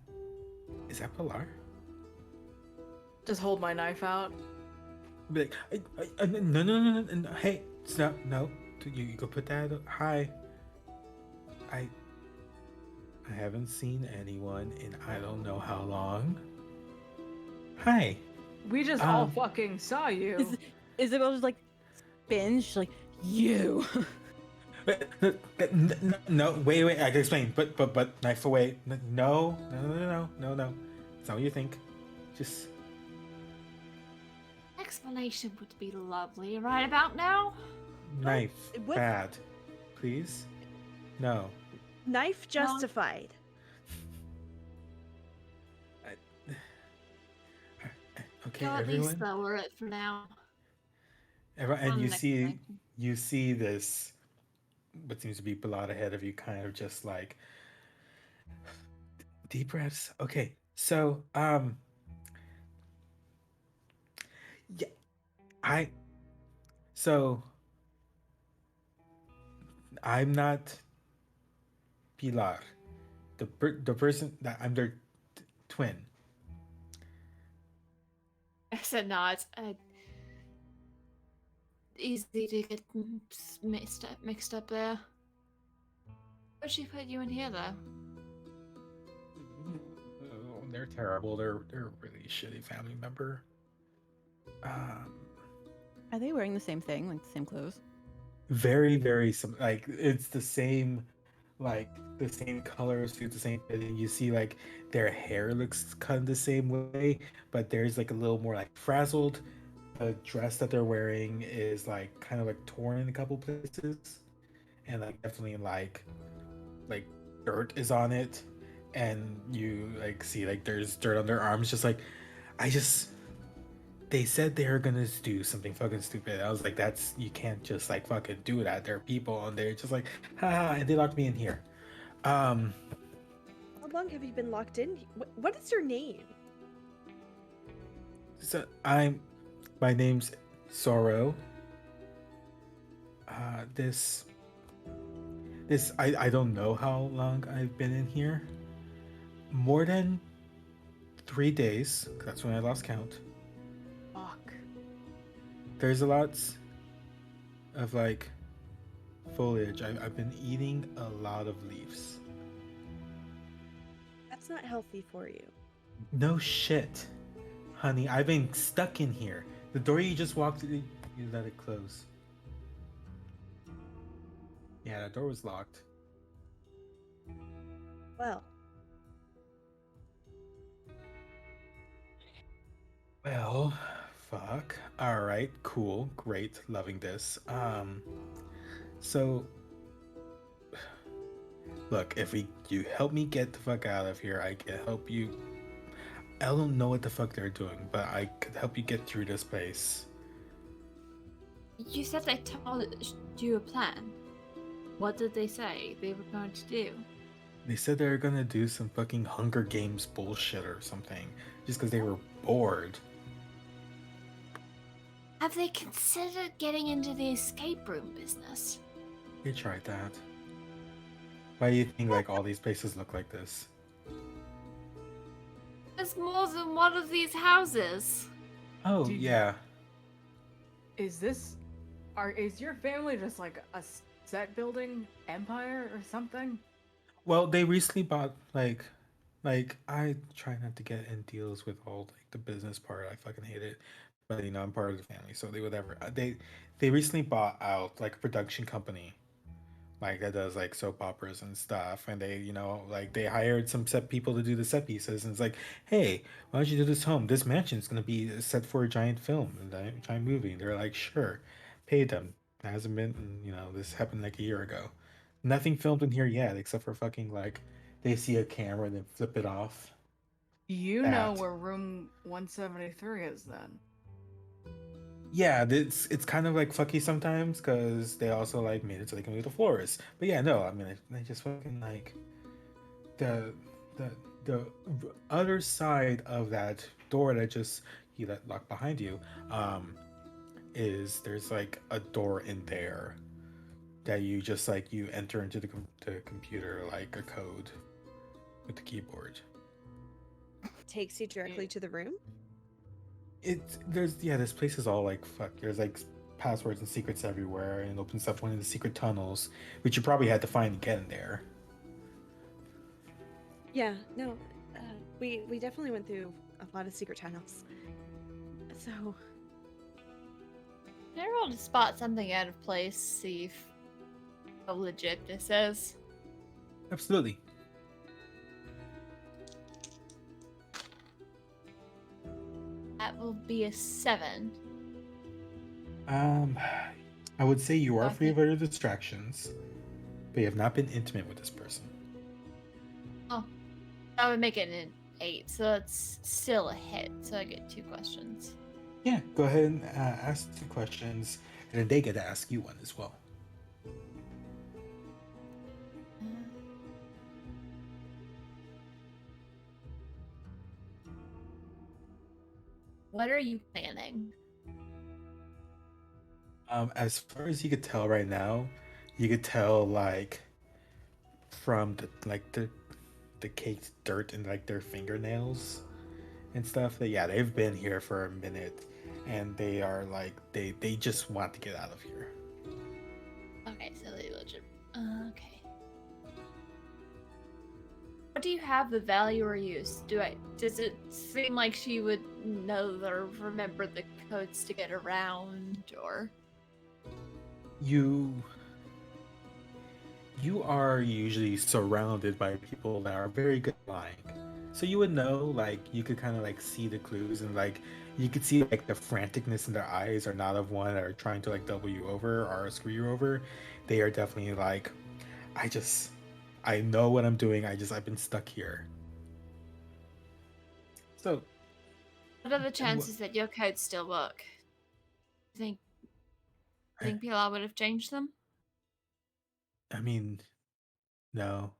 is that Pilar? Just hold my knife out. Be like, no, hey, stop, no, you go put that. Hi, I haven't seen anyone in I don't know how long. Hi. We just all fucking saw you. Isabel just like spins. She's like, you. No, wait, I can explain. But knife away. No. It's not what you think. Just Explanation would be lovely right about now. knife. Bad. Please? No. Knife justified. Okay, Go at everyone. least lower it for now. And you see this, what seems to be Pilar ahead of you, kind of just like deep breaths. Okay, so yeah, I'm not Pilar, the person that I'm their twin. I said not. Easy to get mixed up there. Where'd she put you in here, though? Oh, they're terrible. They're a really shitty family member. Are they wearing the same thing, like the same clothes? Very, very like it's the same, like the same color suit, the same fitting. You see, like their hair looks kind of the same way, but there's like a little more like frazzled. The dress that they're wearing is like kind of like torn in a couple places, and like definitely like dirt is on it, and you like see like there's dirt on their arms. Just like they said they were gonna do something fucking stupid. I was like, that's you can't just like fucking do that. There are people, and they're just like, haha, and they locked me in here. How long have you been locked in? What is your name? So my name's Sorrow. This I don't know how long I've been in here. More than 3 days. That's when I lost count. Fuck. There's a lot of like foliage. I've been eating a lot of leaves. That's not healthy for you. No shit, honey. I've been stuck in here. The door you just walked through, you let it close. Yeah, that door was locked. Well, fuck. All right, cool, great, loving this. So look, if you help me get the fuck out of here, I can help you. I don't know what the fuck they're doing, but I could help you get through this place. You said they told you a plan. What did they say they were going to do? They said they were gonna do some fucking Hunger Games bullshit or something, just because they were bored. Have they considered getting into the escape room business? They tried that. Why do you think like all these places look like this? There's more than one of these houses. Oh yeah. Is your family just like a set building empire or something? Well, they recently bought like I try not to get in deals with all like the business part. I fucking hate it. But I'm part of the family, so they would ever they recently bought out like a production company like that does like soap operas and stuff, and they like they hired some set people to do the set pieces, and it's like, hey, why don't you do this home? This mansion's gonna be set for a giant film, a giant movie. And they're like, sure, paid them. It hasn't been, this happened like a year ago. Nothing filmed in here yet, except for fucking like they see a camera and then flip it off. You know That. where room 173 is then. Yeah, it's kind of like fucky sometimes because they also like made it so they can move the floors. But yeah, no, I mean they just fucking like the the the other side of that door that just you let lock behind you, is there's like a door in there that you just like you enter into the computer like a code with the keyboard. Takes you directly to the room? This place is all like fuck. There's like passwords and secrets everywhere, and it opens up one of the secret tunnels, which you probably had to find to get in there. Yeah, no, we definitely went through a lot of secret tunnels. So, Can I roll to spot something out of place, see how legit this is? Absolutely. That will be a 7. I would say you are free of other distractions, but you have not been intimate with this person. Oh, that would make it an 8, so that's still a hit. So I get 2 questions. Yeah, go ahead and ask 2 questions, and then they get to ask you one as well. What are you planning? As far as you could tell right now, you could tell like from the caked dirt in like their fingernails and stuff that yeah they've been here for a minute, and they are like they just want to get out of here. Okay, so they legit. Okay. What do you have the value or use? Does it seem like she would know or remember the codes to get around, or? You are usually surrounded by people that are very good at lying. So you would know, like, you could kind of like see the clues, and like you could see like the franticness in their eyes are not of one that are trying to like double you over or screw you over. They are definitely like, I know what I'm doing. I've been stuck here. So, What are the chances that your codes still work? You think PLR would have changed them? I mean, no.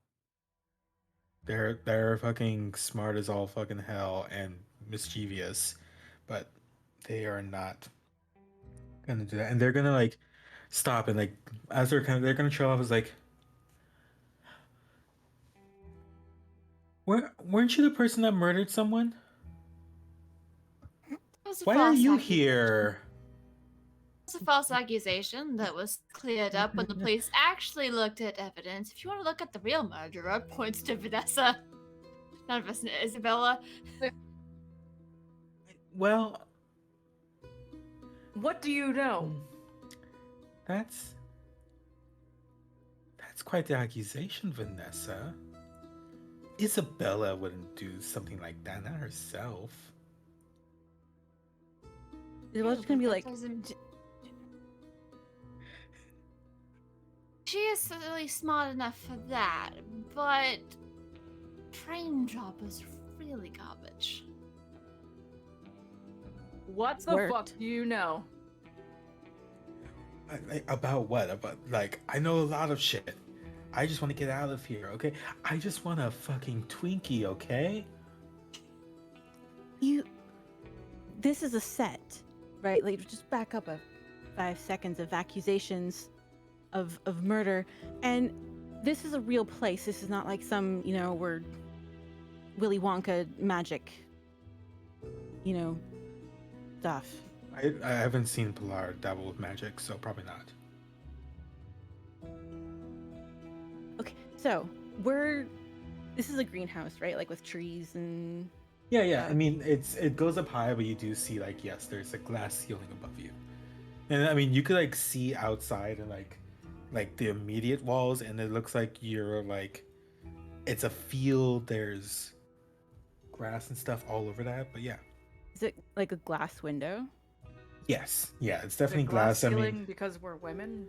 They're fucking smart as all fucking hell and mischievous, but they are not gonna do that. And they're gonna like stop and like as they're gonna trail off as like, weren't you the person that murdered someone? Why are you here? It was a false accusation that was cleared up when the police actually looked at evidence. If you want to look at the real murderer, points to Vanessa. Not Vanessa, Isabella. Well, what do you know? That's quite the accusation, Vanessa. Isabella wouldn't do something like that, not herself. Isabella's gonna be like, she is really smart enough for that, but frame job is really garbage. What the fuck do you know? About what? About like I know a lot of shit. I just want to get out of here, okay? I just want a fucking Twinkie, okay? This is a set, right? Like, just back up 5 seconds of accusations of murder, and this is a real place. This is not like some, we're Willy Wonka magic, stuff. I haven't seen Pilar dabble with magic, so probably not. Okay, so This is a greenhouse, right? Like with trees and. Yeah. I mean, it goes up high, but you do see like yes, there's a glass ceiling above you, and I mean you could like see outside and like the immediate walls, and it looks like you're like it's a field. There's grass and stuff all over that, but yeah. Is it like a glass window? Yes. Yeah, it's The definitely glass glass. I ceiling mean, because we're women.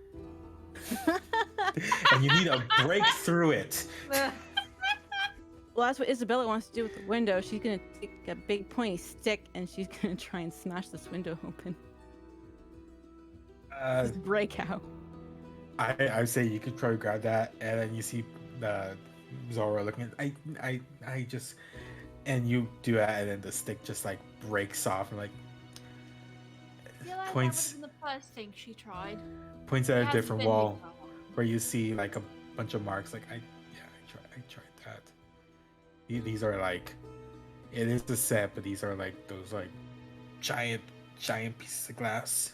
and you need to break through it. Well, that's what Isabella wants to do with the window. She's gonna take a big pointy stick and she's gonna try and smash this window open. Just break out. I say you could probably grab that, and then you see Zora looking at I just, and you do that, and then the stick just like breaks off and like points the first thing she tried. Points at a different wall where you see like a bunch of marks. Like I tried that. These are like, it is the set, but these are like those like giant pieces of glass.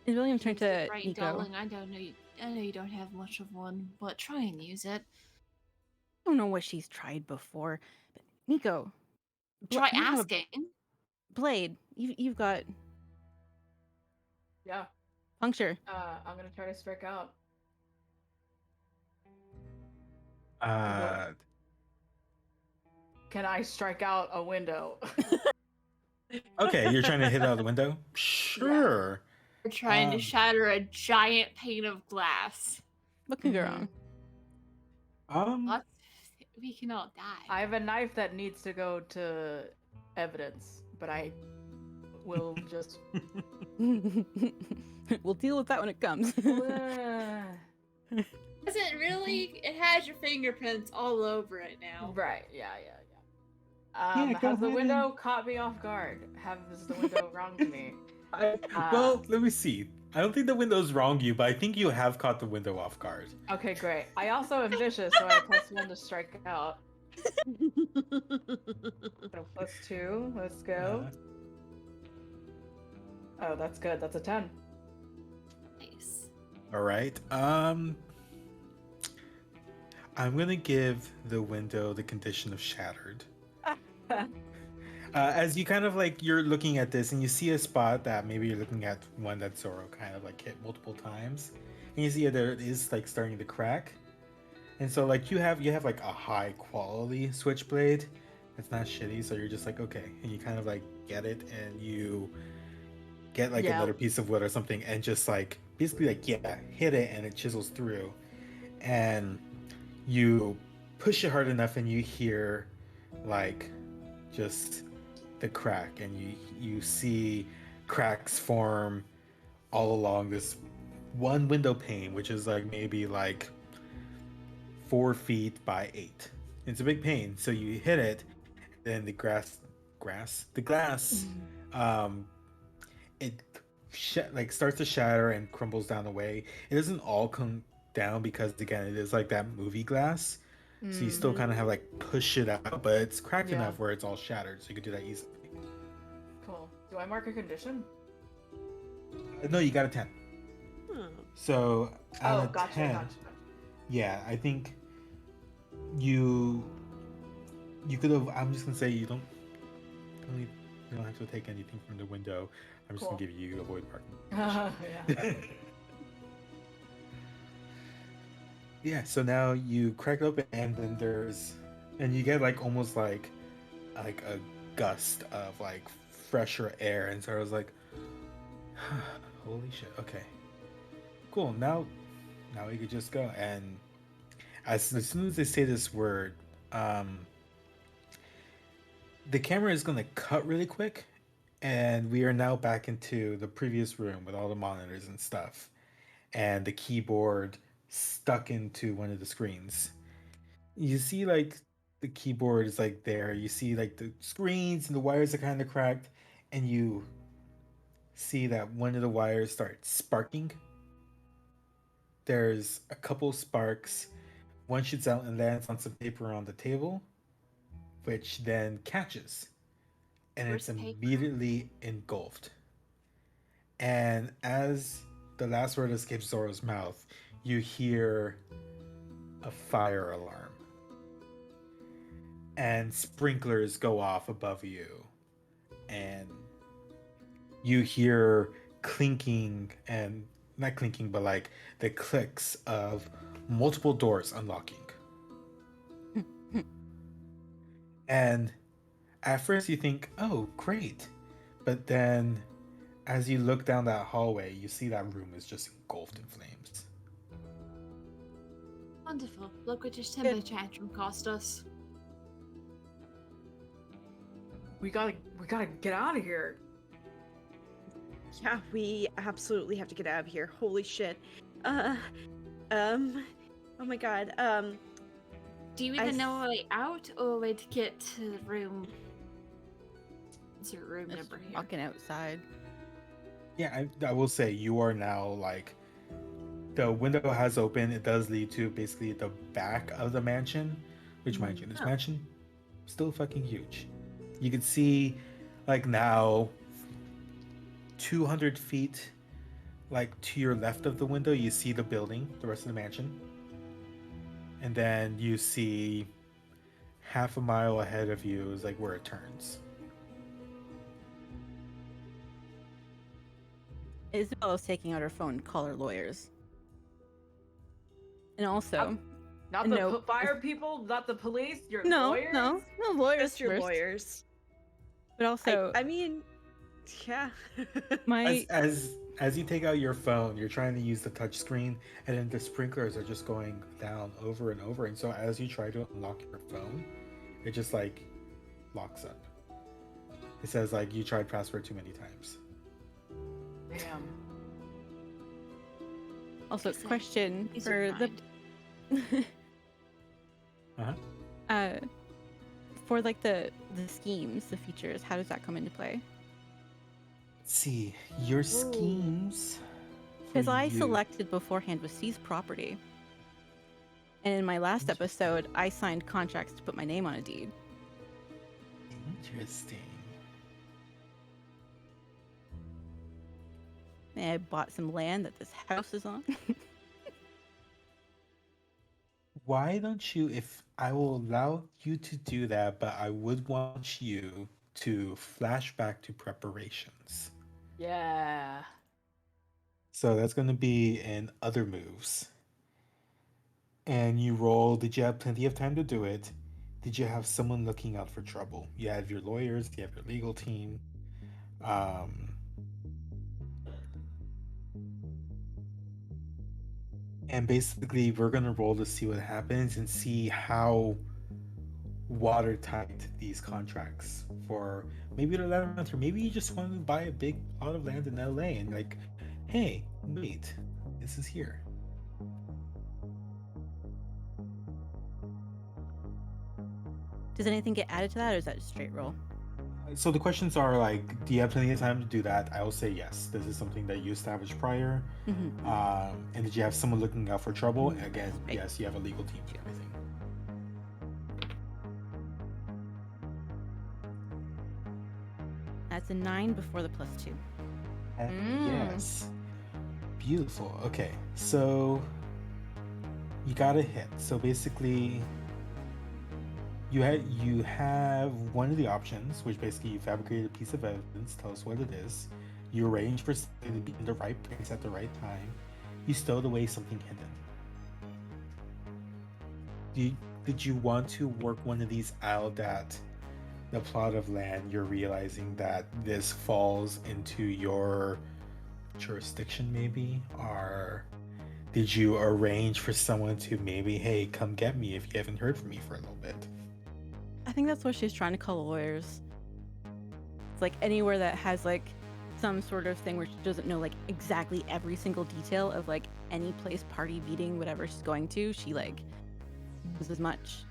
Is William trying to Right, Nico? darling. I know you don't have much of one, but try and use it. I don't know what she's tried before, but Nico, Try asking. Blade, you've got. Yeah. Puncture. I'm gonna try to strike out. Can I strike out a window? Okay, you're trying to hit out the window? Sure. We're trying to shatter a giant pane of glass. What could go wrong? We can all die. I have a knife that needs to go to evidence, but I will just. We'll deal with that when it comes. Does it really? It has your fingerprints all over it now. Right. Yeah. Has the window caught me off guard? Has the window wronged me? Well, let me see. I don't think the window's wronged you, but I think you have caught the window off guard. Okay, great. I also am vicious, so I +1 to strike out. +2. Let's go. Oh, that's good. That's a 10. Nice. All right. I'm gonna give the window the condition of shattered. As you kind of like you're looking at this and you see a spot that maybe you're looking at one that Zoro kind of like hit multiple times, and you see there it is like starting to crack, and so like you have like a high quality switchblade. It's not shitty, so you're just like okay, and you kind of like get it and you get like another piece of wood or something and just like basically like hit it and it chisels through, and you push it hard enough and you hear like just the crack, and you see cracks form all along this one window pane, which is like maybe like 4 feet by 8. It's a big pane, so you hit it, then the glass it like starts to shatter and crumbles down away. It doesn't all come down because again it is like that movie glass. So you still kind of have like push it out, but it's cracked enough where it's all shattered, so you could do that easily. Cool. Do I mark a condition? No, you got a 10. So out of gotcha, 10, gotcha. yeah, I think you could have. I'm just gonna say you don't have to take anything from the window. I'm just gonna give you avoid parking. Yeah. Yeah, so now you crack it open and then and you get like almost like a gust of like fresher air, and so I was like, holy shit, okay. Cool, now we could just go. And as soon as they say this word, the camera is gonna cut really quick, and we are now back into the previous room with all the monitors and stuff, and the keyboard stuck into one of the screens. You see like the keyboard is like there. You see like the screens and the wires are kind of cracked, and you see that one of the wires starts sparking. There's a couple sparks. One shoots out and lands on some paper on the table, which then catches, and it's immediately engulfed. And as the last word escapes Zoro's mouth, you hear a fire alarm. And sprinklers go off above you. And you hear clinking, and not clinking, but like the clicks of multiple doors unlocking. And at first you think, oh, great. But then as you look down that hallway, you see that room is just engulfed in flames. Wonderful. Look what your temper tantrum cost us. We gotta get out of here. Yeah, we absolutely have to get out of here. Holy shit. Oh my god. Do you even know a way out or a way to get to the room? It's your room number here. Walking outside. Yeah, I will say you are now like, the window has opened. It does lead to basically the back of the mansion, which, mind you, this mansion still fucking huge. You can see like now 200 feet like to your left of the window, you see the building, the rest of the mansion. And then you see half a mile ahead of you is like where it turns. Isabella's taking out her phone to call her lawyers. And also, Not the fire people, not the police, your lawyers? No, lawyers. Just your first. lawyers. But also, I mean, yeah. As you take out your phone, you're trying to use the touch screen, and then the sprinklers are just going down over and over. And so as you try to unlock your phone, it just like locks up. It says like you tried password too many times. Damn. Also, question for the for like the schemes, the features, how does that come into play? Let's see your schemes. Because I selected beforehand was seize property, and in my last episode, I signed contracts to put my name on a deed. Interesting. And I bought some land that this house is on. Why don't you, if I will allow you to do that, but I would want you to flash back to preparations. Yeah. So that's going to be in other moves. And you roll, did you have plenty of time to do it? Did you have someone looking out for trouble? You have your lawyers, you have your legal team. And basically, we're going to roll to see what happens and see how watertight these contracts for maybe the land rent, or maybe you just wanted to buy a big plot of land in LA and like, hey, wait, this is here. Does anything get added to that, or is that just straight roll? So the questions are like, do you have plenty of time to do that? I will say yes. This is something that you established prior. And did you have someone looking out for trouble? Again, yes, you have a legal team to everything. That's a 9 before the +2. Yes. Beautiful. Okay, so you got a hit. So basically, you have one of the options, which basically you fabricate a piece of evidence, tell us what it is. You arrange for something to be in the right place at the right time. You stowed away something hidden. Did you want to work one of these out at the plot of land you're realizing that this falls into your jurisdiction maybe? Or did you arrange for someone to maybe, hey, come get me if you haven't heard from me for a little bit? I think that's what she's trying to call lawyers. It's like anywhere that has like some sort of thing where she doesn't know like exactly every single detail of like any place, party, meeting, whatever she's going to, she like does as much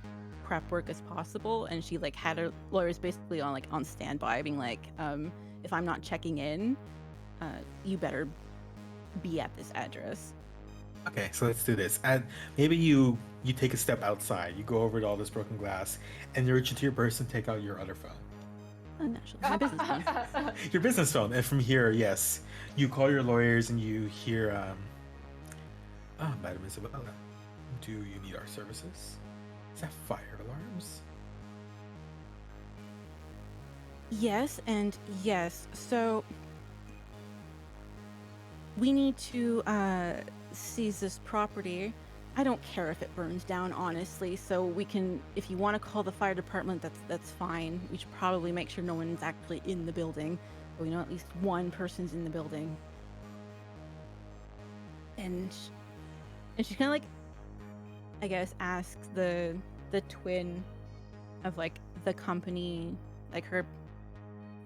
prep work as possible, and she like had her lawyers basically on standby, being like, if I'm not checking in, you better be at this address. Okay, so let's do this. And maybe you take a step outside. You go over to all this broken glass, and you reach into your purse and take out your other phone. Oh, naturally, my business phone. Your business phone. And from here, yes, you call your lawyers, and you hear, Madam Isabella, do you need our services? Is that fire alarms? Yes, and yes. So we need to seize this property. I don't care if it burns down, honestly. So we can, if you want to call the fire department, that's fine. We should probably make sure no one's actually in the building. So we know at least one person's in the building. And she kind of like, I guess, asks the twin of like the company, like her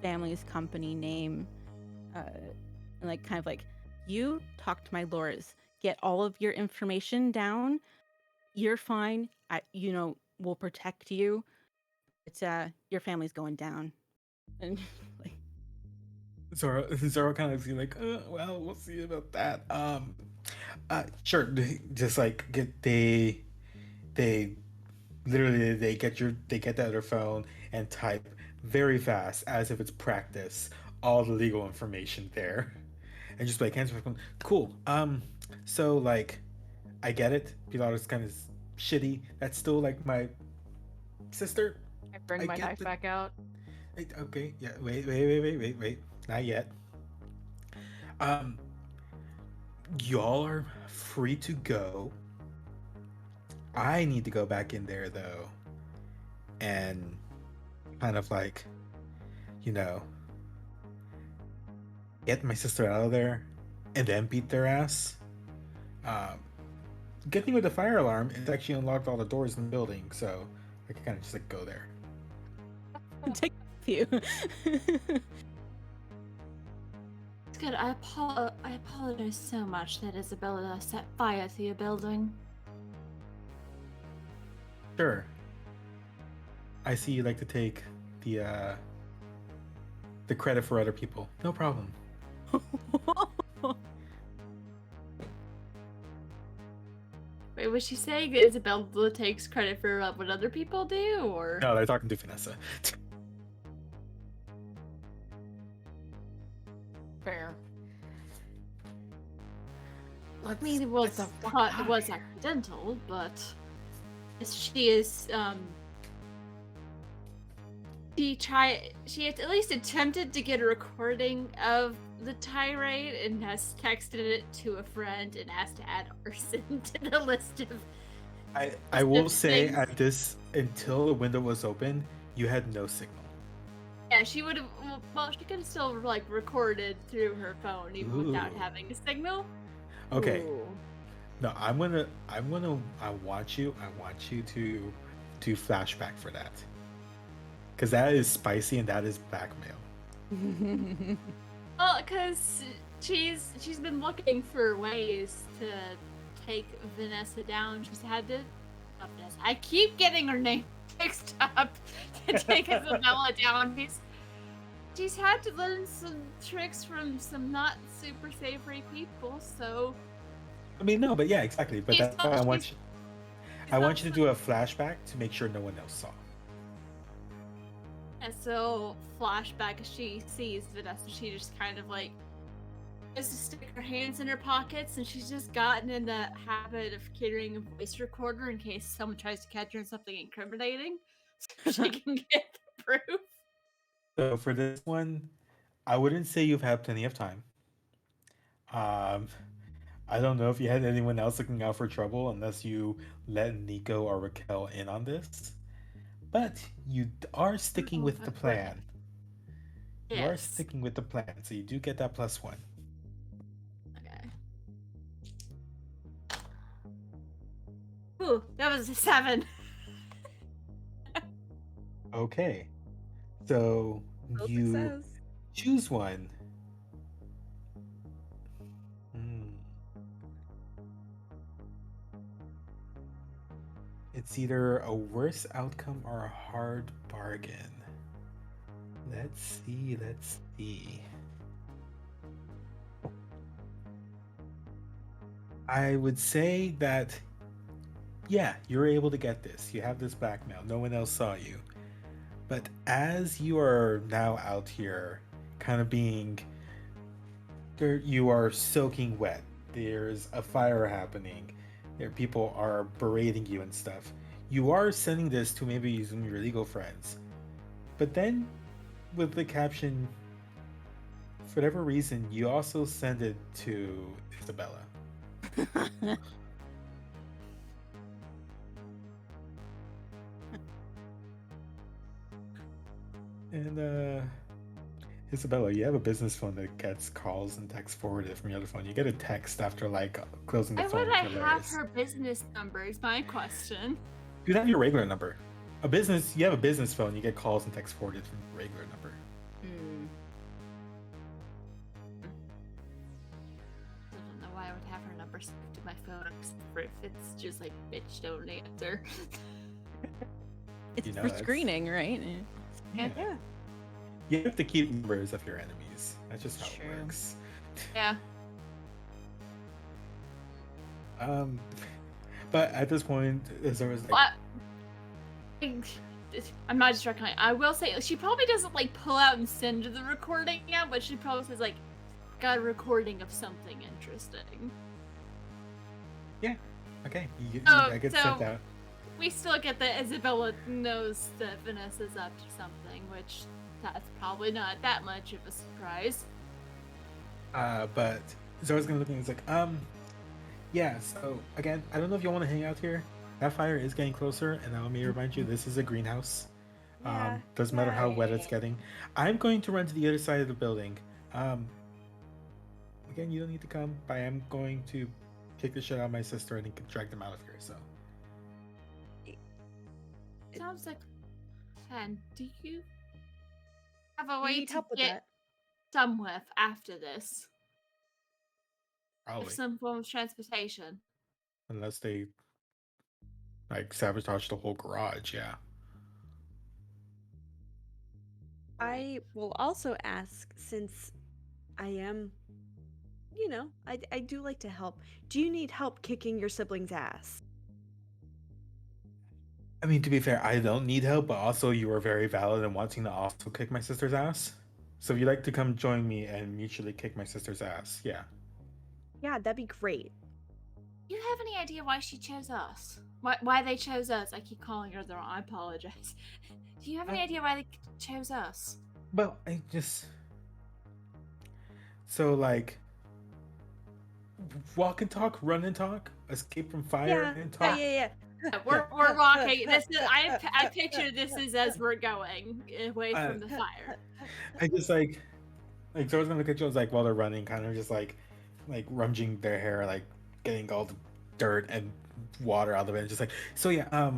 family's company name, and like kind of like, you talk to my lords, get all of your information down. You're fine. We'll protect you. It's your family's going down. And like, Zoro kind of like, well, we'll see about that. Sure. Just like they literally they get that other phone and type very fast as if it's practice all the legal information there, and just like answer the phone. Cool. So like, I get it. Pilar's kind of shitty. That's still like my sister. I bring my knife back out. Okay. Yeah. Wait. Not yet. Y'all are free to go. I need to go back in there though, and kind of like, get my sister out of there, and then beat their ass. Good thing with the fire alarm, it's actually unlocked all the doors in the building, so I can kind of just like go there. Take a few. It's good. I apologize so much that Isabella set fire to your building. Sure. I see you like to take the credit for other people. No problem. Wait, was she saying that Isabella takes credit for what other people do, or? No, they're talking to Vanessa. Fair. I mean, it was accidental, but she is she at least attempted to get a recording of the tirade and has texted it to a friend and asked to add arson to the list of I will say things. at this, until the window was open, you had no signal. Yeah, she would have. Well, she could have still like recorded through her phone even without having a signal. Okay. Ooh. No, I want you to do flashback for that. Because that is spicy and that is blackmail. Well, because she's been looking for ways to take Vanessa down. She's had to. Oh, Vanessa. I keep getting her name mixed up to take Isabella down. She's had to learn some tricks from some not super savory people. So. I mean, no, but yeah, exactly. But that's why I want you to do a flashback to make sure no one else saw. And so, flashback, as she sees Vanessa, she just kind of like just to stick her hands in her pockets, and she's just gotten in the habit of carrying a voice recorder in case someone tries to catch her in something incriminating, so she can get the proof. So for this one, I wouldn't say you've had plenty of time. I don't know if you had anyone else looking out for trouble unless you let Nico or Raquel in on this. But you are sticking with the plan. Yes. You are sticking with the plan, so you do get that +1. Okay. Ooh, that was a 7. Okay. So you choose one. It's either a worse outcome or a hard bargain. Let's see. I would say that, yeah, you're able to get this. You have this blackmail. No one else saw you. But as you are now out here, kind of you are soaking wet. there's a fire happening, there people are berating you and stuff. You are sending this to maybe some of your legal friends, but then with the caption, for whatever reason, you also send it to Isabella. And Isabella, you have a business phone that gets calls and texts forwarded from your other phone. You get a text after like closing the Why phone. would I It's have hilarious. her business number? Is my question. You have your regular number. You have a business phone. You get calls and texts forwarded from your regular number. I don't know why I would have her number saved to my phone, except for if it's just like, bitch, don't answer. It's You know, for that's- screening, right? Yeah. You have to keep numbers of your enemies. That's just how it works. Yeah. But at this point, there was like, Well, I'm not distracting. I will say she probably doesn't like pull out and send the recording out, but she probably says like, got a recording of something interesting. yeah, okay, you get so sent out. we still get that Isabella knows that Vanessa's up to something, which that's probably not that much of a surprise. But Zora's gonna look at me and it's like, yeah, so again, I don't know if you want to hang out here. That fire is getting closer, and let me remind you, this is a greenhouse. Yeah, Doesn't matter how wet it's getting. I'm going to run to the other side of the building. Again, you don't need to come, but I am going to kick the shit out of my sister and drag them out of here, so. Sounds like fun. Do you have a You way need to help with get that? somewhere after this? Probably. Of some form of transportation. Unless they, like, sabotage the whole garage, yeah. I will also ask, since I am, I do like to help. Do you need help kicking your sibling's ass? I mean, to be fair, I don't need help, but also you are very valid in wanting to also kick my sister's ass. So if you'd like to come join me and mutually kick my sister's ass, yeah. Yeah, that'd be great. Do you have any idea why she chose us? Why they chose us? I keep calling her the wrong. I apologize. Do you have any idea why they chose us? Well, I just... So, like... Walk and talk, run and talk, escape from fire and talk. Yeah. We're walking. This is I picture this is as we're going away from the fire. I just like Zora's gonna look at you like while they're running, kind of just like rummaging their hair, like getting all the dirt and water out of it, and just like, so yeah,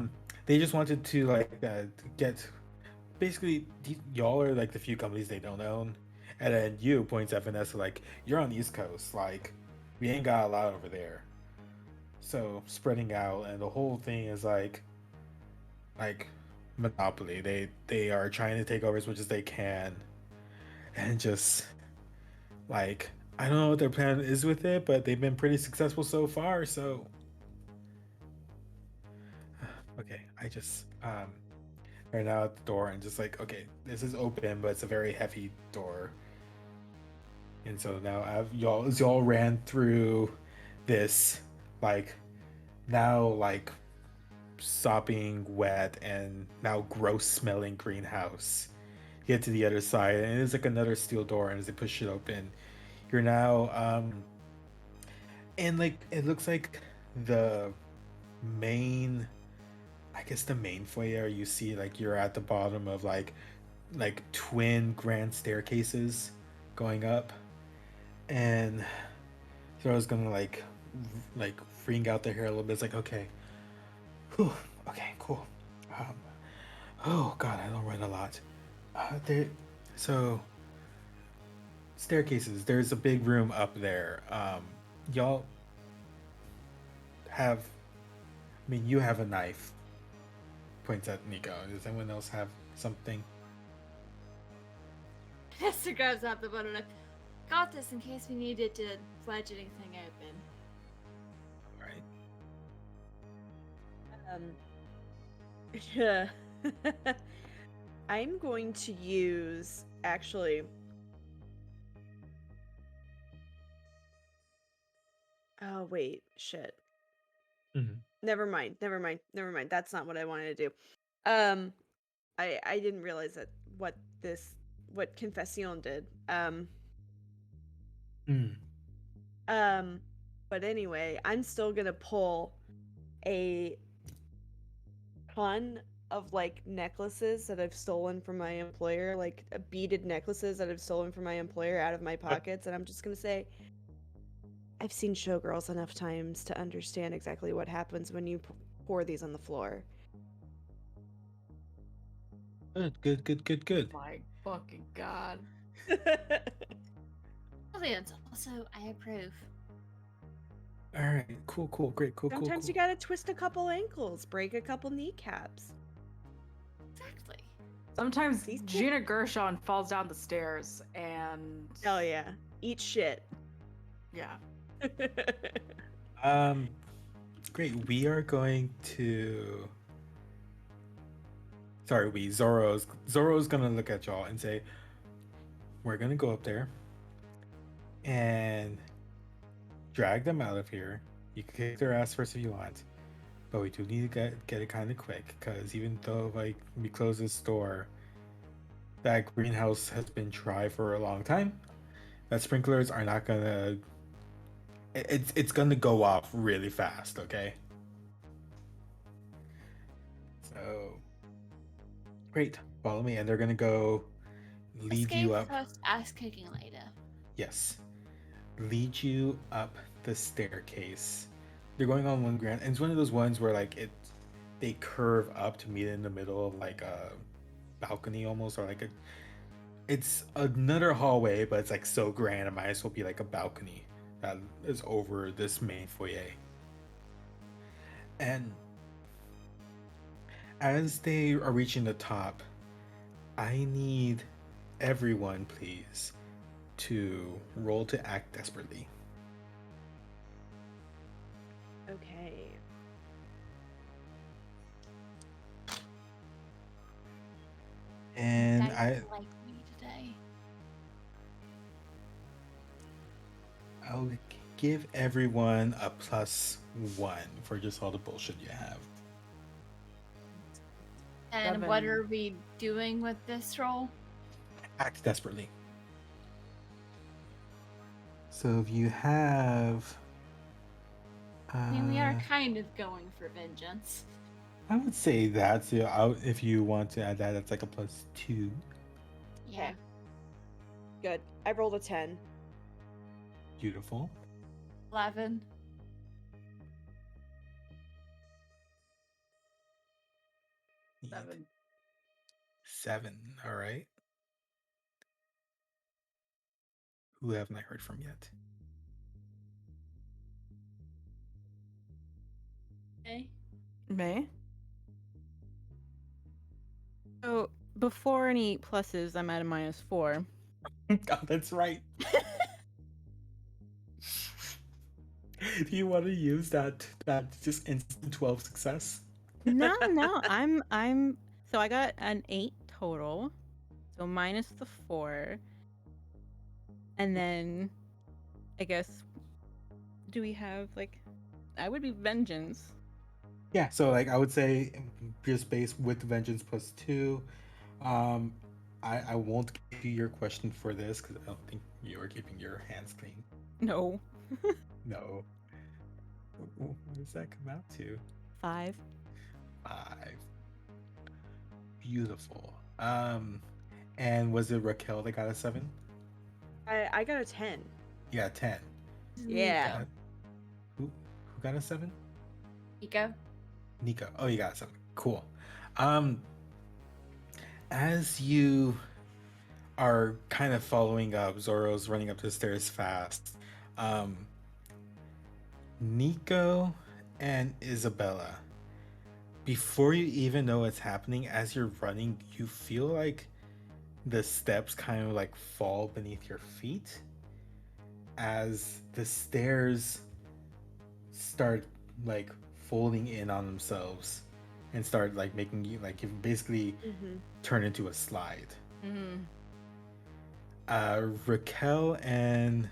they just wanted to like get basically y'all are like the few companies they don't own, and then you points at Vanessa like, you're on the East Coast, like we ain't got a lot over there, so spreading out, and the whole thing is like monopoly. They are trying to take over as much as they can, and just like, I don't know what their plan is with it, but they've been pretty successful so far. So okay, I just right now at the door and just like, okay, this is open, but it's a very heavy door, and so now y'all ran through this like now like sopping wet and now gross smelling greenhouse. You get to the other side and it's like another steel door, and as they push it open, you're now and like it looks like the main foyer. You see like you're at the bottom of like twin grand staircases going up, and so I was gonna like wring out their hair a little bit. It's like, okay, whew, okay, cool. Oh god, I don't run a lot. So staircases. There's a big room up there. Y'all have. I mean, you have a knife. Points at Nico. Does anyone else have something? Hester grabs out the butter knife. Got this in case we needed to wedge anything open. Right. I'm going to use, actually, Oh wait, shit. Mhm. Never mind. That's not what I wanted to do. I didn't realize that what Confession did. Mm. But anyway, I'm still gonna pull a ton of like necklaces that I've stolen from my employer, like beaded necklaces that I've stolen from my employer out of my pockets, and I'm just gonna say, I've seen showgirls enough times to understand exactly what happens when you pour these on the floor. Good. My fucking god. Brilliant. Also, I approve. All right, cool, great, cool. Sometimes you gotta twist a couple ankles, break a couple kneecaps. Exactly. Sometimes Gina Gershon falls down the stairs and... Hell yeah. Eat shit. Yeah. Great. We are going to. Sorry, Zoro's gonna look at y'all and say, "We're gonna go up there and drag them out of here. You can kick their ass first if you want, but we do need to get it kind of quick because even though like we close this store, that greenhouse has been dry for a long time. That sprinklers are not gonna. It's gonna go off really fast. Okay." So, great. Follow me, and they're gonna go lead Escape you up. first, ass kicking later. Yes, lead you up the staircase. They're going on one grand, and it's one of those ones where like they curve up to meet in the middle of like a balcony almost, or like it's another hallway, but it's like so grand it might as well be like a balcony that is over this main foyer. And as they are reaching the top, I need everyone, please, to roll to act desperately. Okay. And Dice like me today. I'll give everyone a +1 for just all the bullshit you have. And what are we doing with this roll? Act desperately. So if you have... I mean, we are kind of going for vengeance. I would say that. So if you want to add that, that's like a +2. Yeah. Okay. Good. I rolled a 10. Beautiful. 11. Seven. 7. All right. Who haven't I heard from yet? Okay. May? So before any pluses, I'm at a -4. Oh, that's right. Do you want to use that just instant 12 success? No, I'm so I got an 8 total. So minus the 4. And then I guess do we have like I would be vengeance. Yeah, so like I would say just base with vengeance +2. I won't give you your question for this because I don't think you are keeping your hands clean. No. No. What does that come out to? 5. 5. Beautiful. And was it Raquel that got a 7? I got a 10. Yeah, 10. Yeah. Who got a 7? Nico. Oh, you got a 7. Cool. As you are kind of following up, Zoro's running up the stairs fast. Nico and Isabella, before you even know what's happening, as you're running, you feel like the steps kind of like fall beneath your feet as the stairs start like folding in on themselves and start like making you like you basically turn into a slide. Raquel and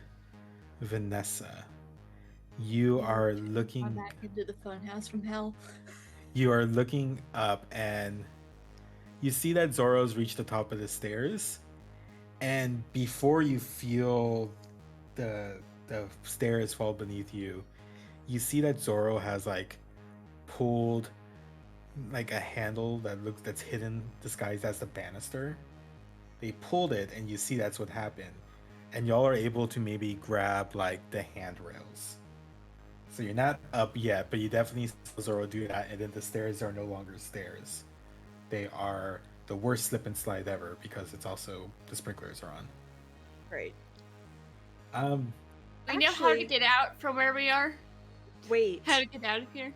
Vanessa, You are I'm looking. back into the funhouse from hell. You are looking up, and you see that Zoro's reached the top of the stairs. And before you feel the stairs fall beneath you, you see that Zoro has like pulled like a handle that's hidden, disguised as the banister. They pulled it, and you see that's what happened. And y'all are able to maybe grab like the handrails. So you're not up yet, but you definitely saw Zoro do that, and then the stairs are no longer stairs. They are the worst slip and slide ever because it's also the sprinklers are on. Great. We know how to get out from where we are. Wait. How to get out of here?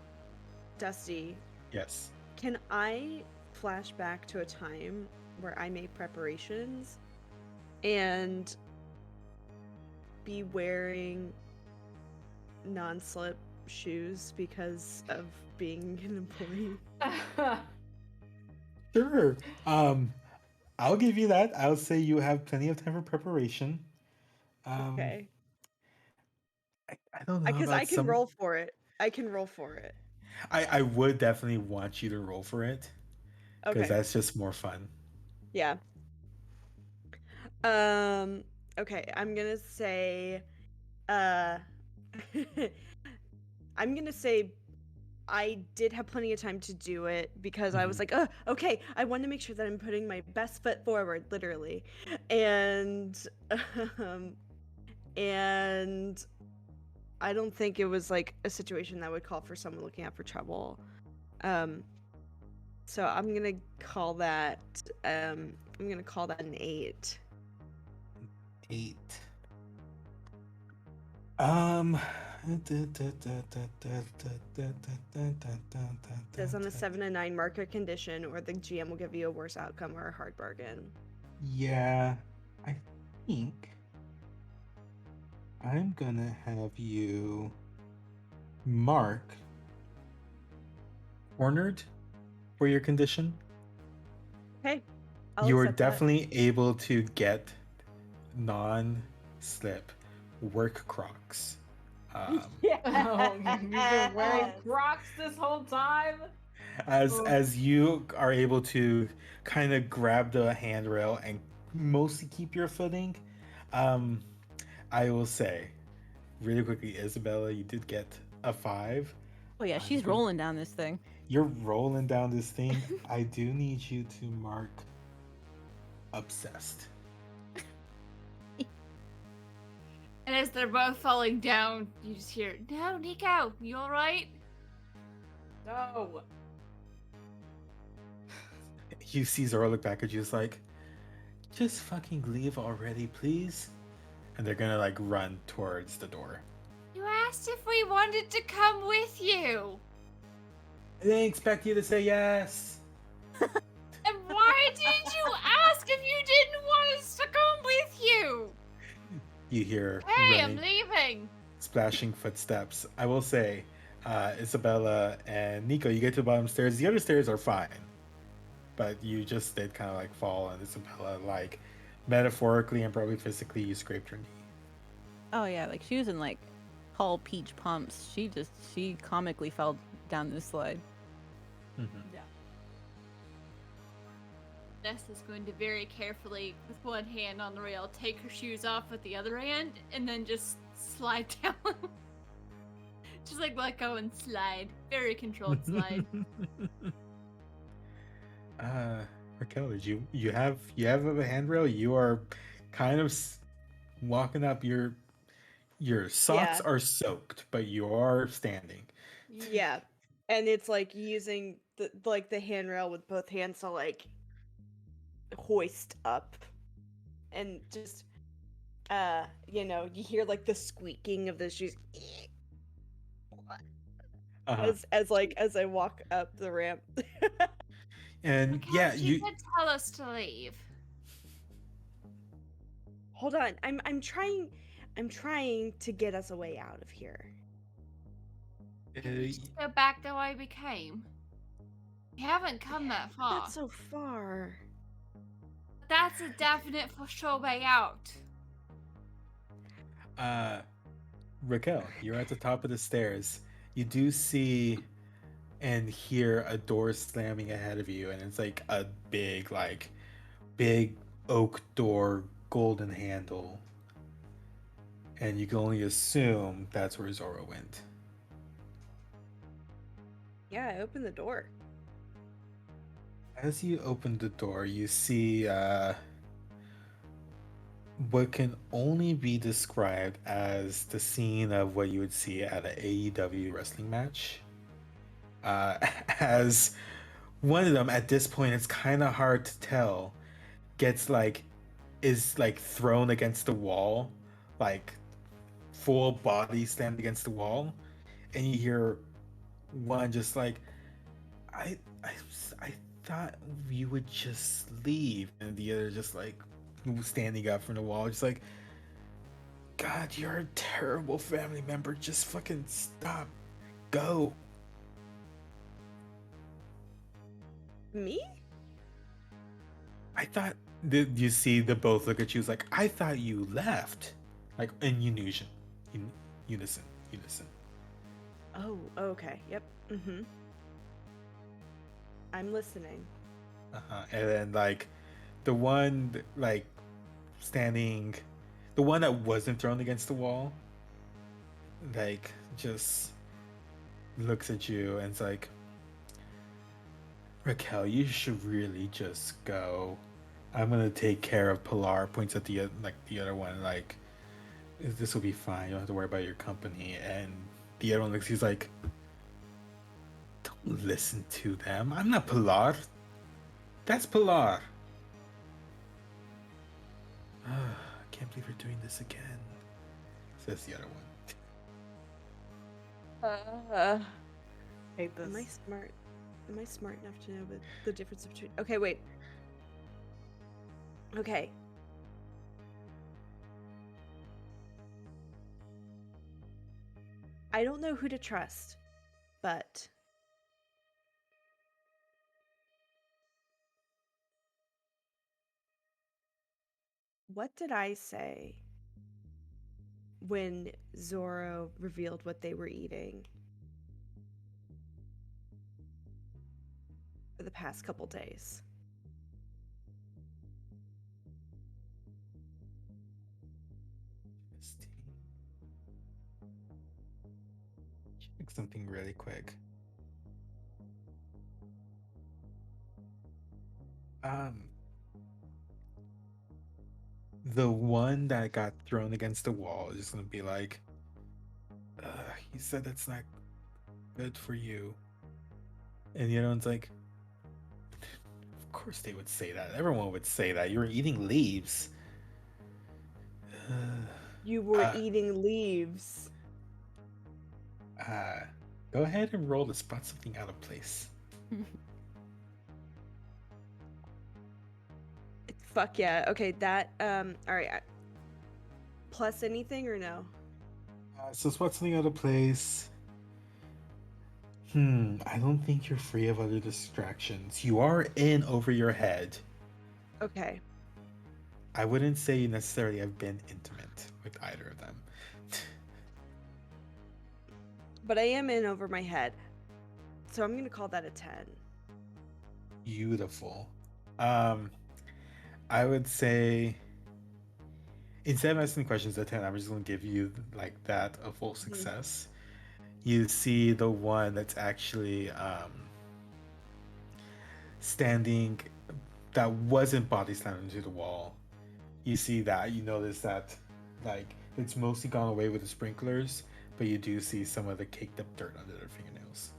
Dusty. Yes. Can I flash back to a time where I made preparations and be wearing non-slip shoes because of being an employee? Sure. I'll give you that. I'll say you have plenty of time for preparation. Okay. I don't know Because about I can roll for it. I can roll for it. I would definitely want you to roll for it. Because Okay. that's just more fun. Yeah. Okay, I'm gonna say I'm gonna say I did have plenty of time to do it because I was like, oh, okay, I want to make sure that I'm putting my best foot forward, literally. And and I don't think it was like a situation that would call for someone looking out for trouble. So I'm gonna call that an 8. 8. Says on a 7 and 9 mark a condition, or the GM will give you a worse outcome or a hard bargain. Yeah, I think I'm gonna have you mark cornered for your condition. Okay. You are definitely able to get non-slip work Crocs. Yeah. Oh, you've been wearing Crocs this whole time? As you are able to kind of grab the handrail and mostly keep your footing, I will say really quickly, Isabella, you did get a 5. Oh yeah, she's rolling down this thing. You're rolling down this thing. I do need you to mark obsessed. And as they're both falling down, you just hear, "No, Nico, you all right?" No. You see Zora look back at you, it's like, just fucking leave already, please. And they're gonna like run towards the door. You asked if we wanted to come with you. I didn't expect you to say yes. And why did you ask if you didn't want us to come with you? You hear Hey, running, I'm leaving. splashing footsteps. I will say, Isabella and Nico, you get to the bottom stairs. The other stairs are fine, but you just did kind of like fall, and Isabella, like metaphorically and probably physically, you scraped her knee. Oh yeah, like she was in like tall peach pumps. She comically fell down this slide. Mm-hmm. Yeah. Ness is going to very carefully, with one hand on the rail, take her shoes off with the other hand, and then just slide down. Just like let go and slide. Very controlled slide. Raquel, did you have a handrail? You are kind of walking up. Your socks are soaked, but you are standing. Yeah, and it's like using the handrail with both hands to like hoist up, and just you hear like the squeaking of the shoes as I walk up the ramp. And yeah, you did tell us to leave. Hold on, I'm trying to get us a way out of here. Just go back the way we came. We haven't come that far. Not so far. That's a definite for sure way out. Raquel, you're at the top of the stairs. You do see and hear a door slamming ahead of you, and it's like a big oak door, golden handle. And you can only assume that's where Zora went. Yeah, I opened the door. As you open the door, you see what can only be described as the scene of what you would see at an AEW wrestling match. As one of them, at this point, it's kind of hard to tell, is thrown against the wall, like full body slammed against the wall, and you hear one just like, I, I, I thought you would just leave, and the other just like standing up from the wall, just like, God, you're a terrible family member. Just fucking stop. Go. Me? I thought you see the both look at you. It's like, I thought you left. Like in unison. Unison. Oh, okay. Yep. Mm-hmm. I'm listening. And then like the one like standing, the one that wasn't thrown against the wall, like just looks at you and it's like, Raquel, you should really just go. I'm gonna take care of Pilar. Points at the other one, like, this will be fine. You don't have to worry about your company. And the other one looks. He's like, don't listen to them. I'm not Pilar. That's Pilar. I can't believe you're doing this again. Says the other one. Hate this. Am I smart? Am I smart enough to know the difference between... Okay, wait. Okay. I don't know who to trust, but... What did I say when Zoro revealed what they were eating for the past couple days? Check something really quick. The one that got thrown against the wall is just gonna be like, he said that's not good for you. And the other one's like, of course they would say that. Everyone would say that. You were eating leaves. You were eating leaves. Go ahead and roll to spot something out of place. Fuck yeah. Okay, that, alright. Plus anything or no? So spot something out of place. I don't think you're free of other distractions. You are in over your head. Okay. I wouldn't say you necessarily have been intimate with either of them. But I am in over my head. So I'm gonna call that a 10. Beautiful. I would say instead of asking questions at 10, I'm just gonna give you like that a full success. You see the one that's actually standing that wasn't body slammed into the wall. You see that, you notice that like it's mostly gone away with the sprinklers, but you do see some of the caked up dirt under their fingernails.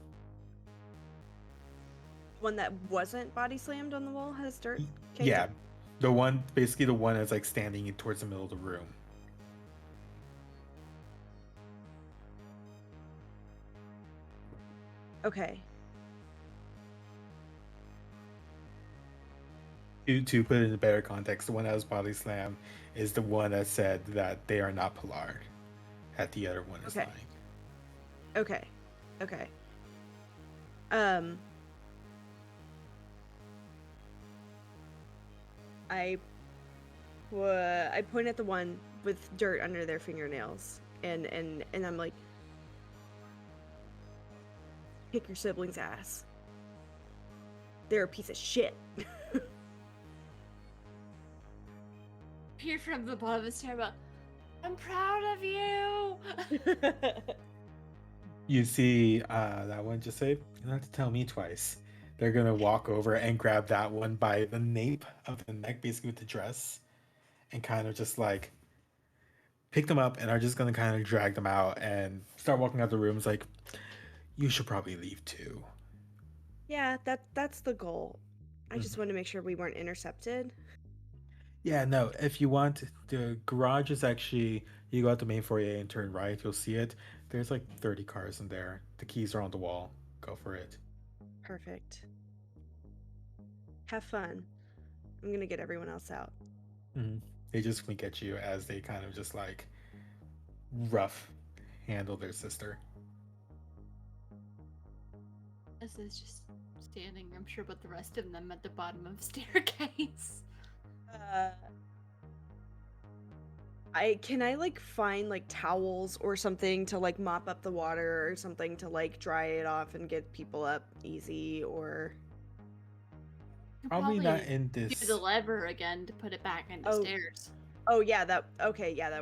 One that wasn't body slammed on the wall has dirt? Yeah, the one that's like standing towards the middle of the room. Okay. To put it in a better context, the one that was body slammed is the one that said that they are not Pilar. That the other one is lying. Okay. I point at the one with dirt under their fingernails, and I'm like, kick your sibling's ass. They're a piece of shit. Hear from the bottom of the stairwell, I'm proud of you. You see that one just say, you don't have to tell me twice. They're gonna walk over and grab that one by the nape of the neck, basically with the dress, and kind of just like pick them up and are just gonna kind of drag them out and start walking out the rooms like, you should probably leave too. Yeah, that's the goal. I just wanted to make sure we weren't intercepted. Yeah, no, if you want, the garage is actually, you go out the main foyer and turn right, you'll see it. There's like 30 cars in there. The keys are on the wall. Go for it. Perfect. Have fun. I'm gonna get everyone else out. They just wink at you as they kind of just like rough handle their sister. This is just standing, I'm sure, with the rest of them at the bottom of the staircase. Can I like find like towels or something to like mop up the water or something to like dry it off and get people up easy, or Probably not in Do this. the lever again to put it back into stairs. Oh yeah, that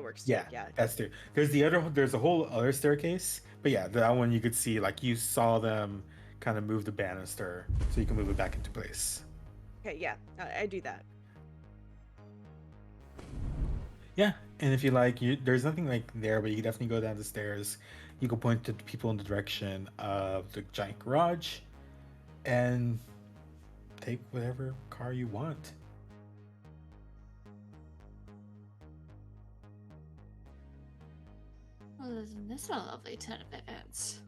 works too. Yeah, that's there. There's a whole other staircase, but yeah, that one you could see, like you saw them kind of move the banister so you can move it back into place. Okay, yeah, I do that. Yeah, and if you like, there's nothing like there, but you can definitely go down the stairs. You can point to people in the direction of the giant garage, and take whatever car you want. Well, isn't this a lovely turn of events?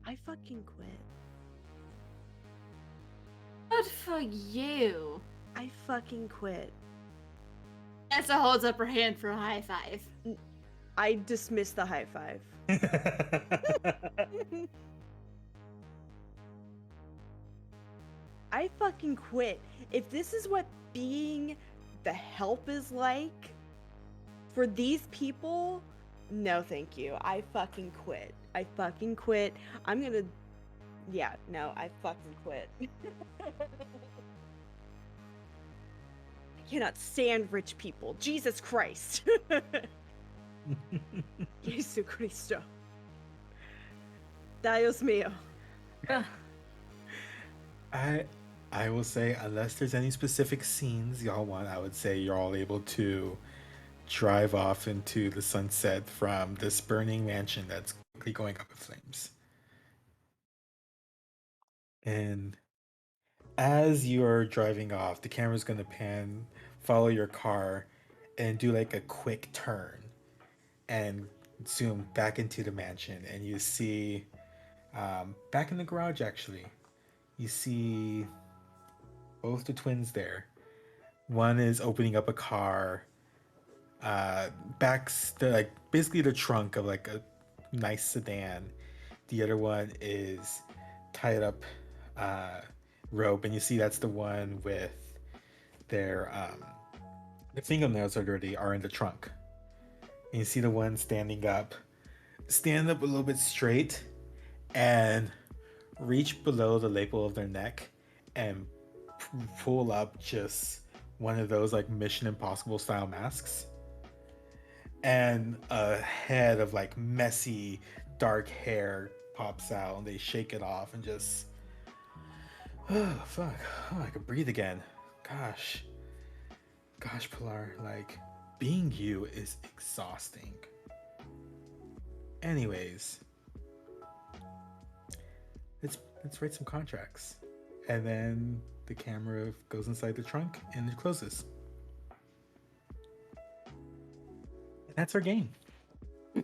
I fucking quit. Good for you. I fucking quit. Tessa holds up her hand for a high five. I dismiss the high five. I fucking quit. If this is what being the help is like for these people, no thank you. I fucking quit. I fucking quit. I'm gonna... Yeah, no, I fucking quit. I cannot stand rich people. Jesus Christ. Jesu Cristo. Dios mío. I will say, unless there's any specific scenes y'all want, I would say you're all able to drive off into the sunset from this burning mansion that's quickly going up in flames. And as you're driving off, the camera's going to pan, follow your car, and do like a quick turn and zoom back into the mansion. And you see, back in the garage actually, you see both the twins there. One is opening up a car, basically the trunk of like a nice sedan. The other one is tied up rope, and you see that's the one with their the fingernails already are in the trunk. And you see the one stand up a little bit straight and reach below the lapel of their neck and pull up just one of those like Mission Impossible style masks, and a head of like messy dark hair pops out, and they shake it off and just, oh fuck, oh, I can breathe again. Gosh, Pilar, like being you is exhausting. Anyways, let's write some contracts. And then the camera goes inside the trunk and it closes. And that's our game.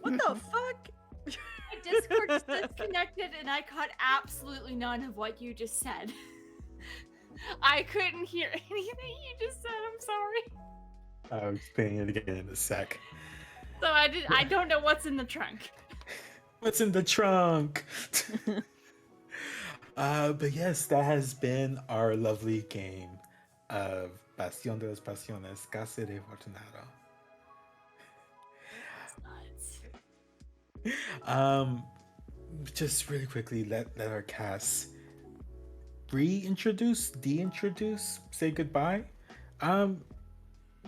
What the fuck? My Discord just disconnected and I caught absolutely none of what you just said. I couldn't hear anything you just said, I'm sorry. I'll explain it again in a sec. So I don't know what's in the trunk. What's in the trunk? But yes, that has been our lovely game of Pasion de las Pasiones, Casa de Fortunado. um, just really quickly, let our cast reintroduce, de-introduce, say goodbye. Um,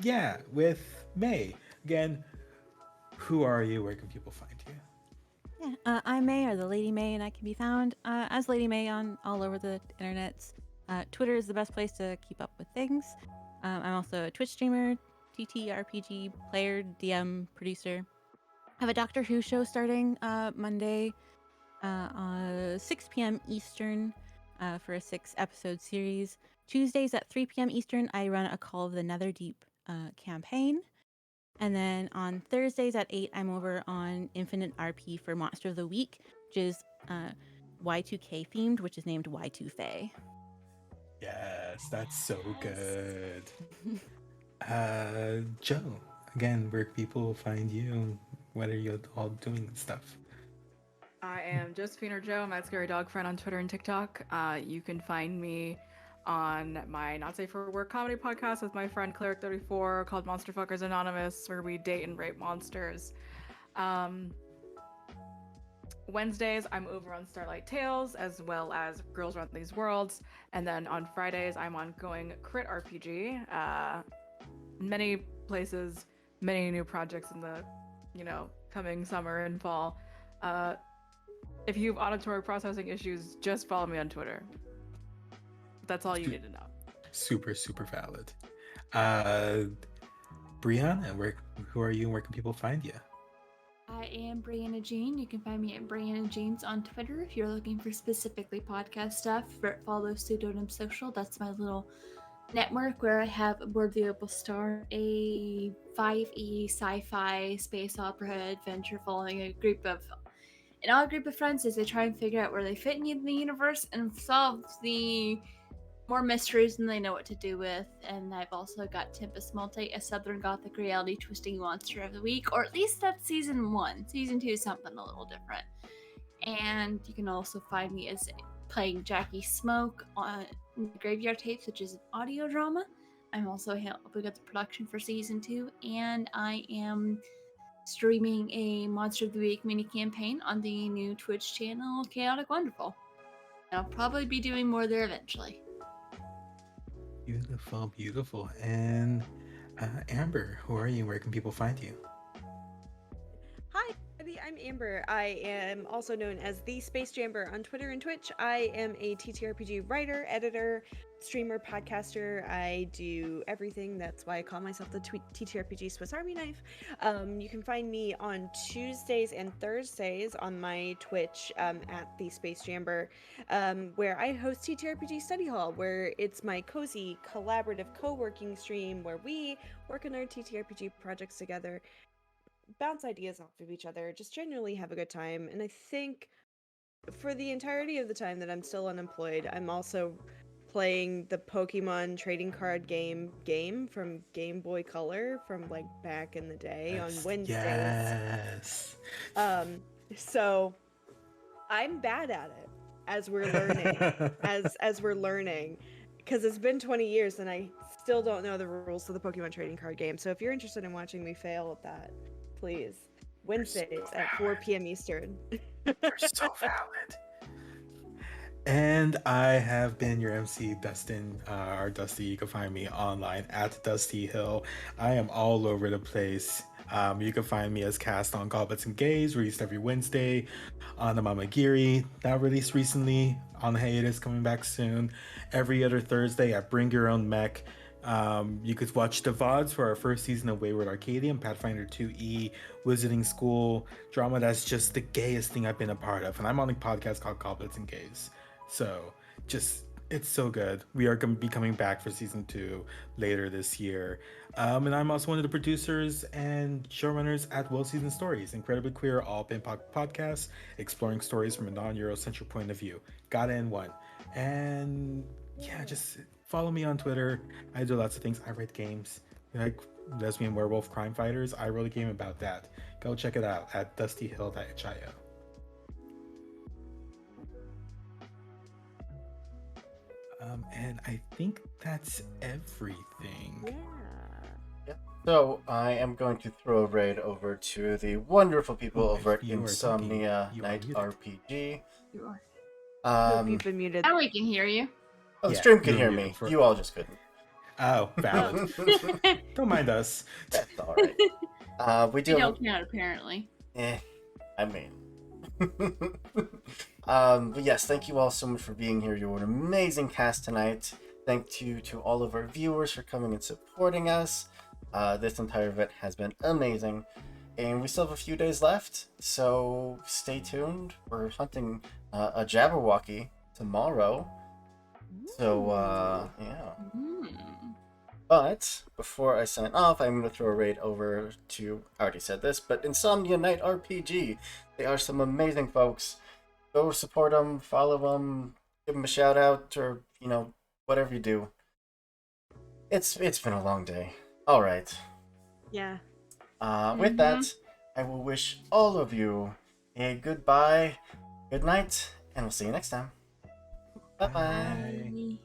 yeah, with May again. Who are you? Where can people find you? Yeah, I'm May, or the Lady May, and I can be found as Lady May on all over the internets. Twitter is the best place to keep up with things. I'm also a Twitch streamer, TTRPG player, DM, producer. I have a Doctor Who show starting Monday, 6 p.m. Eastern, for a 6-episode series. Tuesdays at 3 p.m. Eastern, I run a Call of the Netherdeep campaign. And then on Thursdays at 8, I'm over on Infinite RP for Monster of the Week, which is Y2K themed, which is named Y2 Fae. Yes, that's so good. Joe, again, where can people find you? What are you all doing stuff? I am Josephine or Joe. I'm at Scary Dog Friend on Twitter and TikTok. You can find me on my Not Safe for Work comedy podcast with my friend Cleric34 called Monster Fuckers Anonymous, where we date and rape monsters. Wednesdays, I'm over on Starlight Tales, as well as Girls Run These Worlds. And then on Fridays, I'm on Going Crit RPG. Many places, many new projects in the, coming summer and fall. If you have auditory processing issues, just follow me on Twitter. That's all you need to know. Super, super valid. Brianna, who are you and where can people find you? I am Brianna Jean. You can find me at Brianna Jeans on Twitter if you're looking for specifically podcast stuff. Follow Pseudonym Social. That's my little network where I have Aboard the Opal Star, a 5e sci-fi space opera adventure following an odd group of friends as they try and figure out where they fit in the universe and solve the more mysteries than they know what to do with. And I've also got Tempest Multi, a Southern Gothic reality twisting monster of the week, or at least that's season 1. Season 2 is something a little different. And you can also find me as playing Jackie Smoke on Graveyard Tapes, which is an audio drama. I'm also helping with the production for season 2, and I am streaming a Monster of the Week mini campaign on the new Twitch channel Chaotic Wonderful. I'll probably be doing more there eventually. Beautiful, beautiful. And Amber, who are you? Where can people find you? Hi, I'm Amber. I am also known as the Space Jamber on Twitter and Twitch. I am a TTRPG writer, editor, streamer, podcaster. I do everything. That's why I call myself the TTRPG Swiss Army knife. You can find me on Tuesdays and Thursdays on my Twitch at the Space Jamber, where I host TTRPG Study Hall, where it's my cozy collaborative co-working stream where we work on our TTRPG projects together, bounce ideas off of each other, just genuinely have a good time. And I think for the entirety of the time that I'm still unemployed, I'm also playing the Pokemon trading card game from Game Boy Color from like back in the day on Wednesdays. Yes. So I'm bad at it as we're learning, as we're learning, because it's been 20 years and I still don't know the rules of the Pokemon trading card game. So if you're interested in watching me fail at that, please. Wednesdays at 4 p.m. Eastern. You're so valid. And I have been your MC, Dustin, or Dusty. You can find me online at Dusty Hill. I am all over the place. You can find me as cast on Goblets and Gays, released every Wednesday, on the Mamagiri, that released recently, on hiatus, coming back soon. Every other Thursday at Bring Your Own Mech. You could watch the VODs for our first season of Wayward Arcadian, Pathfinder 2E, Wizarding School, drama that's just the gayest thing I've been a part of. And I'm on a podcast called Goblets and Gays. So it's so good. We are going to be coming back for season 2 later this year. And I'm also one of the producers and showrunners at Well Seasoned Stories, incredibly queer all BIPOC podcast, exploring stories from a non-Eurocentric point of view. Got in one. And yeah, just follow me on Twitter. I do lots of things. I write games like Lesbian Werewolf Crime Fighters. I wrote a game about that. Go check it out at dustyhill.io. And I think that's everything. Yeah. So I am going to throw a raid over to the wonderful people over at Insomnia Night RPG. You Hope you've been muted. Now we can hear you. Oh, the Yeah, stream could you're hear muted me. for- You all just couldn't. Oh, valid. Don't mind us. That's all right. We don't count apparently. I mean. But yes, thank you all so much for being here. You're an amazing cast tonight. Thank you to all of our viewers for coming and supporting us. This entire event has been amazing. And we still have a few days left, so stay tuned. We're hunting a Jabberwocky tomorrow. So, yeah. But before I sign off, I'm going to throw a raid over to, I already said this, but Insomnia Night RPG. They are some amazing folks. Go support them, follow them, give them a shout out, or, you know, whatever you do. It's been a long day. All right. Yeah. With that, I will wish all of you a goodbye, good night, and we'll see you next time. Bye-bye. Bye.